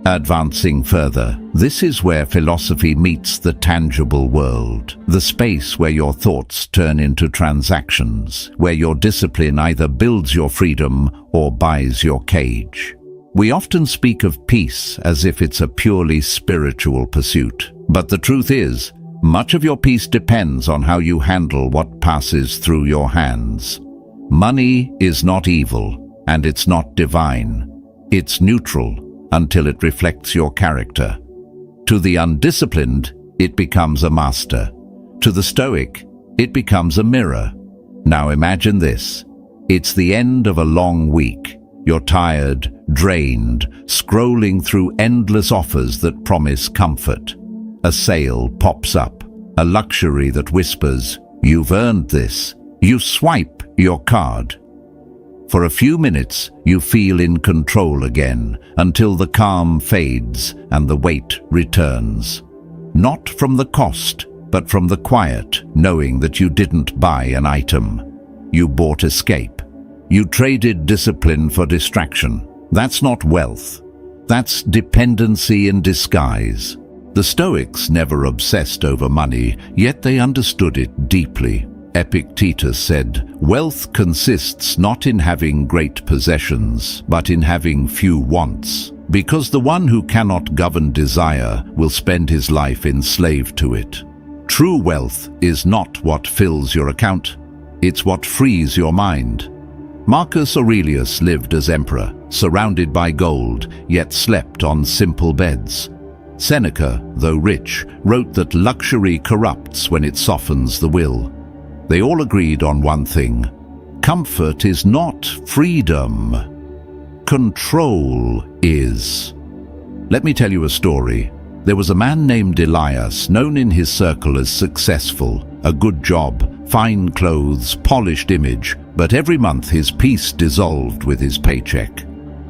A: Advancing further, this is where philosophy meets the tangible world, the space where your thoughts turn into transactions, where your discipline either builds your freedom or buys your cage. We often speak of peace as if it's a purely spiritual pursuit, but the truth is, much of your peace depends on how you handle what passes through your hands. Money is not evil, and it's not divine. It's neutral until it reflects your character. To the undisciplined, it becomes a master. To the Stoic, it becomes a mirror. Now imagine this. It's the end of a long week. You're tired, drained, scrolling through endless offers that promise comfort. A sale pops up, a luxury that whispers, "You've earned this." You swipe your card. For a few minutes, you feel in control again, until the calm fades and the weight returns. Not from the cost, but from the quiet, knowing that you didn't buy an item. You bought escape. You traded discipline for distraction. That's not wealth. That's dependency in disguise. The Stoics never obsessed over money, yet they understood it deeply. Epictetus said, "Wealth consists not in having great possessions, but in having few wants, because the one who cannot govern desire will spend his life enslaved to it." True wealth is not what fills your account, it's what frees your mind. Marcus Aurelius lived as emperor, surrounded by gold, yet slept on simple beds. Seneca, though rich, wrote that luxury corrupts when it softens the will. They all agreed on one thing: comfort is not freedom. Control is. Let me tell you a story. There was a man named Elias, known in his circle as successful, a good job, fine clothes, polished image, but every month his peace dissolved with his paycheck.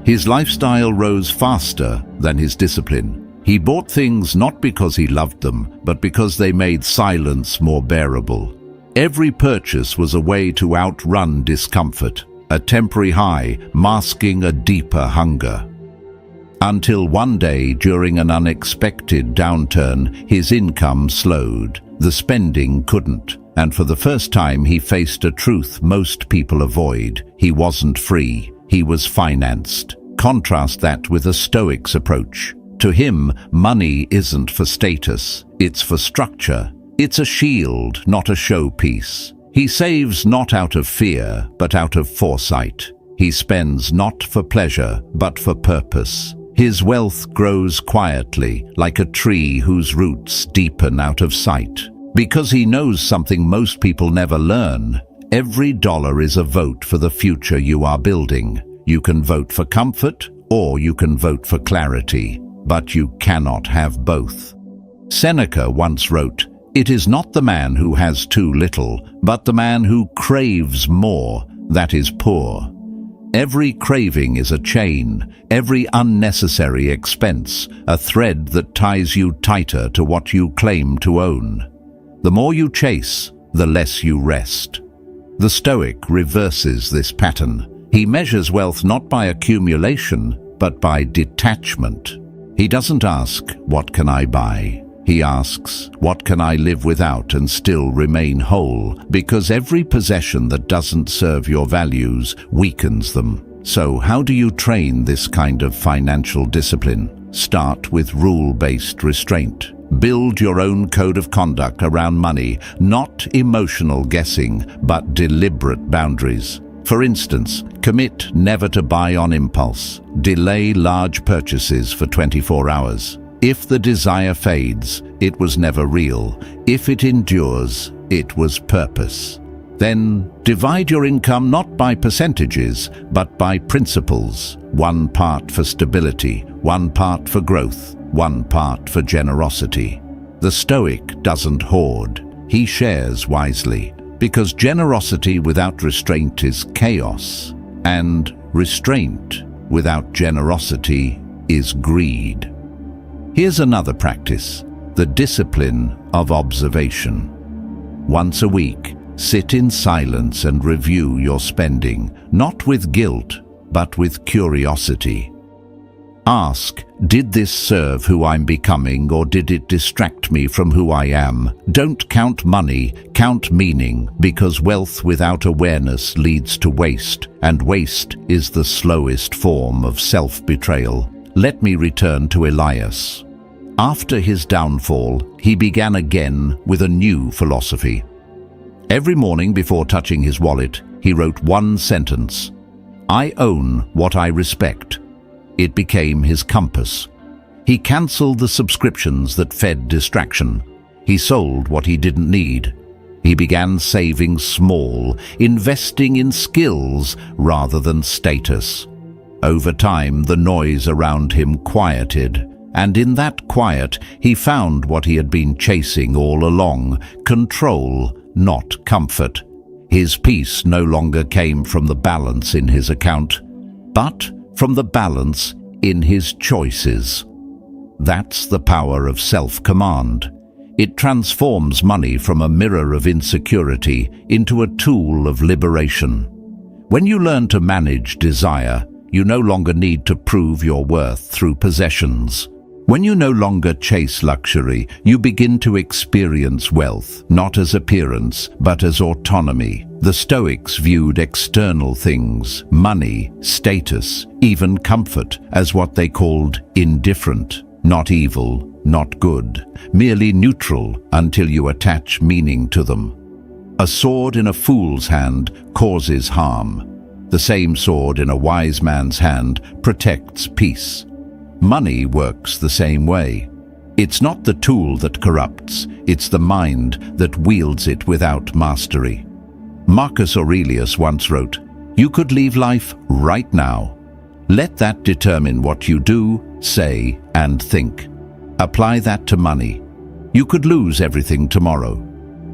A: His lifestyle rose faster than his discipline. He bought things not because he loved them, but because they made silence more bearable. Every purchase was a way to outrun discomfort, a temporary high masking a deeper hunger. Until one day, during an unexpected downturn, his income slowed. The spending couldn't, and for the first time he faced a truth most people avoid. He wasn't free, he was financed. Contrast that with a Stoic's approach. To him, money isn't for status, it's for structure. It's a shield, not a showpiece. He saves not out of fear, but out of foresight. He spends not for pleasure, but for purpose. His wealth grows quietly, like a tree whose roots deepen out of sight. Because he knows something most people never learn. Every dollar is a vote for the future you are building. You can vote for comfort, or you can vote for clarity, but you cannot have both. Seneca once wrote, "It is not the man who has too little, but the man who craves more, that is poor." Every craving is a chain, every unnecessary expense, a thread that ties you tighter to what you claim to own. The more you chase, the less you rest. The Stoic reverses this pattern. He measures wealth not by accumulation, but by detachment. He doesn't ask, "What can I buy?" He asks, "What can I live without and still remain whole?" Because every possession that doesn't serve your values weakens them. So how do you train this kind of financial discipline? Start with rule-based restraint. Build your own code of conduct around money, not emotional guessing, but deliberate boundaries. For instance, commit never to buy on impulse. Delay large purchases for 24 hours. If the desire fades, it was never real. If it endures, it was purpose. Then divide your income not by percentages, but by principles. 1 part for stability, 1 part for growth, 1 part for generosity. The Stoic doesn't hoard. He shares wisely, because generosity without restraint is chaos, and restraint without generosity is greed. Here's another practice, the discipline of observation. Once a week, sit in silence and review your spending, not with guilt, but with curiosity. Ask, did this serve who I'm becoming, or did it distract me from who I am? Don't count money, count meaning, because wealth without awareness leads to waste, and waste is the slowest form of self-betrayal. Let me return to Elias. After his downfall, he began again with a new philosophy. Every morning before touching his wallet, he wrote one sentence: "I own what I respect." It became his compass. He cancelled the subscriptions that fed distraction. He sold what he didn't need. He began saving small, investing in skills rather than status. Over time, the noise around him quieted, and in that quiet, he found what he had been chasing all along: control, not comfort. His peace no longer came from the balance in his account, but from the balance in his choices. That's the power of self-command. It transforms money from a mirror of insecurity into a tool of liberation. When you learn to manage desire, you no longer need to prove your worth through possessions. When you no longer chase luxury, you begin to experience wealth, not as appearance, but as autonomy. The Stoics viewed external things, money, status, even comfort, as what they called indifferent, not evil, not good, merely neutral until you attach meaning to them. A sword in a fool's hand causes harm. The same sword in a wise man's hand protects peace. Money works the same way. It's not the tool that corrupts, it's the mind that wields it without mastery. Marcus Aurelius once wrote, "You could leave life right now. Let that determine what you do, say, and think. Apply that to money. You could lose everything tomorrow.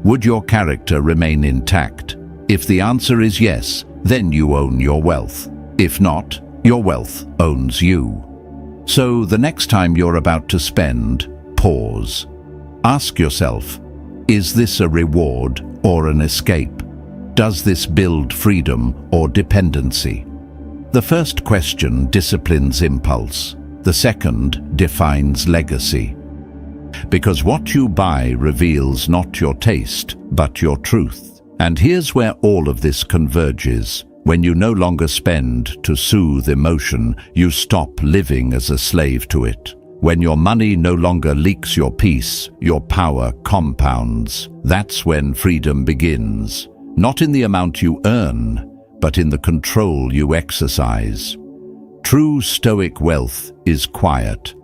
A: Would your character remain intact? If the answer is yes, then you own your wealth. If not, your wealth owns you." So the next time you're about to spend, pause. Ask yourself, is this a reward or an escape? Does this build freedom or dependency? The first question disciplines impulse. The second defines legacy. Because what you buy reveals not your taste, but your truth. And here's where all of this converges. When you no longer spend to soothe emotion, you stop living as a slave to it. When your money no longer leaks your peace, your power compounds. That's when freedom begins. Not in the amount you earn, but in the control you exercise. True Stoic wealth is quiet.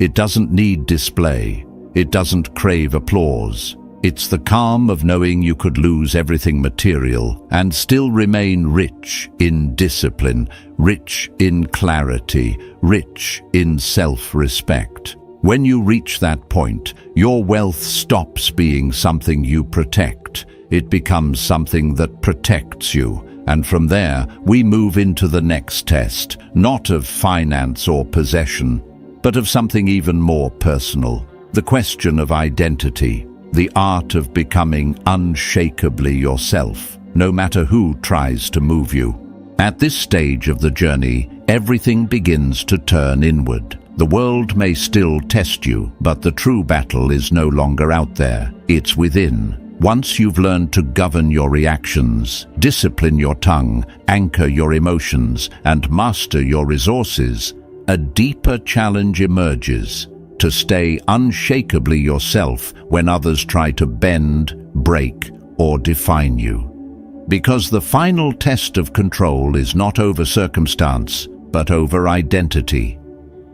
A: It doesn't need display. It doesn't crave applause. It's the calm of knowing you could lose everything material and still remain rich in discipline, rich in clarity, rich in self-respect. When you reach that point, your wealth stops being something you protect. It becomes something that protects you. And from there, we move into the next test, not of finance or possession, but of something even more personal. The question of identity, the art of becoming unshakably yourself, no matter who tries to move you. At this stage of the journey, everything begins to turn inward. The world may still test you, but the true battle is no longer out there. It's within. Once you've learned to govern your reactions, discipline your tongue, anchor your emotions, and master your resources, a deeper challenge emerges: to stay unshakably yourself when others try to bend, break, or define you. Because the final test of control is not over circumstance, but over identity.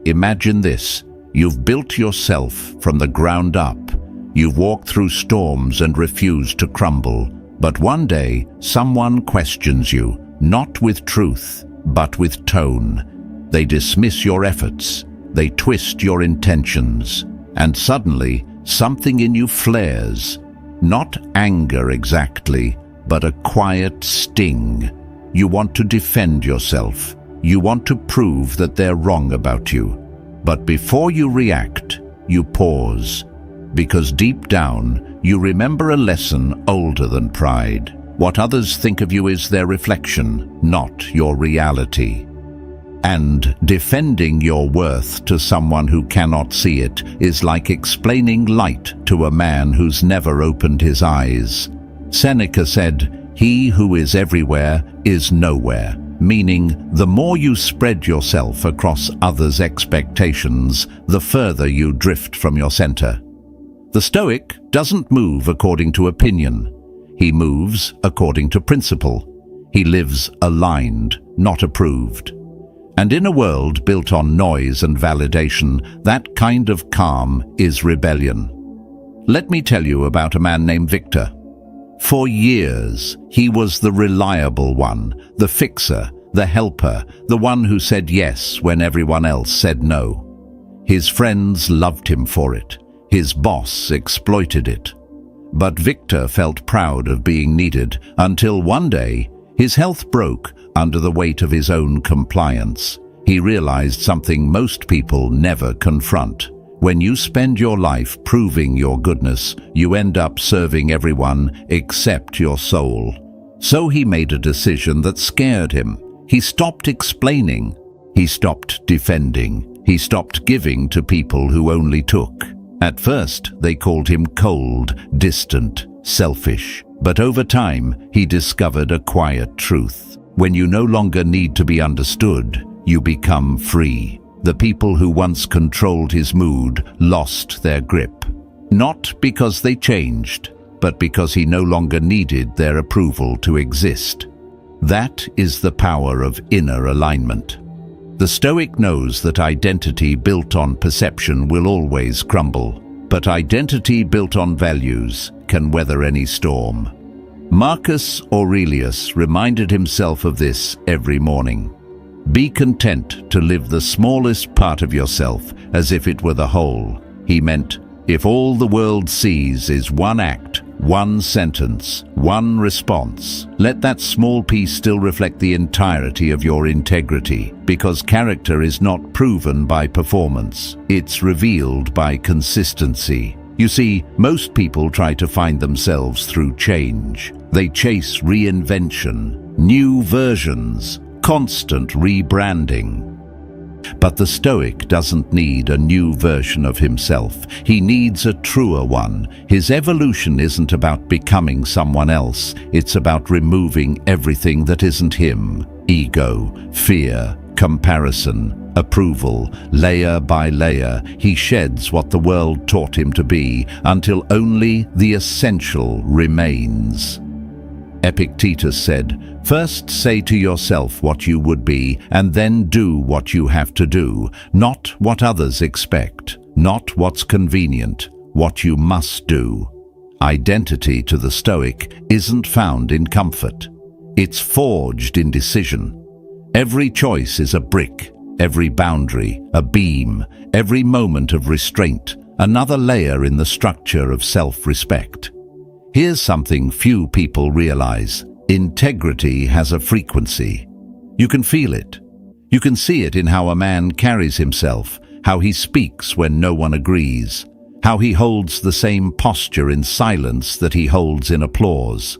A: Imagine this: you've built yourself from the ground up. You've walked through storms and refused to crumble. But one day, someone questions you, not with truth, but with tone. They dismiss your efforts. They twist your intentions. And suddenly, something in you flares. Not anger exactly, but a quiet sting. You want to defend yourself. You want to prove that they're wrong about you. But before you react, you pause. Because deep down, you remember a lesson older than pride. What others think of you is their reflection, not your reality. And defending your worth to someone who cannot see it is like explaining light to a man who's never opened his eyes. Seneca said, "He who is everywhere is nowhere," meaning the more you spread yourself across others' expectations, the further you drift from your center. The Stoic doesn't move according to opinion. He moves according to principle. He lives aligned, not approved. And in a world built on noise and validation, that kind of calm is rebellion. Let me tell you about a man named Victor. For years, he was the reliable one, the fixer, the helper, the one who said yes when everyone else said no. His friends loved him for it. His boss exploited it. But Victor felt proud of being needed until one day his health broke under the weight of his own compliance. He realized something most people never confront. When you spend your life proving your goodness, you end up serving everyone except your soul. So he made a decision that scared him. He stopped explaining. He stopped defending. He stopped giving to people who only took. At first, they called him cold, distant, selfish. But over time, he discovered a quiet truth. When you no longer need to be understood, you become free. The people who once controlled his mood lost their grip. Not because they changed, but because he no longer needed their approval to exist. That is the power of inner alignment. The Stoic knows that identity built on perception will always crumble, but identity built on values can weather any storm. Marcus Aurelius reminded himself of this every morning. Be content to live the smallest part of yourself as if it were the whole. He meant, if all the world sees is one act, one sentence, one response, let that small piece still reflect the entirety of your integrity, because character is not proven by performance. It's revealed by consistency. You see, most people try to find themselves through change. They chase reinvention, new versions, constant rebranding. But the Stoic doesn't need a new version of himself. He needs a truer one. His evolution isn't about becoming someone else. It's about removing everything that isn't him. Ego, fear, comparison, approval. Layer by layer, he sheds what the world taught him to be until only the essential remains. Epictetus said, "First say to yourself what you would be, and then do what you have to do, not what others expect, not what's convenient, what you must do." Identity to the Stoic isn't found in comfort. It's forged in decision. Every choice is a brick, every boundary a beam, every moment of restraint another layer in the structure of self-respect. Here's something few people realize. Integrity has a frequency. You can feel it. You can see it in how a man carries himself, how he speaks when no one agrees, how he holds the same posture in silence that he holds in applause.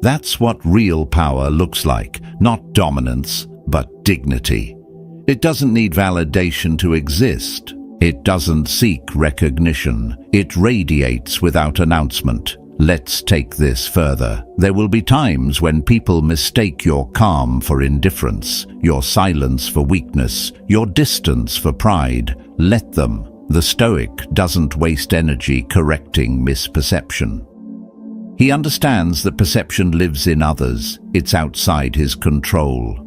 A: That's what real power looks like, not dominance, but dignity. It doesn't need validation to exist. It doesn't seek recognition. It radiates without announcement. Let's take this further. There will be times when people mistake your calm for indifference, your silence for weakness, your distance for pride. Let them. The Stoic doesn't waste energy correcting misperception. He understands that perception lives in others. It's outside his control.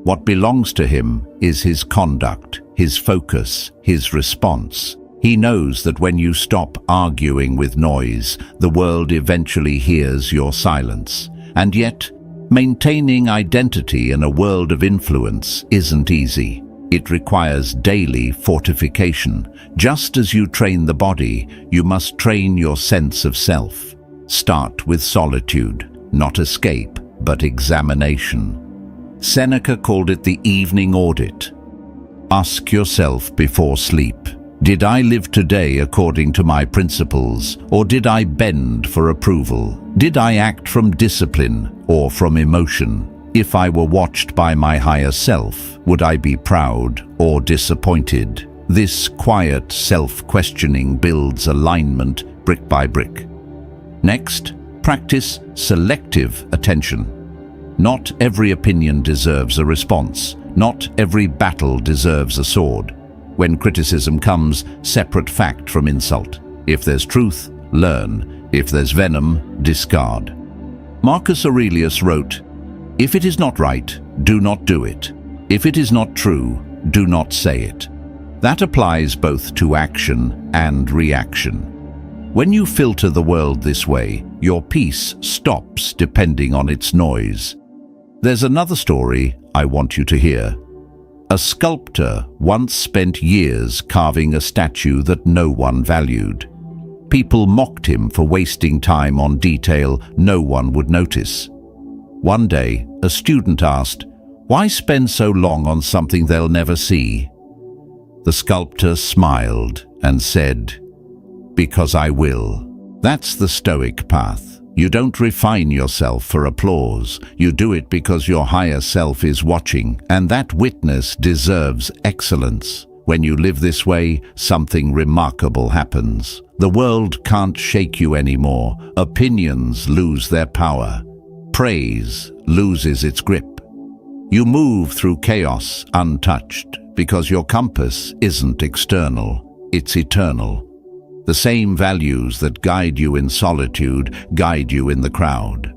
A: What belongs to him is his conduct, his focus, his response. He knows that when you stop arguing with noise, the world eventually hears your silence. And yet, maintaining identity in a world of influence isn't easy. It requires daily fortification. Just as you train the body, you must train your sense of self. Start with solitude, not escape, but examination. Seneca called it the evening audit. Ask yourself before sleep, did I live today according to my principles, or did I bend for approval? Did I act from discipline or from emotion? If I were watched by my higher self, would I be proud or disappointed? This quiet self-questioning builds alignment brick by brick. Next, practice selective attention. Not every opinion deserves a response. Not every battle deserves a sword. When criticism comes, separate fact from insult. If there's truth, learn. If there's venom, discard. Marcus Aurelius wrote, "If it is not right, do not do it. If it is not true, do not say it." That applies both to action and reaction. When you filter the world this way, your peace stops depending on its noise. There's another story I want you to hear. A sculptor once spent years carving a statue that no one valued. People mocked him for wasting time on detail no one would notice. One day, a student asked, "Why spend so long on something they'll never see?" The sculptor smiled and said, "Because I will." That's the Stoic path. You don't refine yourself for applause. You do it because your higher self is watching, and that witness deserves excellence. When you live this way, something remarkable happens. The world can't shake you anymore. Opinions lose their power. Praise loses its grip. You move through chaos untouched because your compass isn't external, it's eternal. The same values that guide you in solitude guide you in the crowd.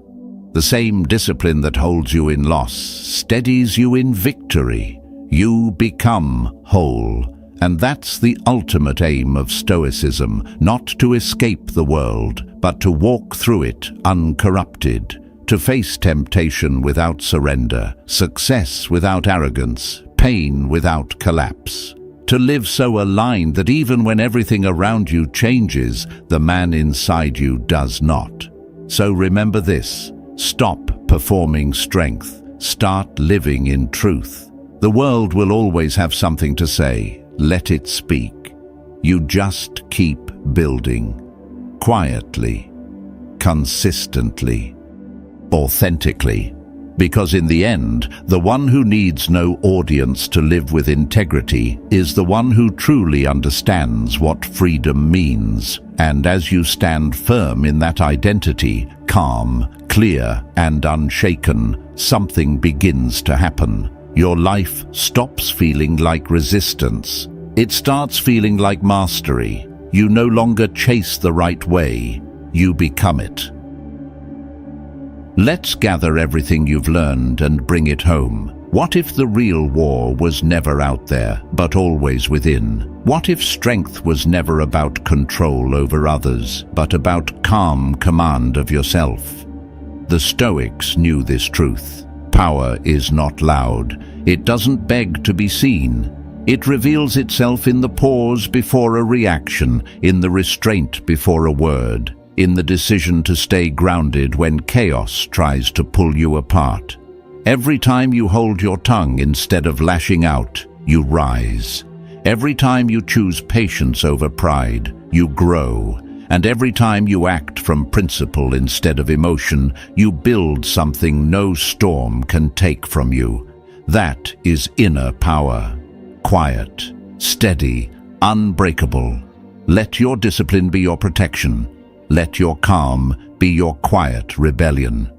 A: The same discipline that holds you in loss steadies you in victory. You become whole. And that's the ultimate aim of Stoicism, not to escape the world, but to walk through it uncorrupted, to face temptation without surrender, success without arrogance, pain without collapse. To live so aligned that even when everything around you changes, the man inside you does not. So remember this: stop performing strength, start living in truth. The world will always have something to say. Let it speak. You just keep building. Quietly, consistently, authentically. Because in the end, the one who needs no audience to live with integrity is the one who truly understands what freedom means. And as you stand firm in that identity, calm, clear, and unshaken, something begins to happen. Your life stops feeling like resistance. It starts feeling like mastery. You no longer chase the right way, you become it. Let's gather everything you've learned and bring it home. What if the real war was never out there, but always within? What if strength was never about control over others, but about calm command of yourself? The Stoics knew this truth. Power is not loud. It doesn't beg to be seen. It reveals itself in the pause before a reaction, in the restraint before a word, in the decision to stay grounded when chaos tries to pull you apart. Every time you hold your tongue instead of lashing out, you rise. Every time you choose patience over pride, you grow. And every time you act from principle instead of emotion, you build something no storm can take from you. That is inner power. Quiet, steady, unbreakable. Let your discipline be your protection. Let your calm be your quiet rebellion.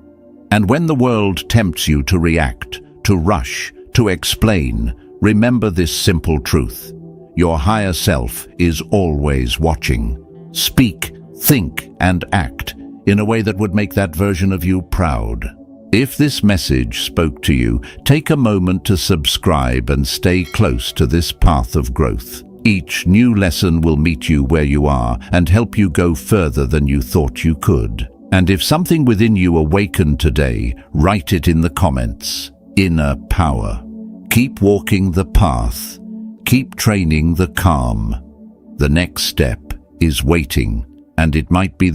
A: And when the world tempts you to react, to rush, to explain, remember this simple truth. Your higher self is always watching. Speak, think, and act in a way that would make that version of you proud. If this message spoke to you, take a moment to subscribe and stay close to this path of growth. Each new lesson will meet you where you are and help you go further than you thought you could. And if something within you awakened today, write it in the comments. Inner power. Keep walking the path. Keep training the calm. The next step is waiting, and it might be the